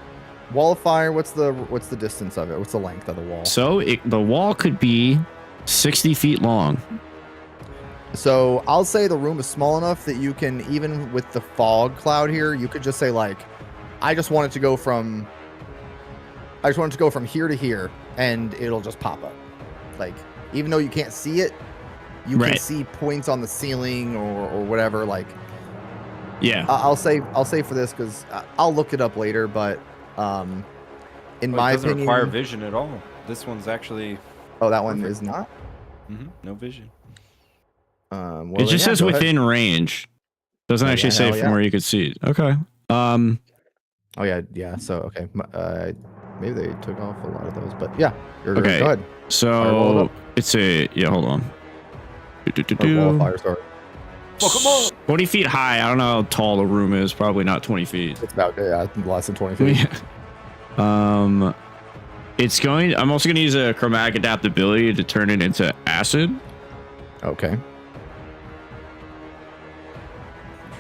wall of fire. What's the distance of it? What's the length of the wall? So the wall could be 60 feet long. So I'll say the room is small enough that you can, even with the fog cloud here, you could just say like, I just want it to go from here to here, and it'll just pop up. Like, even though you can't see it, you can see points on the ceiling or whatever. Like, yeah, I'll say for this because I'll look it up later. But in my it doesn't opinion, require vision at all. This one's actually. Oh, that one is not. No vision. Well, it just yeah, says go ahead. within range. Doesn't actually say hell from yeah. where you could see it. Okay. Oh yeah. So okay. Maybe they took off a lot of those, but yeah. Okay. Go ahead. So it's a hold on. Wall of fire, sorry. Well, come on. 20 feet high. I don't know how tall the room is. Probably not 20 feet. It's about less than 20 feet. Yeah. It's going. I'm also going to use a chromatic adaptability to turn it into acid. Okay.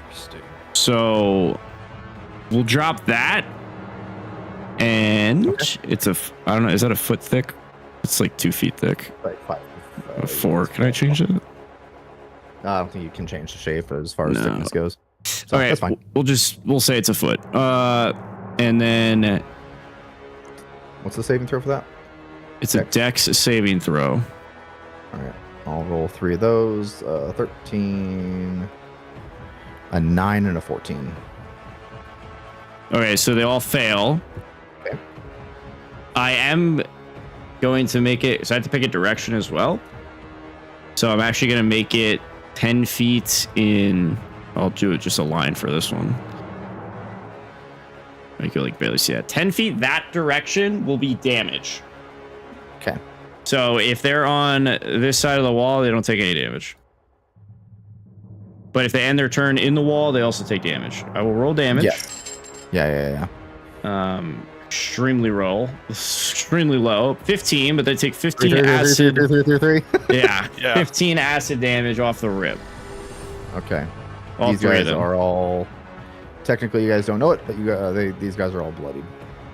Interesting. So we'll drop that, and it's a. I don't know. Is that a foot thick? It's like 2 feet thick. Like 5. 4. Can I change it? I don't think you can change the shape as far as No. thickness goes. So Okay, that's fine. we'll say it's a foot. And then What's the saving throw for that? it's a dex saving throw. All right. I'll roll 3 of those. 13, a 9, and a 14. Okay, so they all fail. Okay. I am going to make it. So I have to pick a direction as well. So I'm actually going to make it 10 feet in. I'll do it just a line for this one. I can like barely see that. 10 feet that direction will be damage. Okay. So if they're on this side of the wall, they don't take any damage. But if they end their turn in the wall, they also take damage. I will roll damage. Yeah. Extremely low. 15, but they take 15 acid. Three. Yeah, Yeah. 15 acid damage off the rip. Okay. All These 3 of guys them. are all. Technically, you guys don't know it, but these guys are all bloodied.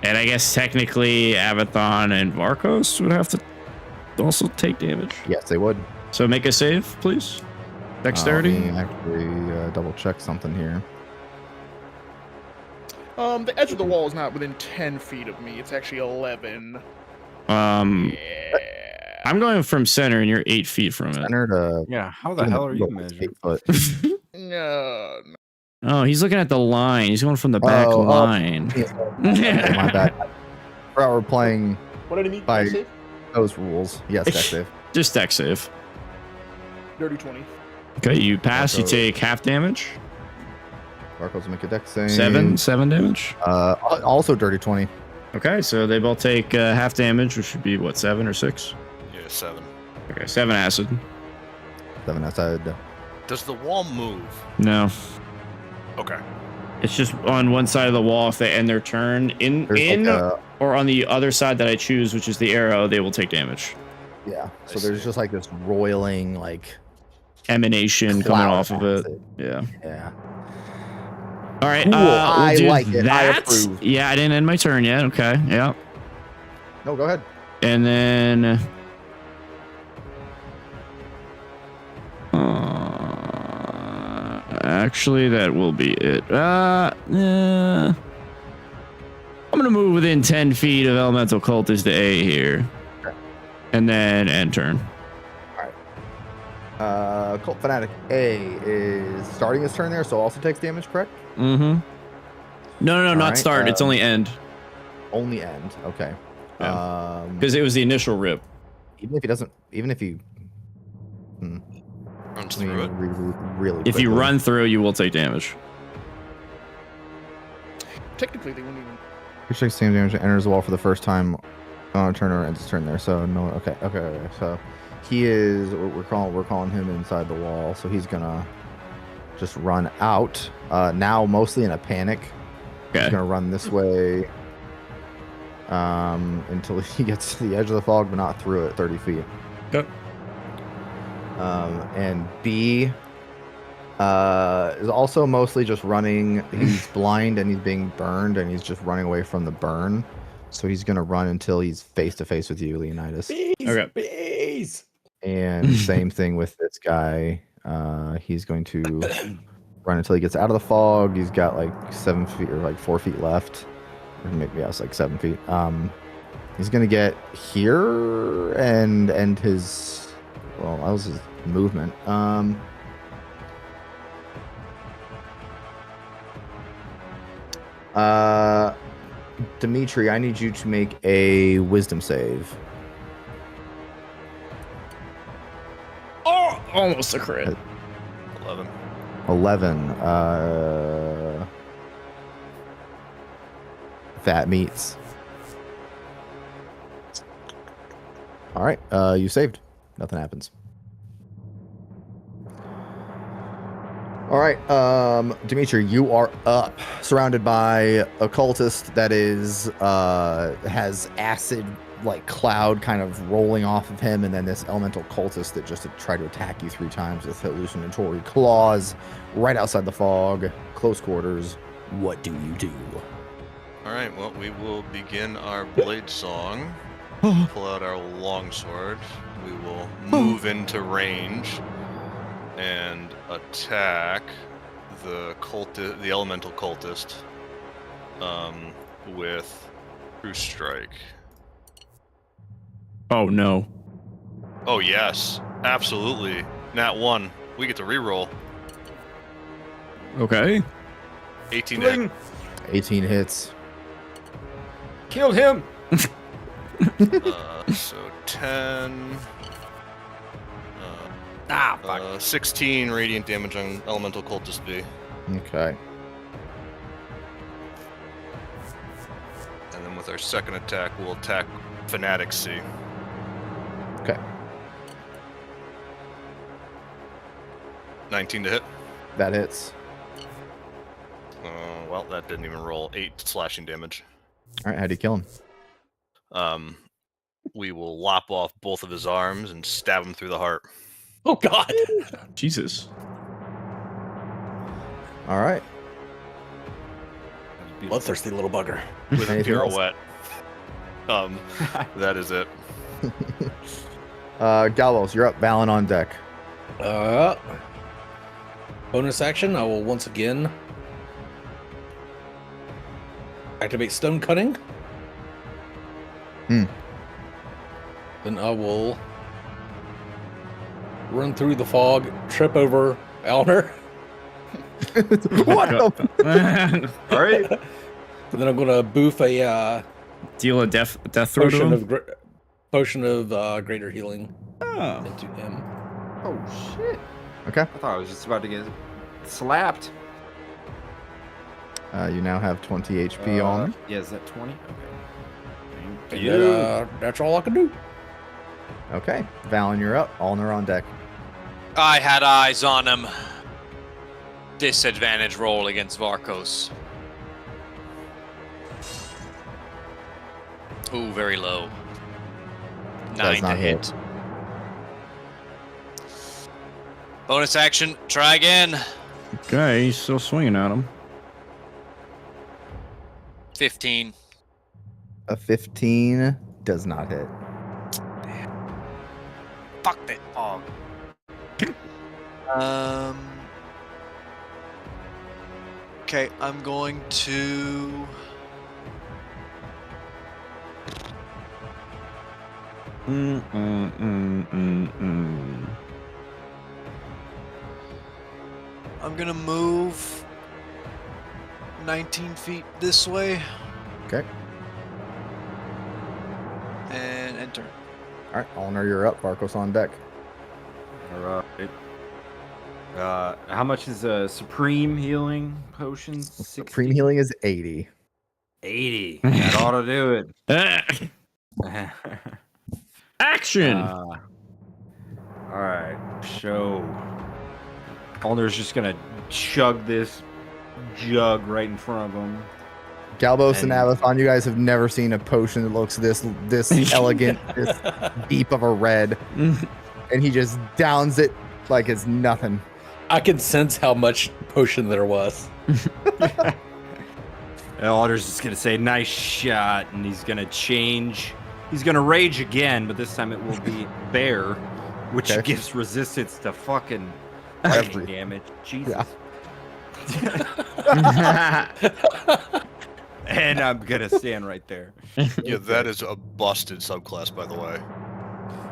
And I guess technically Avathon and Varkos would have to also take damage. Yes, they would. So make a save, please. Dexterity. Let me actually double check something here. The edge of the wall is not within 10 feet of me. It's actually 11. I'm Yeah. going from center, and you're 8 feet from it. Center to. Yeah, how the hell are you measuring? 8 foot. No. Oh, he's looking at the line. He's going from the back line. Okay, my bad. We're playing What did he mean? By- Save? those rules. Yes, dex save. Just dex save. Dirty 20. Okay, you pass. You Varkos. take half damage. Varkos make a dex save. 7 damage. Also dirty 20. Okay, so they both take half damage, which would be what, 7 or 6? Yeah, 7. Okay, 7 acid. 7 outside. Does the wall move? No. Okay. It's just on one side of the wall if they end their turn. Or on the other side that I choose, which is the arrow, they will take damage. Yeah. So there's just like this roiling, like emanation coming off of it. Yeah. Yeah. All right. Cool. I we'll do like it. I that. approve. Yeah, I didn't end my turn yet. Okay. Yeah. No, go ahead. And then. Actually, that will be it. I'm gonna move within 10 feet of Elemental Cultist to A here. Okay. And then end turn. Cult Fanatic A is starting his turn there, so also takes damage, correct? Mm-hmm. No, not right, start. It's only end. Only end. Okay. Because it was the initial rip. Even if he doesn't, even if he runs through it. Really If you quickly. run through, you will take damage. Technically, they wouldn't even. He takes same damage and enters the wall for the first time on a turn or ends his turn there. So no. Okay. So he is. We're calling him inside the wall. So he's gonna just run out. Now mostly in a panic. Okay. He's gonna run this way. Until he gets to the edge of the fog, but not through it. 30 feet. Yep. And B is also mostly just running. He's blind and he's being burned, and he's just running away from the burn. So he's gonna run until he's face to face with you, Leonidas. Okay. Bees. And same thing with this guy. He's going to run until he gets out of the fog. He's got like 7 feet or like 4 feet left. Or maybe it's like 7 feet. He's gonna get here and end his. Well, that was his movement. Dimitri, I need you to make a wisdom save. Oh, almost a crit. 11. 11. That meets. All right. You saved. Nothing happens. All right, Dimitri, you are up, surrounded by a cultist that is has acid like cloud kind of rolling off of him, and then this elemental cultist that just tried to attack you 3 times with hallucinatory claws right outside the fog, close quarters. What do you do? All right, well, we will begin our blade song. Pull out our longsword. We will move into range and attack the elemental cultist with True Strike. Oh no. Oh yes, absolutely. Nat 1. We get to reroll. Okay. 18 to hit. 18 hits. Killed him. So 10. Fuck. 16 radiant damage on elemental cultist B. Okay. And then with our second attack, we'll attack Fanatic C. Okay. 19 to hit. That hits. Well, that didn't even roll. 8 slashing damage. All right. How do you kill him? We will lop off both of his arms and stab him through the heart. Oh God! Jesus. All right. Bloodthirsty little bugger. With a Anything else? pirouette. That is it. Galvos, you're up. Valen on deck. Bonus action, I will once again activate Stone Cutting. Hmm. Then I will run through the fog, trip over Alner. What the? All right. And then I'm gonna boof a Deal a death throw to potion him. of potion of greater healing Oh. into him. Oh shit. Okay. I thought I was just about to get slapped. You now have 20 HP on. Yeah, is that 20? Okay. Thank And you. then, that's all I can do. Okay. Valen, you're up. Allner on deck. I had eyes on him. disadvantage roll against Varkos. Ooh, very low. Does 9 to not hit. hit. Bonus action. Try again. Okay, he's still swinging at him. 15. A 15 does not hit. Fuck that fog. Okay, I'm going to. I'm gonna move 19 feet this way Okay. and enter. All right, Ulnar, you're up. Varkos on deck. All right. How much is a supreme healing potion? Supreme healing is 80. 80. That ought to do it. Action! All right. So, Ulnar's just gonna chug this jug right in front of him. Galbos and And- Avathon, you guys have never seen a potion that looks this elegant, this deep of a red, and he just downs it like it's nothing. I can sense how much potion there was. And Ulnar's just gonna say, "Nice shot," and he's gonna change. He's gonna rage again, but this time it will be bear, which Okay. gives resistance to fucking Every- damage. Jesus. Yeah. And I'm gonna stand right there. Yeah, that is a busted subclass, by the way.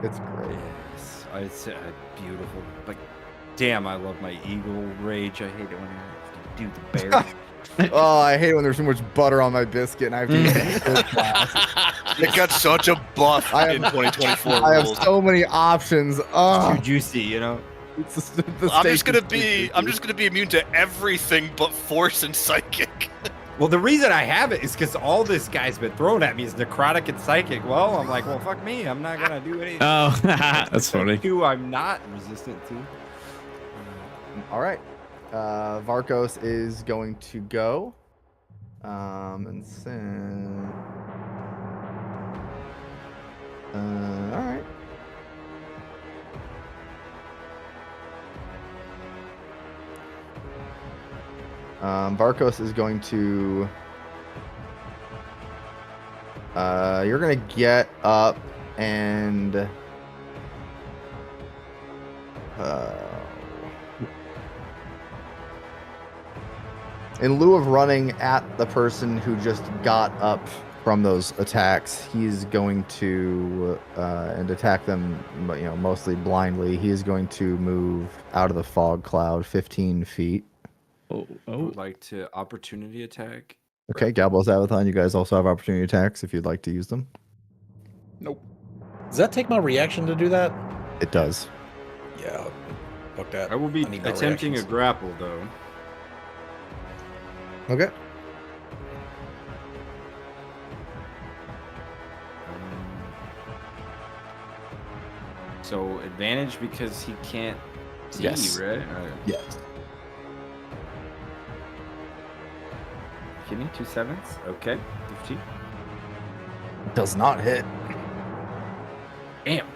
It's great. Yes, it's beautiful. Like, damn, I love my eagle rage. I hate it when you do the bear. Oh, I hate when there's so much butter on my biscuit and I have to use this class. It got such a buff I in have- 2024 I have rules. so many options. Oh, Too juicy, you know. it's the I'm steak just gonna is too be I'm juicy. just gonna be immune to everything but force and psychic. Well, the reason I have it is because all this guy's been thrown at me is necrotic and psychic. Well, I'm like, well, fuck me. I'm not gonna do anything. Oh, that's funny. Who I'm not resistant to. All right. Varkos is going to go. And send. All right. Varkos is going to. You're gonna get up and. In lieu of running at the person who just got up from those attacks, he's going to and attack them, mostly blindly. He is going to move out of the fog cloud 15 feet. I would like to opportunity attack. Okay, Galbos, Avathon, you guys also have opportunity attacks if you'd like to use them. Nope. Does that take my reaction to do that? It does. Yeah. Fuck that. I will be I need my attempting reactions. a grapple though. Okay. So advantage because he can't see, Yes. right? Yes. Give me 2 7s. Okay, 15. Does not hit. Damn.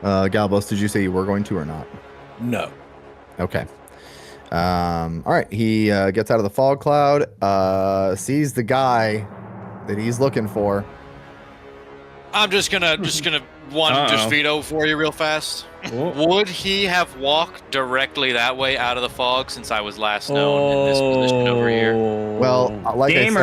Galbos, did you say you were going to or not? No. Okay. All right. He gets out of the fog cloud, sees the guy that he's looking for. I'm just gonna just veto for you real fast. Would he have walked directly that way out of the fog since I was last known in this position over here? Well, like Gamer.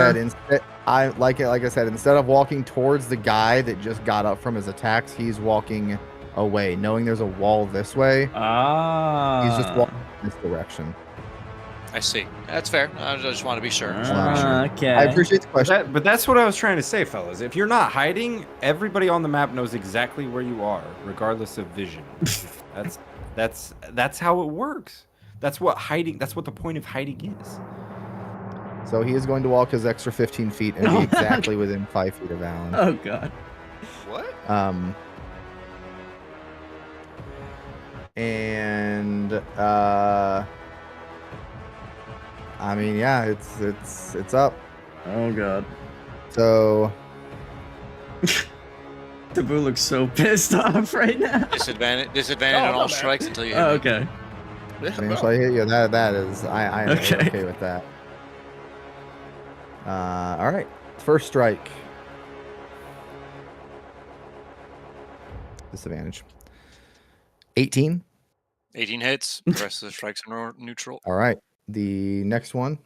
I said, instead of walking towards the guy that just got up from his attacks, he's walking away, knowing there's a wall this way. He's just walking in this direction. I see. That's fair. I just want to be sure. Okay. I appreciate the question. But that's what I was trying to say, fellas. If you're not hiding, everybody on the map knows exactly where you are, regardless of vision. That's how it works. That's what hiding. That's what the point of hiding is. So he is going to walk his extra 15 feet and be exactly within 5 feet of Alan. Oh god. What? And I mean, yeah, it's up. Oh god. So Taboo looks so pissed off right now. Disadvantage Oh, on all not bad. strikes until you hit Oh, me. okay. I mean, so I hit you. That is I am Okay. okay with that. All right, first strike. Disadvantage. 18. 18 hits. The rest of the strikes are neutral. All right. The next one.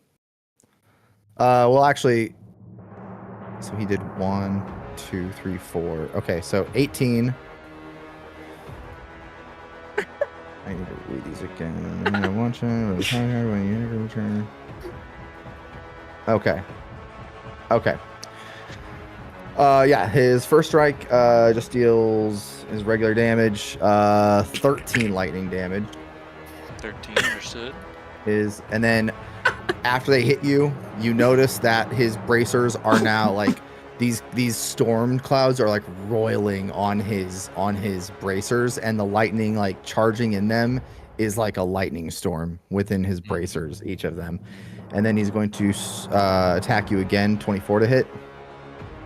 Well, actually, so he did 1, 2, 3, 4. Okay, so 18. I need to read these again. Watch when you return. Okay. Okay. Yeah, his first strike just deals his regular damage, 13 lightning damage. 13, understood. And then after they hit you, you notice that his bracers are now like these storm clouds are like roiling on his bracers, and the lightning like charging in them is like a lightning storm within his bracers, each of them. And then he's going to attack you again, 24 to hit.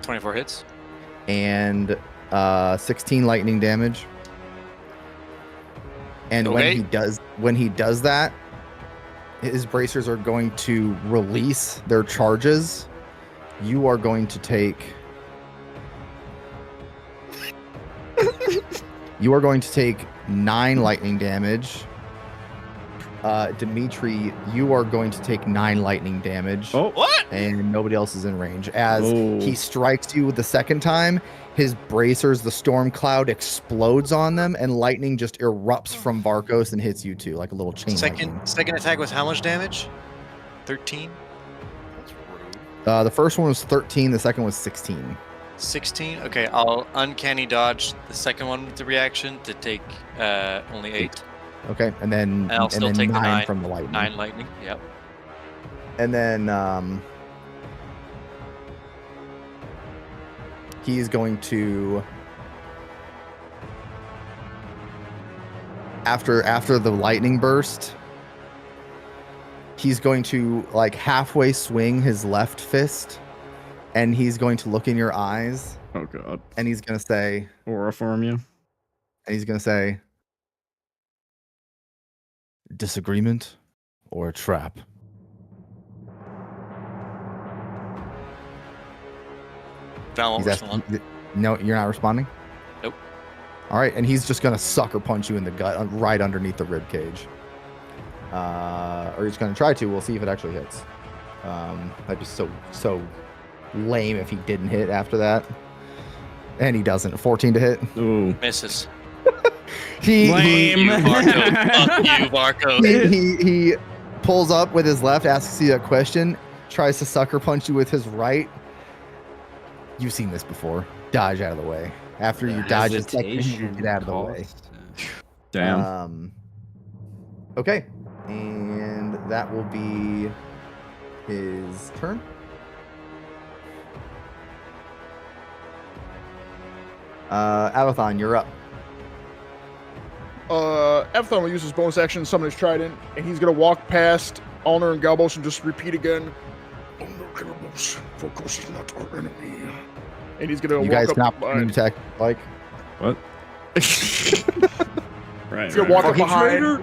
24 hits. And 16 lightning damage. And Okay. when he does that, his bracers are going to release their charges. You are going to take 9 lightning damage. Dimitri, you are going to take 9 lightning damage. Oh, What? And nobody else is in range. As Oh. he strikes you the second time, his bracers, the storm cloud explodes on them, and lightning just erupts from Varkos and hits you too, like a little chain lightning. Second attack was how much damage? 13? That's rude. The first one was 13, the second was 16. 16? Okay, I'll uncanny dodge the second one with the reaction to take only 8. Okay, and then I'll still take the 9 from the lightning. 9 lightning, yep. And then he's going to after the lightning burst, he's going to like halfway swing his left fist, and he's going to look in your eyes, Oh god. and he's going to say, Aura form you. disagreement or a trap? Val won't He's respond. asking, no, you're not responding? Nope. All right, and he's just gonna sucker punch you in the gut, right underneath the rib cage. Or he's gonna try to. We'll see if it actually hits. That'd be so lame if he didn't hit after that. And he doesn't. 14 to hit. Ooh. Misses. Lame. Fuck you, Barco. He pulls up with his left, asks you a question, tries to sucker punch you with his right. You've seen this before. Dodge out of the way. After you dodge his second, you get out of the way. Damn. Okay, and that will be his turn. Avathon, you're up. Avathon will use his bonus action to summon his trident, and he's gonna walk past Ulner and Galbos and just repeat again. Ulner Galbos, Varkos is not our enemy. And he's gonna You walk guys up cannot behind. attack like. What? Right. He's gonna walk up Fucking behind, traitor.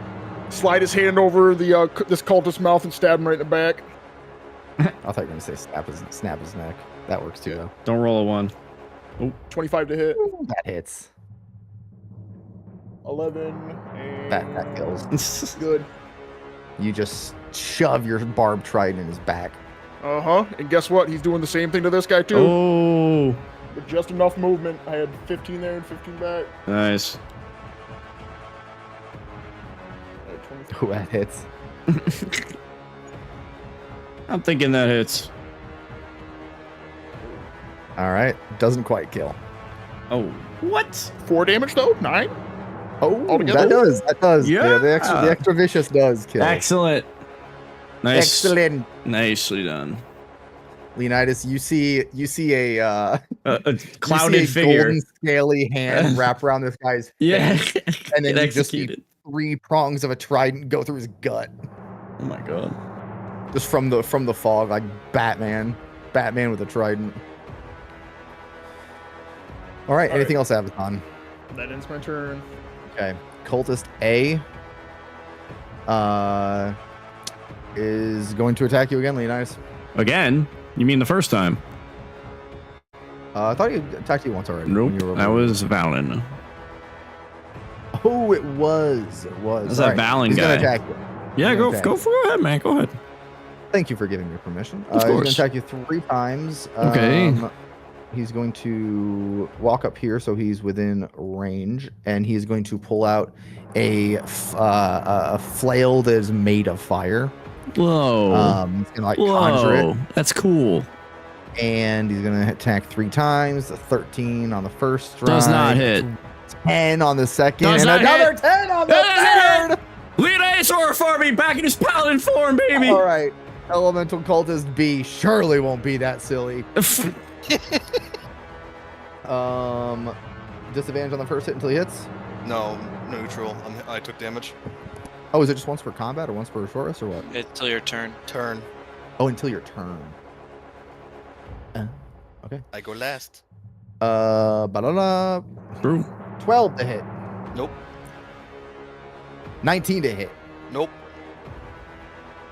slide his hand over the this cultist's mouth and stab him right in the back. I thought you were gonna say snap his neck. That works too, though. Don't roll a 1. 25 to hit. That hits. 11 and That kills. good. You just shove your barbed trident in his back. And guess what? He's doing the same thing to this guy too. Oh, With just enough movement. I had 15 there and 15 back. nice. I had 23. Who that hits? I'm thinking that hits. All right, doesn't quite kill. Oh, what? 4 damage though? 9? Oh, Altogether? that does. Yeah. The extra vicious does kill. Excellent. Nice. Excellent. Nicely done. Leonidas, you see a A clouded you see a figure. golden scaly hand wrap around this guy's Yeah. face, and then Get you just see executed. 3 prongs of a trident go through his gut, Oh my god. just from the fog, like Batman with a trident. All right. Anything else, Abaddon? That ends my turn. Okay. Cultist A is going to attack you again, Leonidas. Again? You mean the first time? I thought he attacked you once already. Nope. when you were That over. was Valen. Oh, it was. It was. That's All that Valen He's guy. gonna attack you. Yeah, go Okay. go ahead, man. Go ahead. Thank you for giving me permission. Of He's gonna course. attack you 3 times. Okay. He's going to walk up here, so he's within range, and he's going to pull out a flail that is made of fire. Whoa. He's gonna like conjure it, Whoa. That's cool. and he's gonna attack 3 times. 13 on the first strike. Does not hit. 10 on the second, Does and not another hit. 10 on the Doesn't third. Leonidas Orfarby back in his paladin form, baby. All right, Elemental Cultist B surely won't be that silly. Disadvantage on the first hit until he hits. No, neutral. I took damage. Oh, is it just once for combat or once for a short rest or what? Until your turn. Turn. Oh, until your turn. Okay. I go last. Ba-da-da. True. 12 to hit. Nope. 19 to hit. Nope.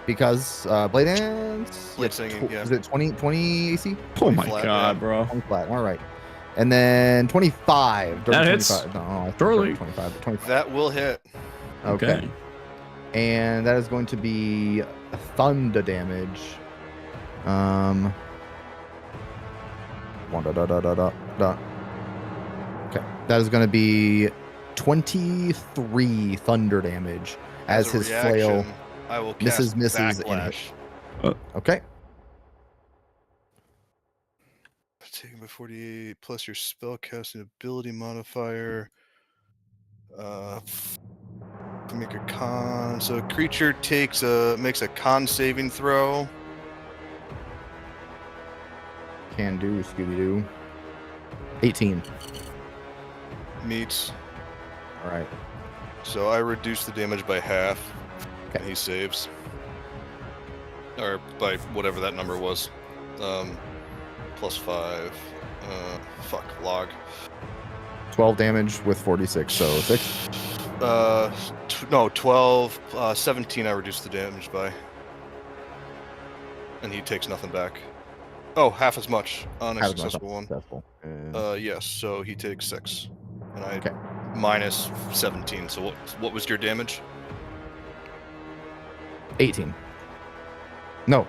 Because Blade Dance. Blade Singing, yeah. Is it 20 AC? Oh my flat, god, yeah. bro. 20 flat. All right. And then 25. That hits. 25. No, I think Surely. 25. 25. That will hit. Okay. And that is going to be thunder damage. One da da da da da da. Okay, that is going to be 23 thunder damage as a his flail reaction, I will cast misses and backlash. Okay. Taken by 48 plus your spellcasting ability modifier. To make a con. So a creature makes a con saving throw. Can do, Scooby Doo. 18. Meets. All right. So I reduce the damage by half. Okay. And he saves. Or by whatever that number was. Plus 5. Log. 12 damage with 46, so 6. No, 12. 17 I reduced the damage by. And he takes nothing back. Oh, half as much on a successful one. Successful. Yes, so he takes 6. And I Okay. minus 17. So what was your damage? 18. No.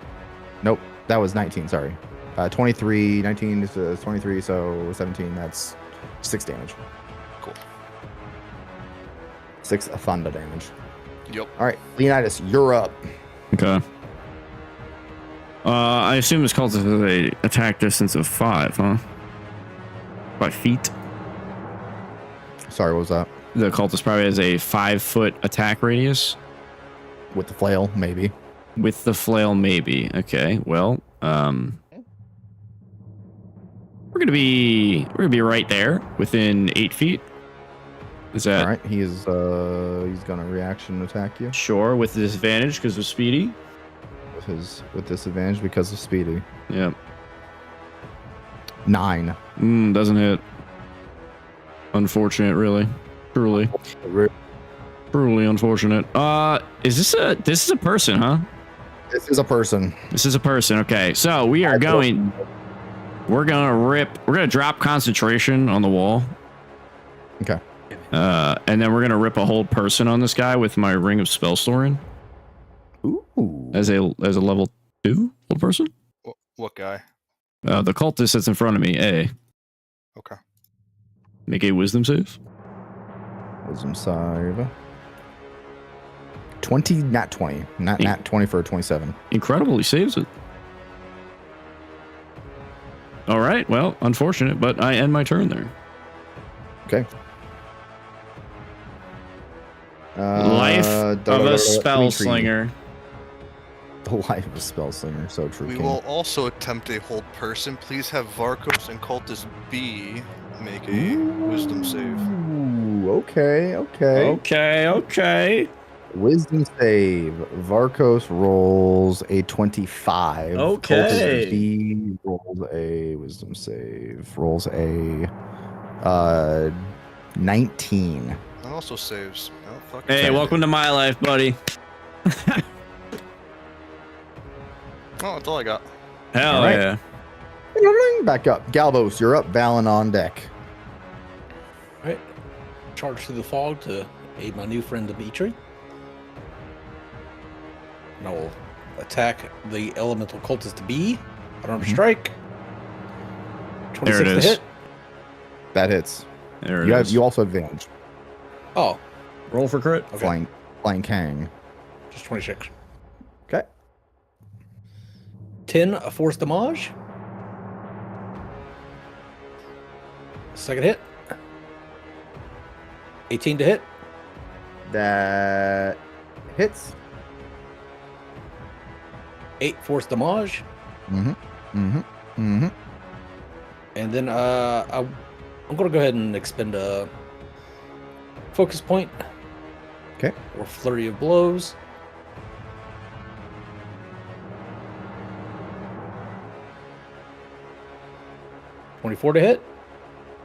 Nope. That was 19, sorry. 23, 19 is 23, so 17, that's 6 damage. Cool. 6 thunder damage. Yep. All right, Leonidas, you're up. Okay. I assume this cultist has a attack distance of 5, huh? 5 feet. Sorry, what was that? The cultist probably has a 5-foot attack radius. With the flail, maybe. With the flail, maybe. Okay. Well, we're gonna be right there, within 8 feet. Is that All right? He's gonna reaction attack you sure with disadvantage because of speedy? with disadvantage because of speedy. Yep. 9. Doesn't hit. Unfortunate, really. Truly unfortunate. This is a person, huh? This is a person. This is a person. Okay, so we're gonna drop concentration on the wall. Okay. And then we're gonna rip a whole person on this guy with my ring of spell storing. Ooh. As a level 2 whole person. What guy? The cultist that's in front of me. Okay. Make a wisdom save. Wisdom save. 20, not 20. Not 20 for a 27. Incredible, he saves it. All right, well, unfortunate, but I end my turn there. Okay. Life of a spell slinger. The life of a spell slinger, so true. We King. will also attempt a hold person. Please have Varkos and Cultist B make a wisdom save. Okay. Okay. Wisdom save. Varkos rolls a 25. Okay. Cultist B rolls a wisdom save. Rolls a 19. That also saves. Oh, fuck. Hey, welcome to my life, buddy. Oh, that's all I got. Hell All right. yeah. Back up. Galbos, you're up. Valen on deck. Right. Charge through the fog to aid my new friend Dimitri. And I will attack the elemental cultist B. Unarmed strike. 26 There it to is. hit. That hits. There it You is. you also advantage. Oh, Roll for crit. okay. Flying Kang. Just 26. Okay. 10 a force damage. Second hit. 18 to hit. That hits. 8 force damage. Mm-hmm. And then I'm going to go ahead and expend a focus point. Okay. Or flurry of blows. $24 to hit.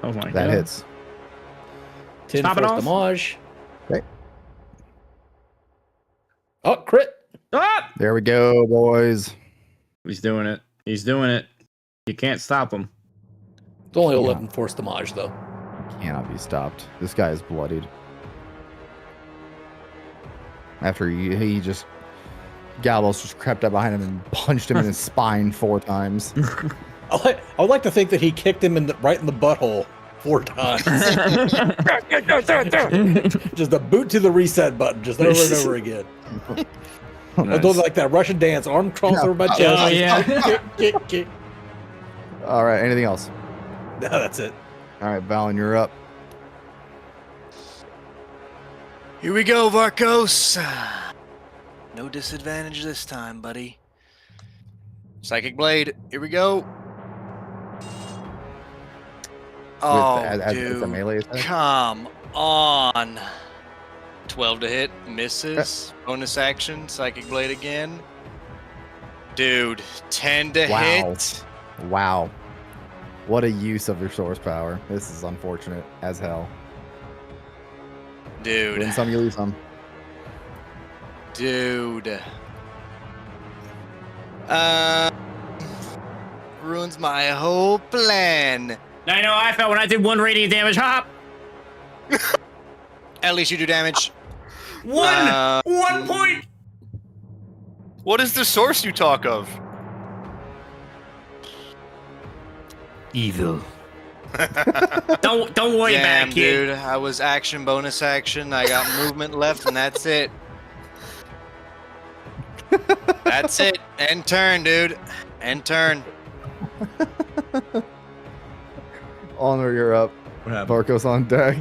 Oh my god. That hits. 10 Stop it force off. damage. Okay. Oh, crit. Ah! There we go, boys. He's doing it. He's doing it. You can't stop him. It's only Yeah. 11 force damage, though. Cannot be stopped. This guy is bloodied. After he just Galbos just crept up behind him and punched him in his spine 4 times. I would like to think that he kicked him right in the butthole 4 times. Just a boot to the reset button, just over and over again. I do like that Russian dance, arm crossed over my chest. Oh, yeah. Kick. All right. Anything else? No, that's it. All right, Valen, you're up. Here we go, Varkos. No disadvantage this time, buddy. Psychic Blade. Here we go. Oh, as a dude. melee attack? Come on. 12 to hit. Misses. Bonus action. Psychic Blade again. Dude, 10 to Wow. hit. Wow. What a use of your source power. This is unfortunate as hell. Dude. Win some, you lose some. Dude. Ruins my whole plan. I know I felt when I did 1 radiant damage. Hop. At least you do damage. 1 point. What is the source you talk of? Evil. Don't worry Damn, about it, kid. dude. I was action, bonus action. I got movement left, and that's it. That's it. End turn, dude. End turn. Honor, you're up. What happened? Varkos on deck.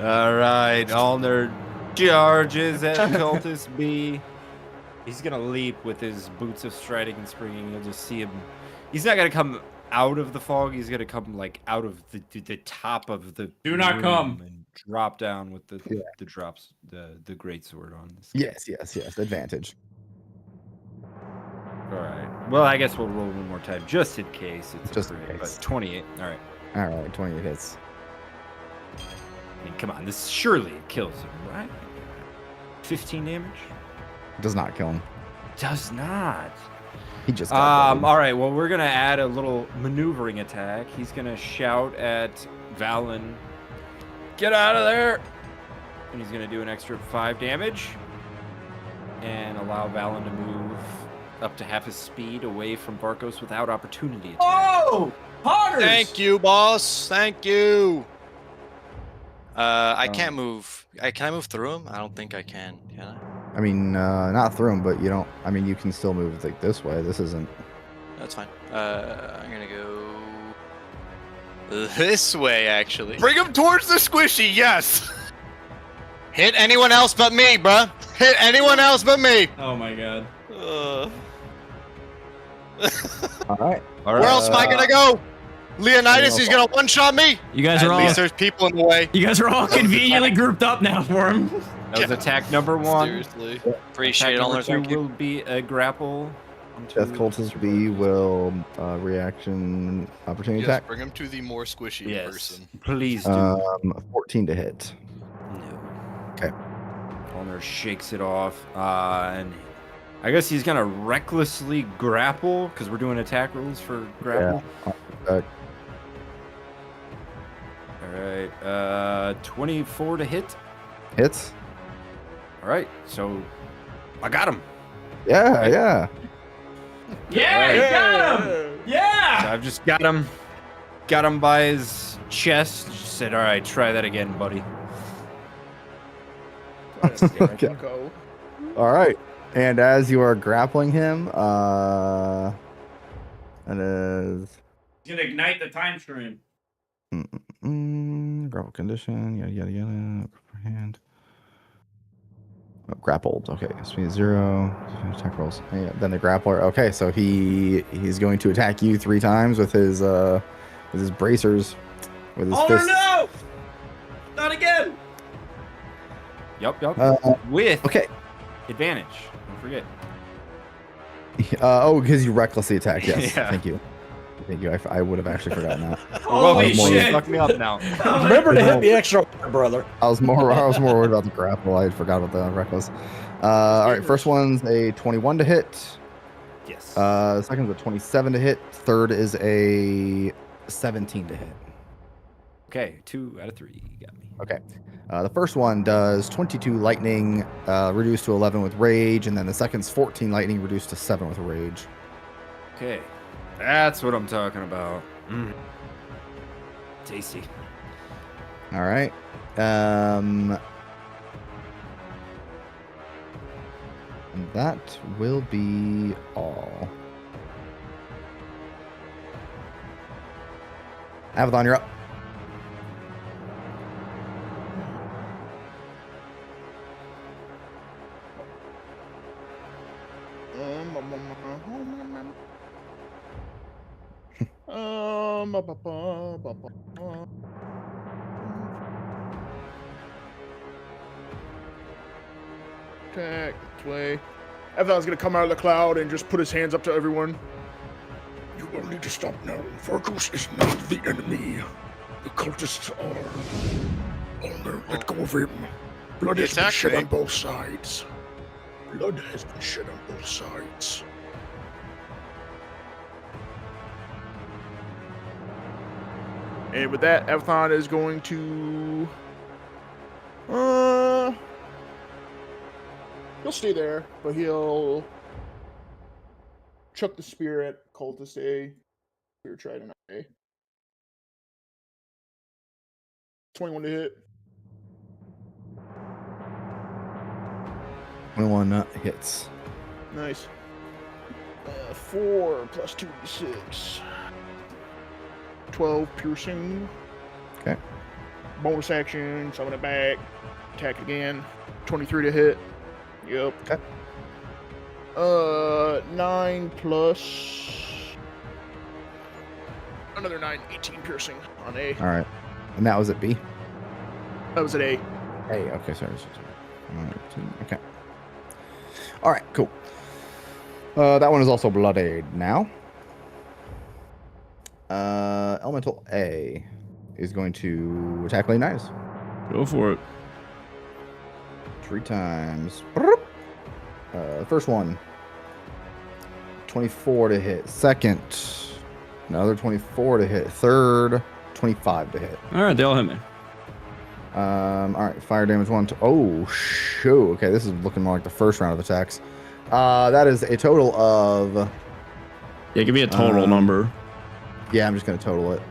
All right, Alner charges at Cultist B. He's gonna leap with his boots of striding and springing. You'll just see him. He's not gonna come out of the fog. He's gonna come like out of the top of the. Do not room come. and drop down with the drops the great sword on. This. yes. Advantage. All right. Well, I guess we'll roll one more time just in case. It's Just a in crit, case. But 28. All right. All right, 28 hits. I mean, come on. This surely kills him, right? 15 damage. Does not kill him. Does not. He just got bloodied. All right. Well, we're gonna add a little maneuvering attack. He's gonna shout at Valen, "Get out of there!" And he's gonna do an extra 5 damage, and allow Valen to move up to half his speed away from Varkos without opportunity attack. Oh, Poggers. Thank you, boss. Thank you. I can't move. Can I move through him? I don't think I can. Can I? I mean, not through him, but you don't. I mean, you can still move like this way. This isn't. That's fine. I'm gonna go this way, actually. Bring him towards the squishy, yes! Hit anyone else but me, bruh. Hit anyone else but me. Oh my god. All right. All Where else am I gonna go? Leonidas, he's gonna one-shot me. You guys At are all least there's people in the way. you guys are all conveniently grouped up now for him. That was attack number 1. Seriously. Attack Appreciate all number our 2 thank you. will be a grapple. Death Cultist B will reaction opportunity Yes, attack. bring him to the more squishy Yes, person. please do. 14 to hit. No. Okay. Ulner shakes it off, and I guess he's gonna recklessly grapple because we're doing attack rules for grapple. Uh, All right, 24 to hit. hits. All right, so I got him. Yeah, Right. yeah. Yeah, you got him. Yeah. So I've just got him by his chest. Just said, "All right, try that again, buddy." Okay. Go. All right. And as you are grappling him, it is He's gonna ignite the time stream. grapple condition, yada yada yada. Upper hand. Oh, grappled. Okay, speed 0. Attack rolls. Yeah, then the grappler. Okay, so he's going to attack you 3 times with his bracers, with his fists. no! Not again. Yup. With Okay. advantage. Don't forget. Because you recklessly attacked. Yes. Yeah. Thank you. I would have actually forgotten that. Holy more- shit! Fuck me up now. Remember to hit the extra, brother. I was more worried about the grapple. I forgot about the reckless. All right, first one's a 21 to hit. Yes. Second's a 27 to hit. Third is a 17 to hit. Okay, 2 out of 3. You got me. Okay. The first one does 22 lightning, reduced to 11 with rage, and then the second's 14 lightning, reduced to 7 with rage. Okay, that's what I'm talking about. Tasty. All right. And that will be all. Abaddon, you're up. Attack this way. Abaddon's gonna come out of the cloud and just put his hands up to everyone. You will need to stop now. Vargus is not the enemy. The cultists are. Ulner, let go of him. Blood He has been attacked shed me. on both sides. Blood has been shed on both sides. And with that, Abaddon is going to. He'll stay there, but he'll chuck the spear at Cultist A. Spear Trident A. 21 to hit. 21 hits. Nice. 4 plus 2d6. 12 piercing. Okay. Bonus action, summon it back. Attack again. 23 to hit. Yep. Okay. 9 plus another 9, 18 piercing on A. All right. And that was at B. That was at A. Hey, okay, sorry. Okay. All right, cool. That one is also bloodied now. Elemental A is going to attack Leonidas. Go for it. 3 times. First one, 24 to hit. Second, another 24 to hit. Third, 25 to hit. All right, they all hit me. All right, fire damage 1 to. Oh, shoo. Okay, this is looking more like the first round of attacks. That is a total of. Yeah, give me a total number. Yeah, I'm just gonna total it.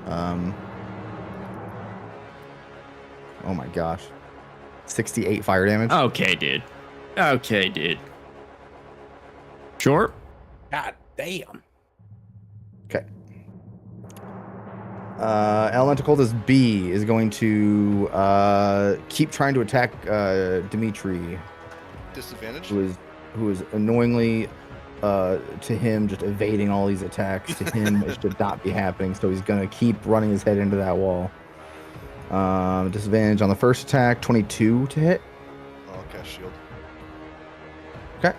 Oh my gosh, 68 fire damage. Okay, dude. Okay, dude. Short. God damn. Okay. Elemental Cultist B is going to keep trying to attack Dimitri, Disadvantage. who is annoyingly to him just evading all these attacks. To him, it should not be happening. So he's gonna keep running his head into that wall. Disadvantage on the first attack, 22 to hit. I'll cast shield. Okay.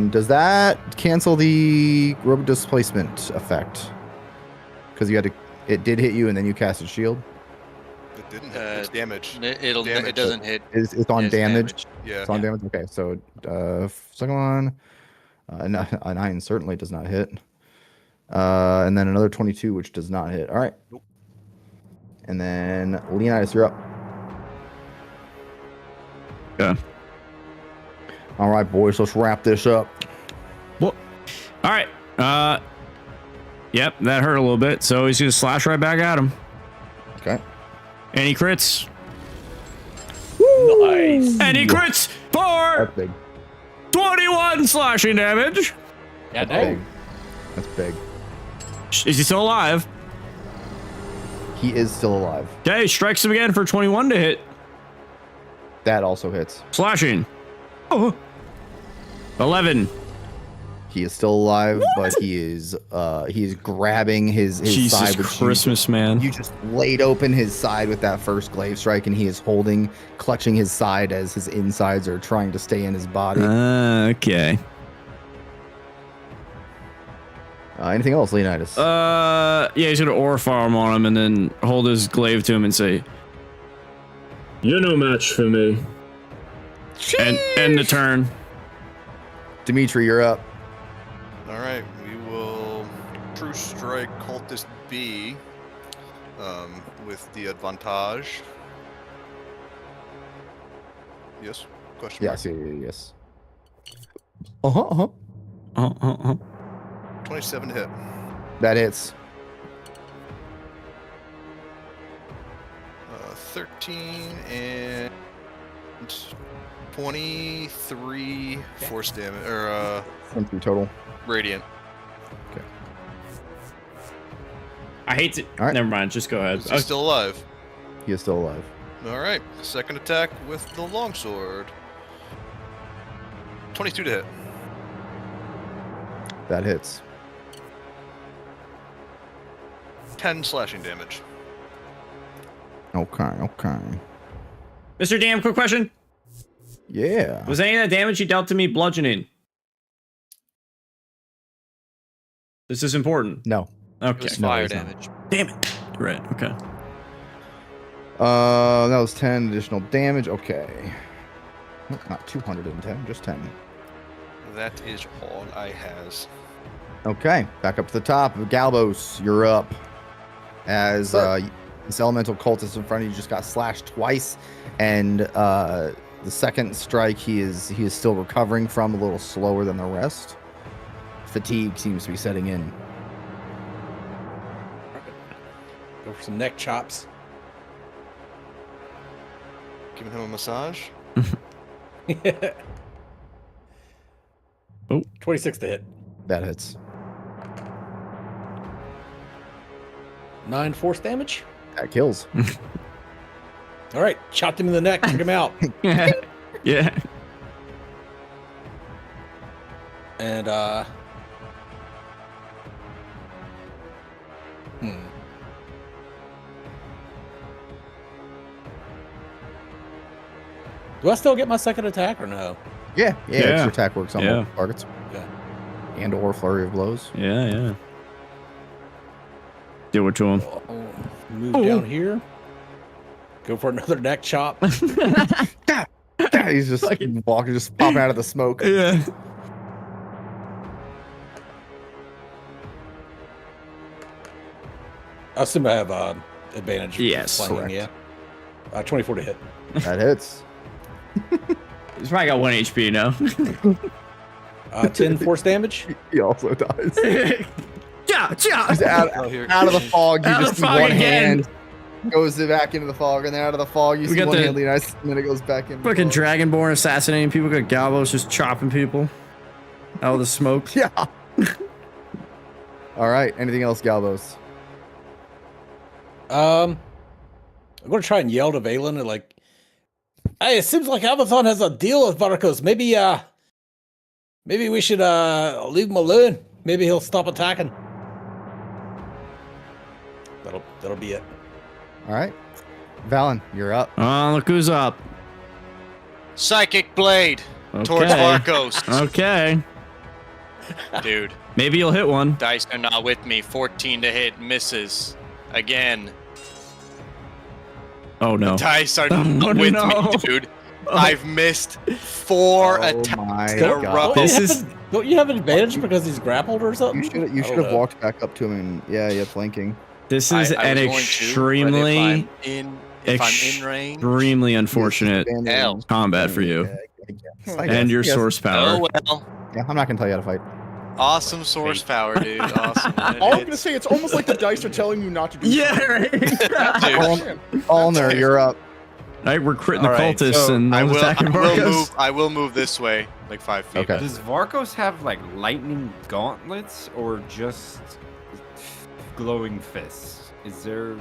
Does that cancel the rope displacement effect? Because you had to, it did hit you, and then you casted shield. It didn't hit. It's damage. It doesn't hit. It's on It's damage. Yeah. It's on damage. Okay, so second one, a 9 certainly does not hit. And then another 22, which does not hit. All right. Nope. And then Leonidas, you're up. Yeah. All right, boys, let's wrap this up. Well, all right. Yep, that hurt a little bit. So he's gonna slash right back at him. Okay. Any crits? Nice. Any crits for That's big. 21 slashing damage. Yeah, That's big. no. That's big. Is he still alive? He is still alive. Okay, strikes him again for 21 to hit. That also hits. Slashing. Oh. 11. He is still alive, but he is grabbing his Jesus side. which Christmas, man. You just laid open his side with that first glaive strike, and he is clutching his side as his insides are trying to stay in his body. Okay. Anything else, Leonidas? Yeah, he's gonna aura farm on him and then hold his glaive to him and say, You're no match for me. and end the turn. Dimitri, you're up. All right, we will True Strike Cultist B with the advantage. Yes? Question mark? Yes. Uh-huh. 27 to hit. That hits. 13 and 23 force damage, or 23 total. radiant. I hate to. All right. Never mind. Just go ahead. Is he still alive? He is still alive. All right, second attack with the longsword. 22 to hit. That hits. 10 slashing damage. Okay. Mr. Dam, quick question. Yeah. Was any of that damage you dealt to me bludgeoning? This is important. No. It Okay. was No, fire it's not. damage. Damn it. Right. Okay. That was 10 additional damage. Okay. Nope, not 210, just 10. That is all I has. Okay, back up to the top. Galbos, you're up. As this elemental cultist in front of you just got slashed twice, and the second strike he is still recovering from, a little slower than the rest. Fatigue seems to be setting in. Go for some neck chops. Giving him a massage. Oh. 26 to hit. That hits. 9 force damage. That kills. All right, chopped him in the neck. Took him out. Yeah. And do I still get my second attack or no? Yeah. Yeah. Extra attack works on Yeah. multiple targets. Okay. And or flurry of blows. Yeah. Do it to him. I'll move down here. Go for another neck chop. He's just walking, just popping out of the smoke. Yeah. I assume I have advantage. for Yes, slanging, correct. Yeah. 24 to hit. That hits. He's probably got 1 HP now. 10 force damage. He also dies. Yeah. Just out of the fog, you Out of just the see fog one again. hand goes back into the fog, and then out of the fog, you see got one the hand Leonidas, and then it goes back in. the Fucking fog. Dragonborn assassinating people. Got Galvos just chopping people out of the smoke. Yeah. All right. Anything else, Galvos? I'm gonna try and yell to Valen and like, hey, it seems like Amazon has a deal with Varkos. Maybe Maybe we should leave him alone. Maybe he'll stop attacking. That'll be it. All right, Valen, you're up. Oh, look who's up. Psychic blade towards Okay. Varkos. Okay. Dude, Maybe you'll hit one. dice are not with me. 14 to hit, misses. Again. Oh no. Dice are Oh, not with no. me, dude. I've missed 4 Oh attacks my in a God. row. This is Don't you have an advantage because he's grappled or something? You I should don't have know. walked back up to him and yeah, flanking. this is I an was going to, but extremely if I'm in range. extremely unfortunate L. combat for you I and guess, your yes. source power. Oh well. Yeah, I'm not gonna tell you how to fight. Awesome source power, dude. Awesome. All I'm gonna say, it's almost like the dice are telling you not to do. Yeah, right. Dude, Ulner, you're up. Right, we're critting the All right, cultists so and I will attacking Varkos. I will move this way, like 5 feet. Okay. Does Varkos have like lightning gauntlets or just glowing fists? Is there?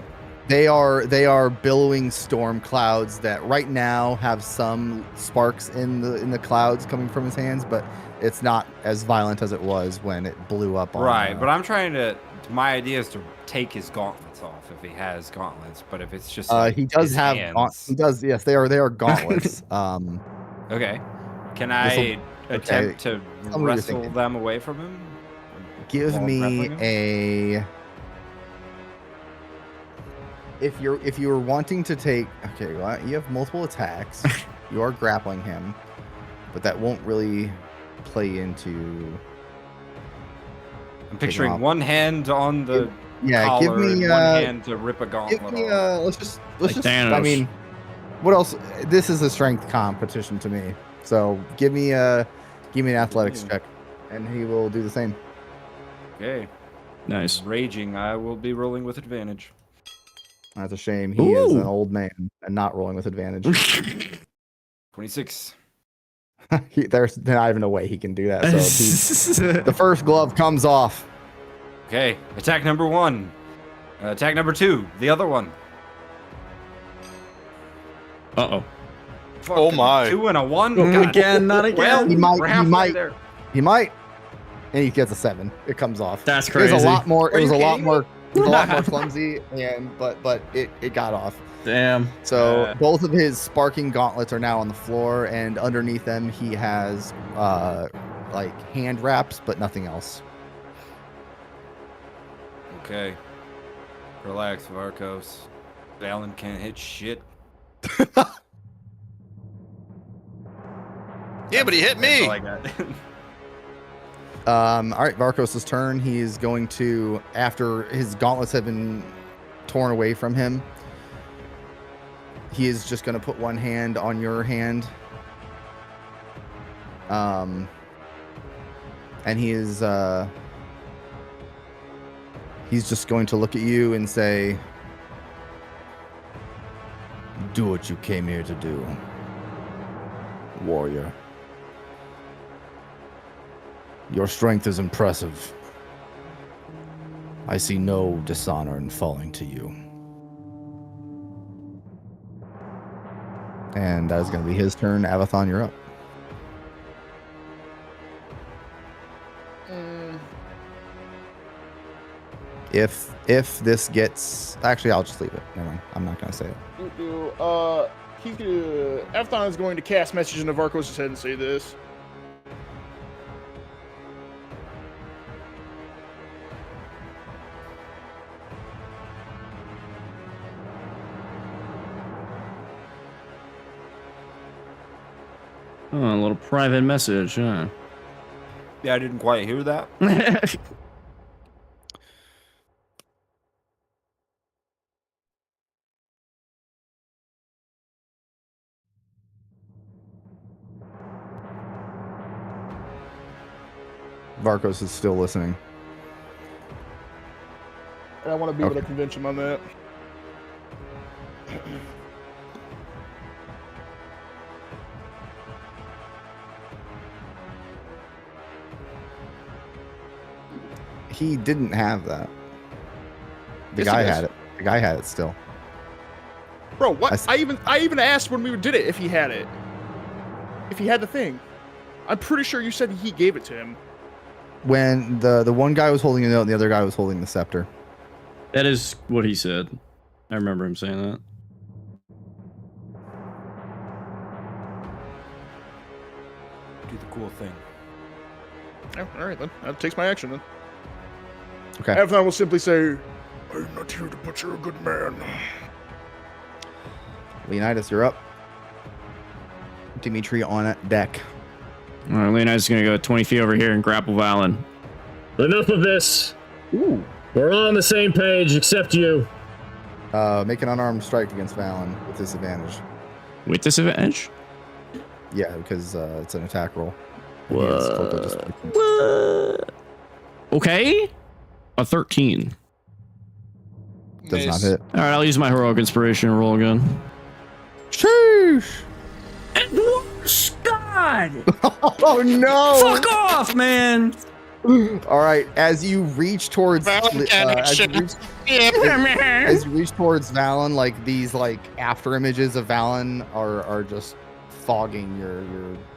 They are billowing storm clouds that right now have some sparks in the clouds coming from his hands, but it's not as violent as it was when it blew up on. Right, but I'm trying to. My idea is to take his gauntlets off if he has gauntlets. But if it's just like, he does his have. hands- He does. Yes, they are gauntlets. Okay. Can This'll- I attempt to Tell me what you're wrestle thinking. them away from him? Give While me grappling him? a. If you're wanting to take, okay, well, you have multiple attacks. You are grappling him, but that won't really play into. I'm picturing off. one hand on the Yeah, collar give me and one hand to rip a gauntlet give me off. let's Like just. I Thanos. mean, what else? This is a strength competition to me. So give me an athletics check, and he will do the same. Okay. Nice. Raging, I will be rolling with advantage. That's a shame. He is an Ooh. old man and not rolling with advantage. 26. There's not even a way he can do that. So the first glove comes off. Okay. Attack number 1. Attack number 2. The other one. Uh-oh. Oh my. 2 and a 1. Oh, God. again, not again. Well, He might- we're he halfway might- there. He might, and he gets a 7. It comes off. That's It was crazy. a lot more. Are It was you a lot kidding more. It was a lot more clumsy, but it got off. Damn. So both of his sparking gauntlets are now on the floor, and underneath them he has like hand wraps, but nothing else. Okay. Relax, Varkos. Valen can't hit shit. Yeah, but he hit That's all me. I got. All right, Varkos' turn. He's going to, after his gauntlets have been torn away from him, he is just going to put one hand on your hand. And he is, he's just going to look at you and say, "Do what you came here to do, warrior. Your strength is impressive. I see no dishonor in falling to you." And that is going to be his turn. Avathon, you're up. If this gets, actually, I'll just leave it. Never mind. I'm not going to say it. He's gonna. Avathon is going to cast message into Varkos' head and say this. Oh, a little private message, huh? Yeah, I didn't quite hear that. Varkos is still listening. And I want to be able to Okay. convince him on that. He didn't have that. The Yes, he guy does. had it. The guy had it still. Bro, what? I s- I even asked when we did it if he had it. If he had the thing. I'm pretty sure you said he gave it to him. When the one guy was holding a note and the other guy was holding the scepter. That is what he said. I remember him saying that. Do the cool thing. Oh, all right then. That takes my action then. Okay. Avnon will simply say, I'm not here to butcher a good man. Leonidas, you're up. Dimitri on deck. All right, Leonidas is gonna go 20 feet over here and grapple Valen. Enough of this. Ooh. We're all on the same page, except you. Make an unarmed strike against Valen with disadvantage. With disadvantage? Yeah, because it's an attack roll. What? Okay. A 13. Does not Miss. hit. All right, I'll use my heroic inspiration and roll again. Sheesh! God! Oh no! Fuck off, man! All right, as you reach towards as you reach towards Valen, like these like after images of Valen are just fogging your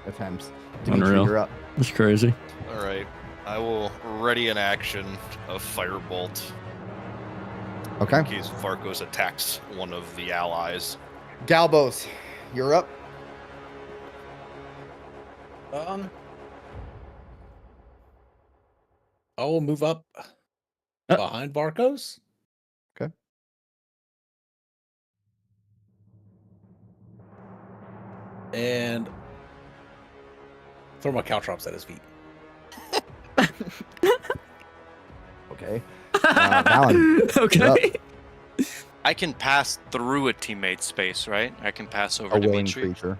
attempts. Dimitri, Unreal. you're up. That's crazy. All right. I will ready an action of Firebolt Okay. in case Varkos attacks one of the allies. Galbos, you're up. I will move up behind Varkos. Okay. And throw my caltrops at his feet. Okay. Valen, Okay. I can pass through a teammate's space, right? I can pass over a willing Dimitri. creature.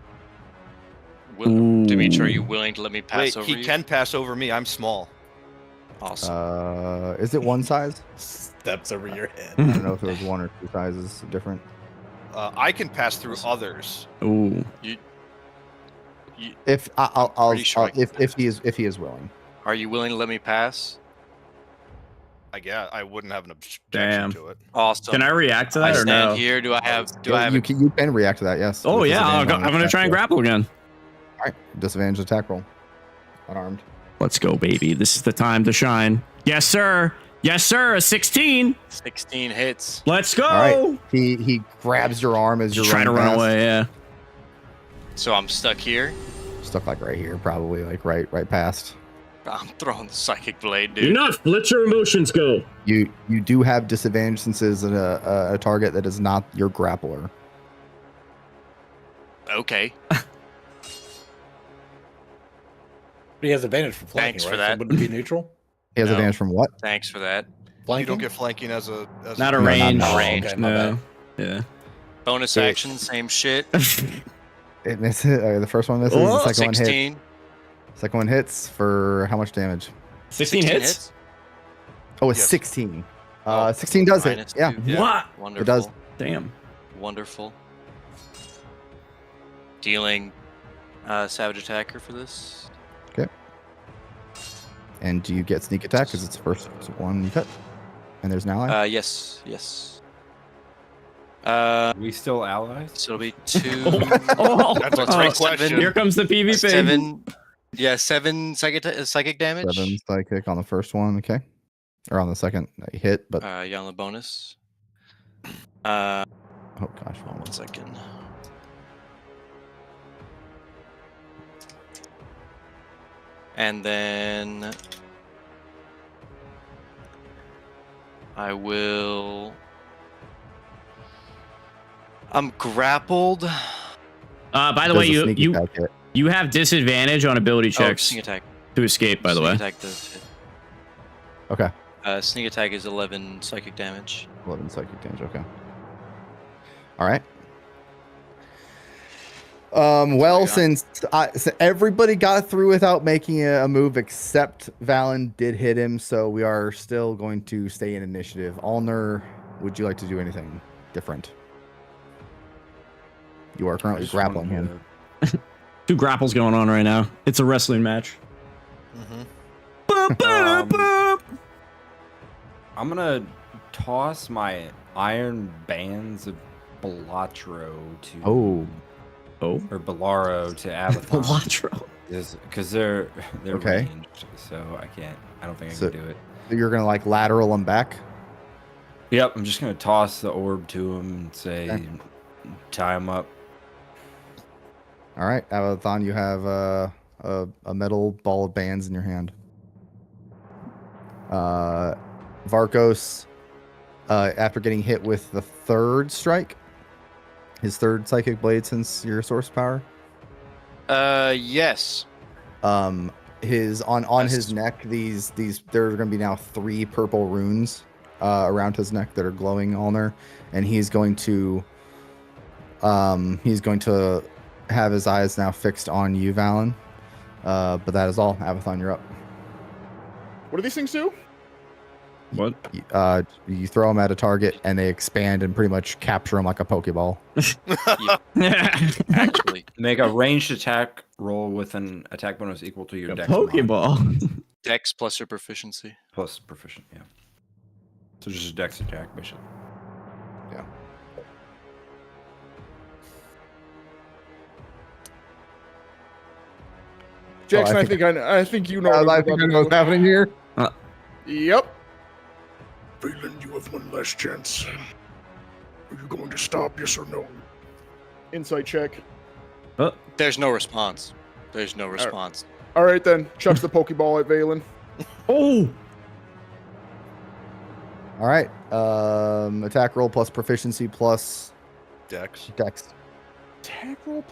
Dimitri, are you willing to let me pass Wait, over he you? can pass over me. I'm small. Awesome. Is it one size? Steps over your head. I don't know if it was one or two sizes different. I can pass through others. Ooh. If I'll Pretty sure I can if he is willing. Are you willing to let me pass? I guess I wouldn't have an objection Damn. to it. Awesome. Can I react to I that or stand no? here. Do I have? Do I have? you can react to that? Yes. Oh With yeah, disadvantage I'm on gonna attack try and roll. grapple again. All right, disadvantage attack roll. Unarmed. Let's go, baby. This is the time to shine. Yes, sir. Yes, sir. A 16. 16 hits. Let's go. All right. He grabs your arm as you're Just trying to running run past. away. Yeah. So I'm stuck here. Stuck like right here, probably like right past. I'm throwing the psychic blade, dude. Enough. Let your emotions go. You do have disadvantage since it's a target that is not your grappler. Okay. But he has advantage from flanking, Thanks right? for So that. wouldn't it be neutral? He has No. advantage from what? Thanks for that. Flanking? You don't get flanking as a Not a No, not range. now. Range. Okay, my No. bad. Yeah. Bonus Wait. action, same shit. It misses. The first one misses. Oh, The second one hits. 16. Second one hits for how much damage? 16 hits. Oh, it's Yes. 16. Oh, 16 does hit. minus Yeah. 2. Yeah. What? Wonderful. does. Damn. Wonderful. Dealing savage attacker for this. And do you get sneak attack because it's the first one you cut? And there's an ally. Yes. We still allies? So it'll be 2. Oh, That's a Let's great roll question. seven. Here comes the PvP. 7. Yeah, 7 psychic damage. 7 psychic on the first one. Okay. Or on the second hit, but Yeah, on the bonus. oh gosh, wrong one. 1 second. And then I will. I'm grappled. By the way, Does a sneak you attack hit? you have disadvantage on ability Oh, checks sneak attack. to escape. By the Sneak way. attack does hit. Okay. Sneak attack is 11 psychic damage. 11 psychic damage. Okay. All right. Well, Yeah. since everybody got through without making a move except Valen did hit him, so we are still going to stay in initiative. Alner, would you like to do anything different? You are currently grappling him. Two grapples going on right now. It's a wrestling match. I'm gonna toss my iron bands of Belatro to Oh. Oh. or Belaro to Avathon. Belatro. Because they're Okay. ranged, so I can't. I don't think I So- can do it. You're gonna like lateral them back. Yep, I'm just gonna toss the orb to him and say, Okay. tie him up. All right, Avathon, you have a metal ball of bands in your hand. Varkos, after getting hit with the third strike, his third psychic blade since your source power, Yes. his on Yes. his neck, these there are going to be now 3 purple runes around his neck that are glowing on there, and he's going to have his eyes now fixed on you, Valen. But that is all. Avathon, you're up. What do these things do? What? You throw them at a target, and they expand and pretty much capture them like a Pokeball. Actually, Make a ranged attack roll with an attack bonus equal to your A dex mod Pokeball. Dex plus your proficiency. plus proficient. Yeah. So just a dex attack, basically. Jackson, I I think- think you know. I think I know what's happening here. Yep. Valen, you have one last chance. Are you going to stop, yes or no? Insight check. There's no response. There's no response. All right then. Chucks the Pokeball at Valen. Oh! All right. Attack roll plus proficiency plus Dex. dex. Attack roll.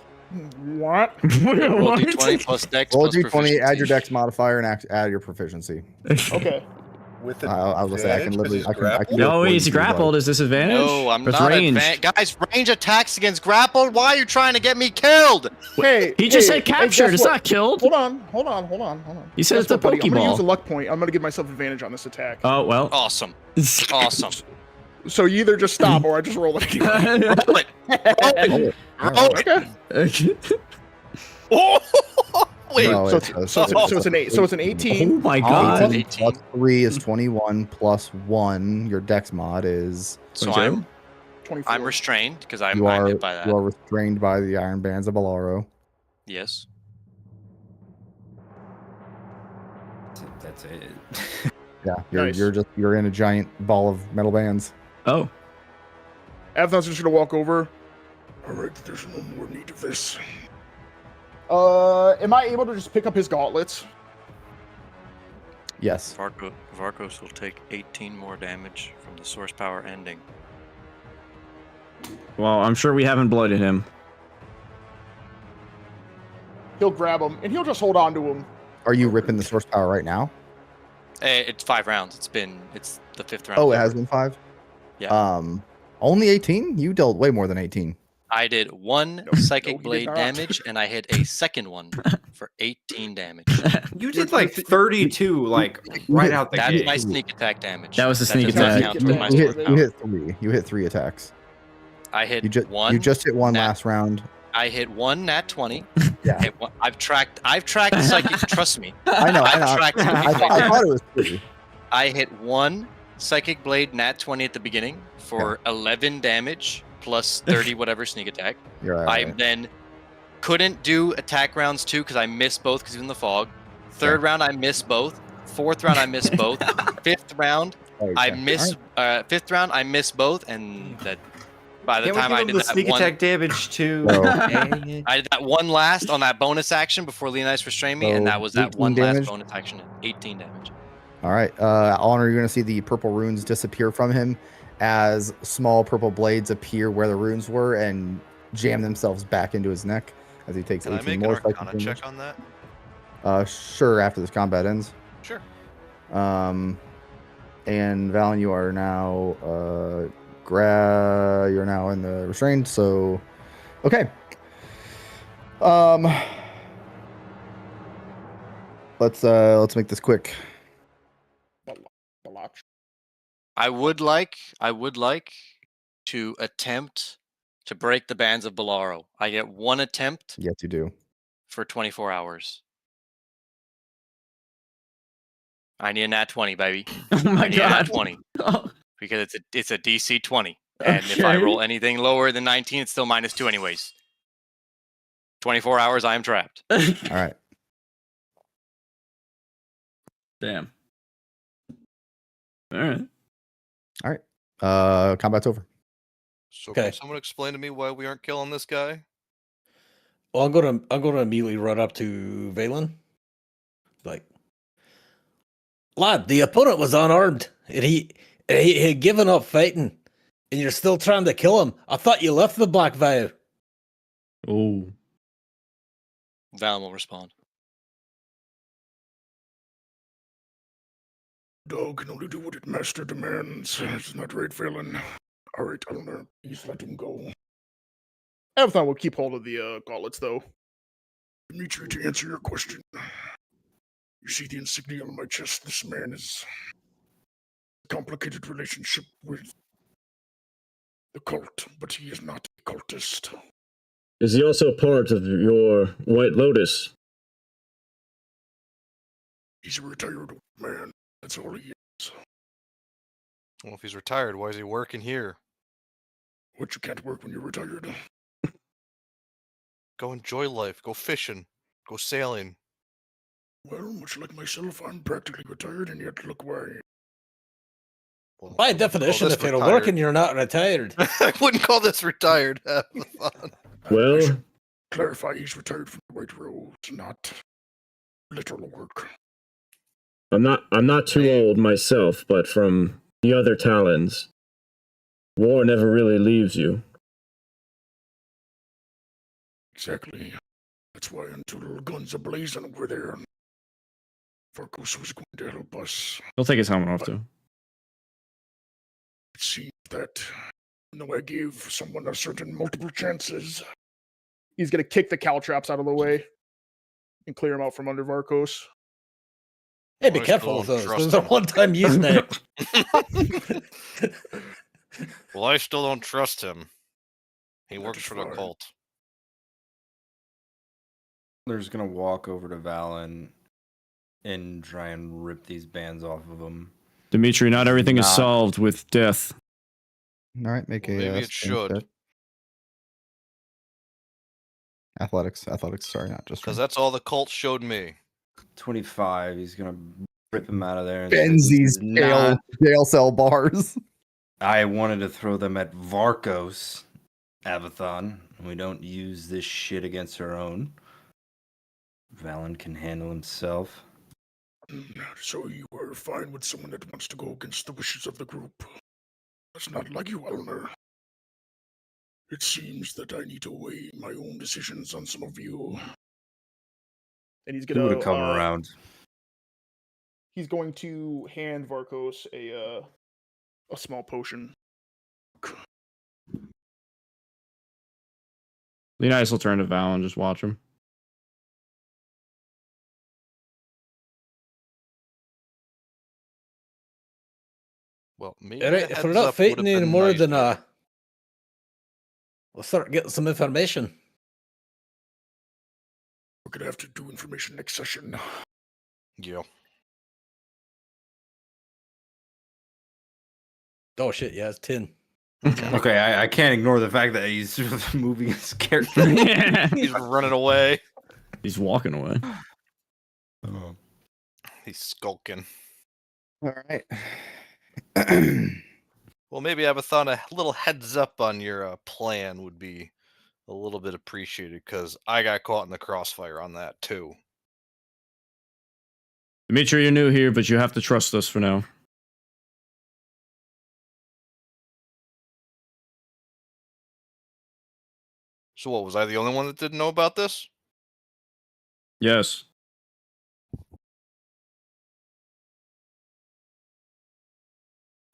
What? Roll What? d20 plus dex Roll plus d20, add your proficiency. dex modifier, and add your proficiency. Okay. With I was gonna say I can literally. I can No, do it for he's you, grappled. Is disadvantage? No, I'm With not range. Guys, range attacks against grappled? Why are you trying to get me killed? Hey, He just hey, said captured. guess it's what? not killed. Hold on. He said Guess it's a what, buddy? I'm gonna use a Pokeball. luck point. I'm gonna give myself advantage on this attack. Oh, well. Awesome. Awesome. So you either just stop or I just roll it again. Roll it. Roll it. Roll it. Okay. Oh, wait. No, So it's, it's an 8. So it's an Oh 18. my god. 18 plus 3 is 21 plus 1. Your dex mod is So 22? 24. I'm restrained because I'm you are hit by that. you are restrained by the iron bands of Balaro. Yes. That's it. Yeah, Nice. you're in a giant ball of metal bands. Oh. Avathon's just gonna walk over. All right, there's no more need of this. Am I able to just pick up his gauntlets? Yes. Varkos will take 18 more damage from the source power ending. Well, I'm sure we haven't blooded him. He'll grab him and he'll just hold on to him. Are you ripping the source power right now? It's 5 rounds. It's the 5th round. Oh, it has been 5. Yeah. Only 18. You dealt way more than 18. I did 1 No, he psychic did blade not. damage, and I hit a second one for 18 damage. You did like 32, like right out the That's gate. my sneak attack damage. That was the sneak does not attack. count You, to my you source hit, power. you hit 3. You hit 3 attacks. I hit You just 1. you just hit 1 nat- last round. I hit 1 nat 20. Yeah. Hit one, I've tracked psychic. Trust me. I know. I've tracked I thought it was 3. I hit 1 psychic blade nat 20 at the beginning for 11 damage plus 30 whatever sneak attack. You're right. I then couldn't do attack rounds 2 because I missed both because he was in the fog. 3rd round I missed both. 4th round I missed both. 5th round I missed. 5th round I missed both, and that by the Can't we time give I him did the that sneak one, attack damage too? So- Dang it. I did that one last on that bonus action before Leonidas restrained me, So, and that was that 18 one damage? last bonus action. 18 damage. All right, Honor, you're going to see the purple runes disappear from him as small purple blades appear where the runes were and jam themselves back into his neck as he takes Can I 18 make an more Arcana psychic damage. check on that? Sure, after this combat ends. Sure. And Valen, you are now you're now in the restrained, so okay. Let's make this quick. I would like to attempt to break the bands of Bolaro. I get 1 attempt Yes, you do. for 24 hours. I need a nat 20, baby. Oh my I need a nat god. 20 Oh, because it's a DC 20, and if I Okay. roll anything lower than 19, it's still -2 anyways. 24 hours, I am trapped. All right. Damn. All right. Combat's over. So Okay. can someone explain to me why we aren't killing this guy? Well, I'm gonna immediately run up to Valen. Like, lad, the opponent was unarmed, and he had given up fighting, and you're still trying to kill him. I thought you left the Black Vow. Oh. Valen will respond. Dog can only do what its master demands. Isn't that right, Valen? All right, Eleanor, please let him go. Avathon will keep hold of the gauntlets, though. Dimitri, to answer your question, you see the insignia on my chest. This man is a complicated relationship with the cult, but he is not a cultist. Is he also part of your White Lotus? He's a retired man. That's all he is. Well, if he's retired, why is he working here? What, you can't work when you're retired? Go enjoy life. Go fishing. Go sailing. Well, much like myself, I'm practically retired, and yet look where I am. Well, By I wouldn't call definition, this if you're retired. working, you're not retired. I wouldn't call this retired. Avathon. I Well, should clarify, he's retired from the White Rose, not literal work. I'm not too old myself, but from the other Talons, war never really leaves you. Exactly. That's why until guns ablazing over there, Varkos was going to help us. He'll take his helmet off too. It seems that though I gave someone a certain multiple chances, He's gonna kick the caltrops out of the way and clear him out from under Varkos. Hey, be I careful still with don't those. trust Those are him. one-time use now. Well, I still don't trust him. He That works is for the fine. cult. They're just gonna walk over to Valen and try and rip these bands off of him. Dimitri, not everything is Not- solved with death. All right, make Well, a. maybe it strength should. check. Athletics. Sorry, not just. Because strength. that's all the cult showed me. 25. He's gonna rip him out of there. And Bends say, these "This is jail not- jail cell bars. I wanted to throw them at Varkos, Avathon. We don't use this shit against our own. Valen can handle himself. So you are fine with someone that wants to go against the wishes of the group. That's not like you, Eleanor. It seems that I need to weigh my own decisions on some of you. And he's He would gonna have come around. He's going to hand Varkos a small potion. Leonidas will turn to Val and just watch him. Well, maybe All right, a if we're heads not up would've fighting been anymore, then nicer. we'll start getting some information. We're gonna have to do information next session. Yeah. Oh shit, yeah, it's 10. Okay, I can't ignore the fact that he's moving his character. He's running away. He's walking away. He's skulking. All right. Well, maybe Avathon, a little heads up on your plan would be a little bit appreciated, because I got caught in the crossfire on that too. Dimitri, you're new here, but you have to trust us for now. So what, was I the only one that didn't know about this? Yes.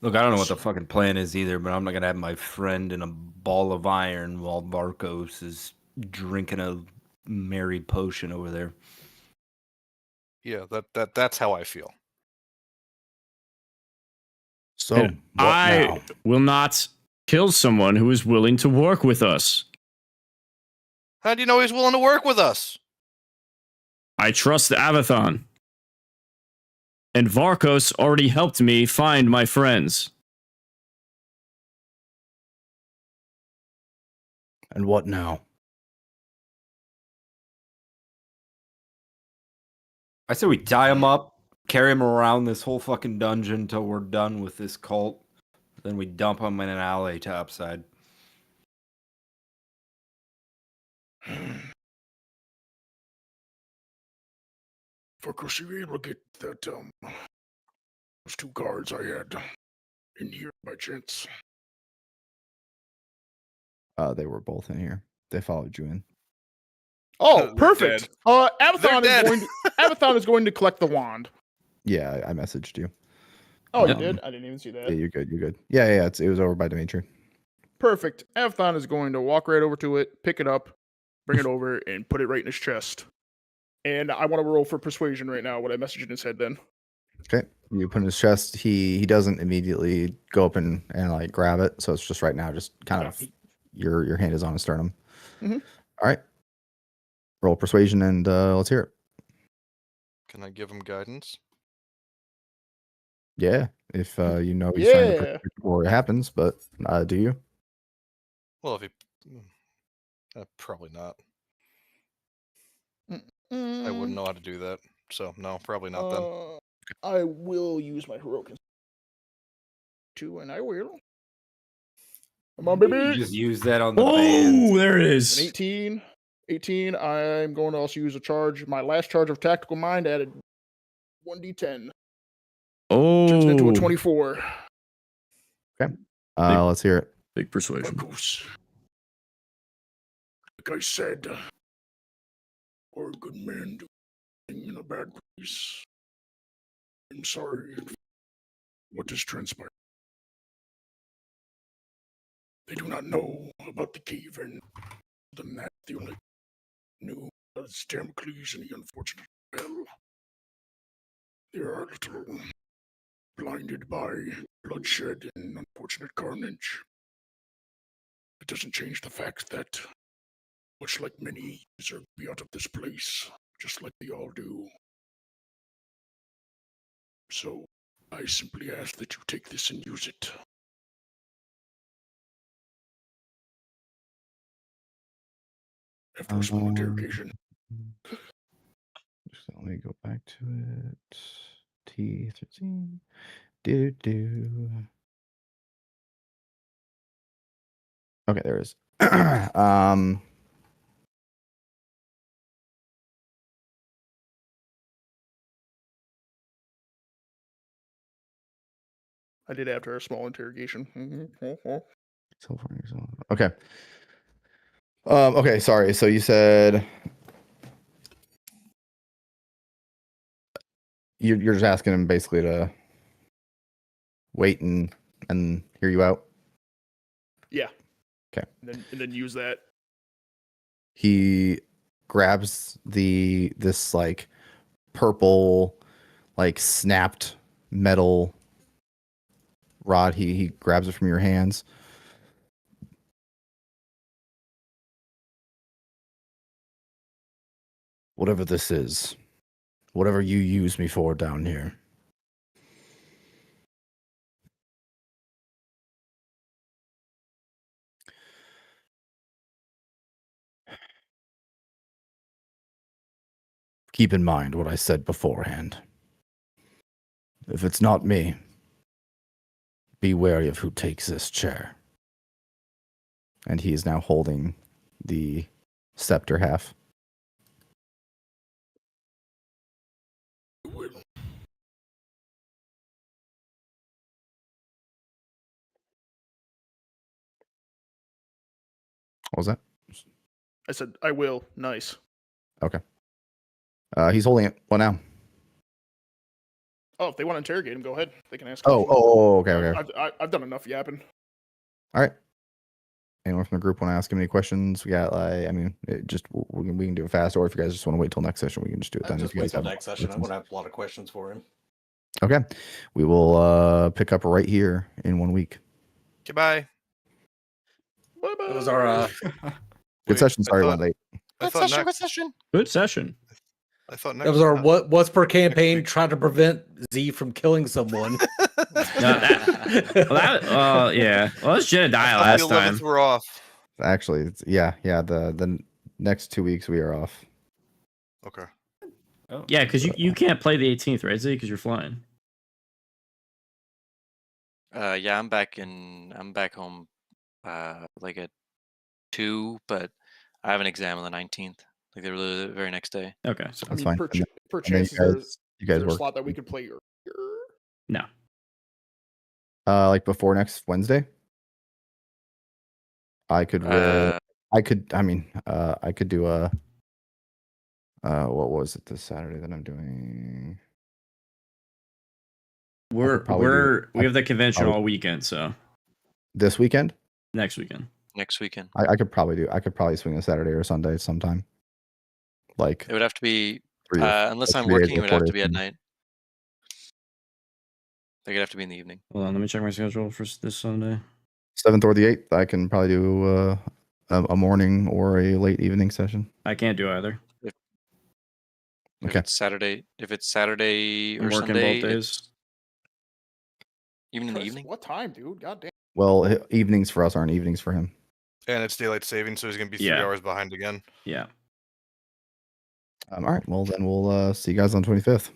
Look, I don't know what the fucking plan is either, but I'm not gonna have my friend in a ball of iron while Varkos is drinking a merry potion over there. Yeah, that's how I feel. So And I will not kill someone who is willing to work with us. How do you know he's willing to work with us? I trust Avathon. And Varkos already helped me find my friends. And what now? I say we tie him up carry him around this whole fucking dungeon until we're done with this cult. Then we dump him in an alley topside. Focus, you were able to get that, those 2 guards I had in here by chance? They were both in here. They followed you in. Oh, They're perfect. dead. Avathon They're is going to Avathon is going to collect the wand. Yeah, I messaged you. Oh, you Um, did? I didn't even see Yeah, that. you're good. You're good. Yeah. It was over by Dimitri. Perfect. Avathon is going to walk right over to it, pick it up, bring it over, and put it right in his chest. And I want to roll for persuasion right now. What I messaged in his head then. Okay. You put in his chest. He doesn't immediately go up and like grab it. So it's just right now, just kind of your hand is on his sternum. Mhm. All right. Roll persuasion and let's hear it. Can I give him guidance? Yeah. If you know he's trying to Yeah. predict before it happens, but do you? Well, if he. Probably not. I wouldn't know how to do that. So, no, probably not then. I will use my heroic too, and I will. Come on, You baby. just use that on the Oh, band. there it An is. 18. 18. I'm going to also use a charge. My last charge of tactical mind added 1d10. Turns it into a Oh, 24. Let's hear it. big persuasion. Focus. Like I said, we're a good man doing in a bad place. I'm sorry what has transpired. They do not know about the cave, and than that, they only knew was Damocles and the unfortunate Bell. They are a little blinded by bloodshed and unfortunate carnage. It doesn't change the fact that, much like many, deserve to be out of this place, just like they all do. So, I simply ask that you take this and use it. After a small interrogation. Just let me go back to it. T13. Do. Okay, there it is. I did after a small interrogation. Okay. Okay, sorry. So you said you're just asking him basically to wait and hear you out. Yeah. Okay. And then use that. He grabs this like purple, like snapped metal rod. He grabs it from your hands. Whatever this is, whatever you use me for down here. Keep in mind what I said beforehand. If it's not me, be wary of who takes this chair. And he is now holding the scepter half. What was that? I said, I will. Nice. Okay. He's holding it. What now? Oh, if they want to interrogate him, go ahead. They can ask. Okay. I've done enough yapping. All right. Anyone from the group want to ask him any questions? We got we can do it fast, or if you guys just want to wait till next session, we can just do it then. Just If you wait guys till have next session. I'm questions. gonna have a lot of questions for him. Okay. We will pick up right here in 1 week. Goodbye. Bye-bye. It was our Good session. Sorry, thought- late. I thought next, Good session. I thought that next was our time- what's per campaign trying to prevent Z from killing someone. Yeah. Well, it's Jedediah I thought last the 11th time. were off. Actually, it's, yeah. The next 2 weeks we are off. Okay. Oh. Yeah, because you can't play the 18th, right, Z? Because you're flying. Yeah, I'm back home like at 2, but I have an exam on the 19th. Like the very next day. Okay. I That's mean, fine. per And then chance, is there you guys a work slot that we could play earlier? No. like before next Wednesday. I could I could do a what was it this Saturday that I'm doing? We have the convention all weekend, so This weekend? next weekend. Next weekend. I could probably swing a Saturday or Sunday sometime. Like It would have to be 3 or unless I'm 3 days working, it would before have it to be at is. night. Like it'd have to be in the evening. Hold on, let me check my schedule for this Sunday. 7th or the 8th. I can probably do a morning or a late evening session. I can't do either. If Okay. it's Saturday I'm or working Sunday, both days. it's even in the Chris, evening. What time, dude? God damn. Well, evenings for us aren't evenings for him. And it's daylight saving, so he's gonna be 3 Yeah. hours behind again. Yeah. All right. Well, then we'll see you guys on 25th.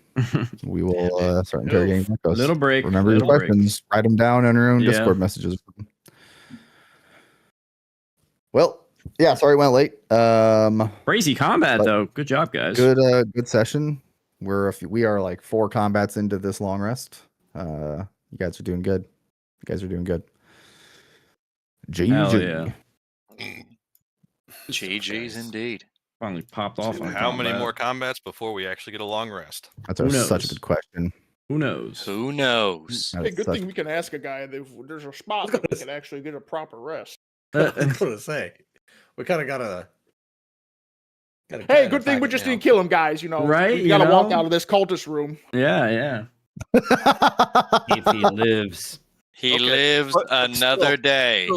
We will start interrogating Marcos. Little break. Remember your little break. questions. Write them down on your own Yeah. Discord messages. Well, yeah. Sorry, it went late. Crazy combat But- though. Good job, guys. Good session. We are like 4 combats into this long rest. You guys are doing good. You guys are doing good. Hell GG. yeah. GG's indeed. Finally popped off on How many combat. more combats before we actually get a long rest? That's Who such a knows? good question. Who knows? Who knows? That Hey, is good such- thing we can ask a guy if there's a spot that we can actually get a proper rest. I was gonna say, we kind of gotta. Hey, good thing we just didn't kill him, guys. You know, Right, We you gotta walk know? out of this cultist room. Yeah, yeah. If he lives. He Okay, lives but another still, day.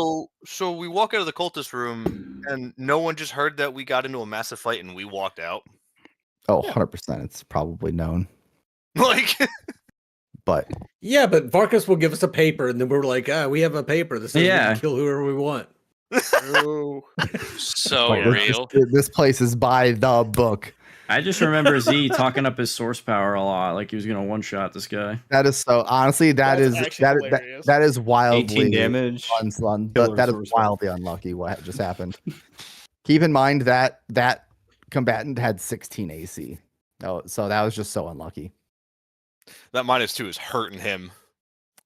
So we walk out of the cultist room, and no one just heard that we got into a massive fight, and we walked out. Oh, 100%. It's probably known. Like, But Yeah, but Varkas will give us a paper, and then we're like, we have a paper that says we Yeah. can kill whoever we want. Oh, So Like, real. this place is by the book. I just remember Z talking up his source power a lot, like he was gonna one shot this guy. That is so honestly, That's actually hilarious. that is wildly 18 damage. that is source wildly unlucky what just happened. Keep in mind that combatant had 16 AC. Oh, so that was just so unlucky. that -2 is hurting him.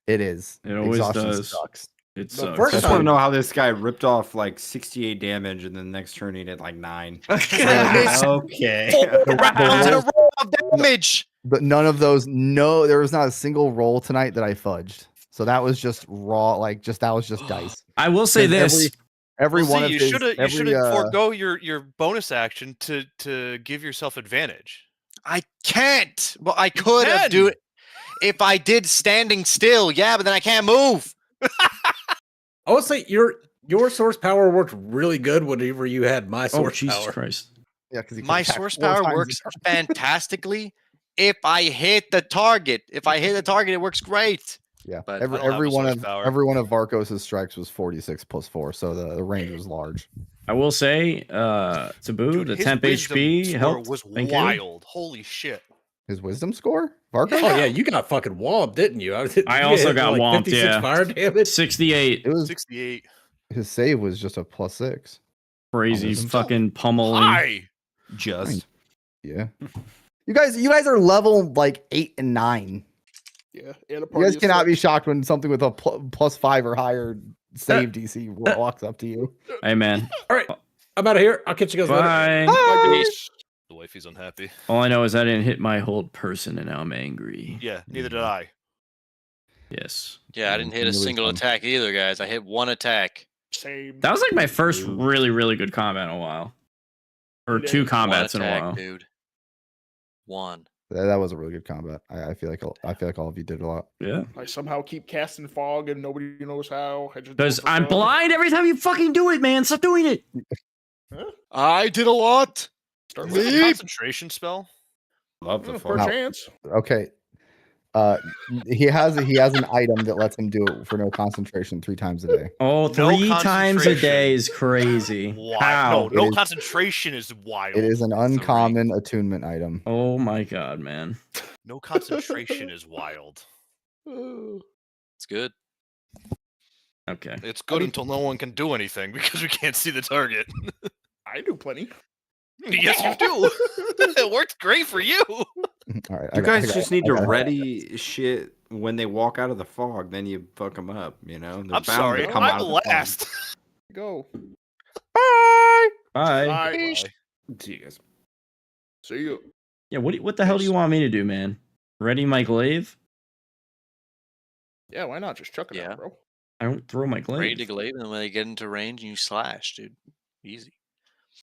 It is. It always Exhaustion does. sucks. It The sucks. first I just want to time- know how this guy ripped off like 68 damage and then the next turn he did like 9. Okay. 4 rounds in a row of damage. But none of those. No, there was not a single roll tonight that I fudged. So that was just raw. That was just dice. I will say Because this. Every Well, one see, of you his, should have forego your bonus action to give yourself advantage. I can't. Well, I could have do it if I did standing still. Yeah, but then I can't move. I would say your source power worked really good whenever you had my Oh source Jesus power. Christ! yeah, because My source power works fantastically if I hit the target. If I hit the target, it works great. Yeah, But I don't have every a one source of power. every one of Varkos' strikes was 46 plus 4, so the range was large. I will say, Taboo, Dude, the his temp wisdom HP score helped. was Thank you. wild. Holy shit! His wisdom score, Varkos. Oh yeah, you got fucking walloped, didn't you? I also got walloped, 56 yeah. fire damage. 68. It was 68. his save was just a +6. Crazy wisdom. fucking pummeling. Hi. Just. Yeah, you guys are level like 8 and 9. yeah. And a You party guys of cannot be 6. shocked when something with a +5 or higher save DC walks up to you. Hey man. All right, I'm out of here. I'll catch you guys later. Bye. Bye. The wifey's unhappy. All I know is I didn't hit my hold person and now I'm angry. Yeah, neither did I. Yes. Yeah, I didn't hit a Really single fun. attack either, guys. I hit 1 attack. Same. That was like my first really, really good combat in a while. Or Yeah. 2 1 combats in a attack, while. dude. 1. That was a really good combat. I feel like all of you did a lot. Yeah. I somehow keep casting fog and nobody knows how. I just do it Because for I'm fun. blind every time you fucking do it, man. Stop doing it. I did a lot. Start Is that with a concentration spell? Love the per fun. No. chance. Okay, He has an item that lets him do it for no concentration 3 times a day. Oh, No 3 times a concentration. day is crazy. Wild. How? No It is- concentration is wild. It is an Three. uncommon attunement item. Oh my god, man. No concentration is wild. It's good. Okay. It's good until no one can do anything because we can't see the target. I do plenty. Yes, you do. It worked great for you. All right, You guys just need to ready shit when they walk out of the fog. Then you fuck them up. You know. They're I'm bound sorry. to come out I'm of the fog. last. Go. Bye. Bye. See you guys. See you. Yeah, what the hell do you want me to do, man? Ready my glaive? Yeah, why not? Just chuck it Yeah. out, bro. I don't throw my glaive. Ready to glaive, and when they get into range, you slash, dude. Easy.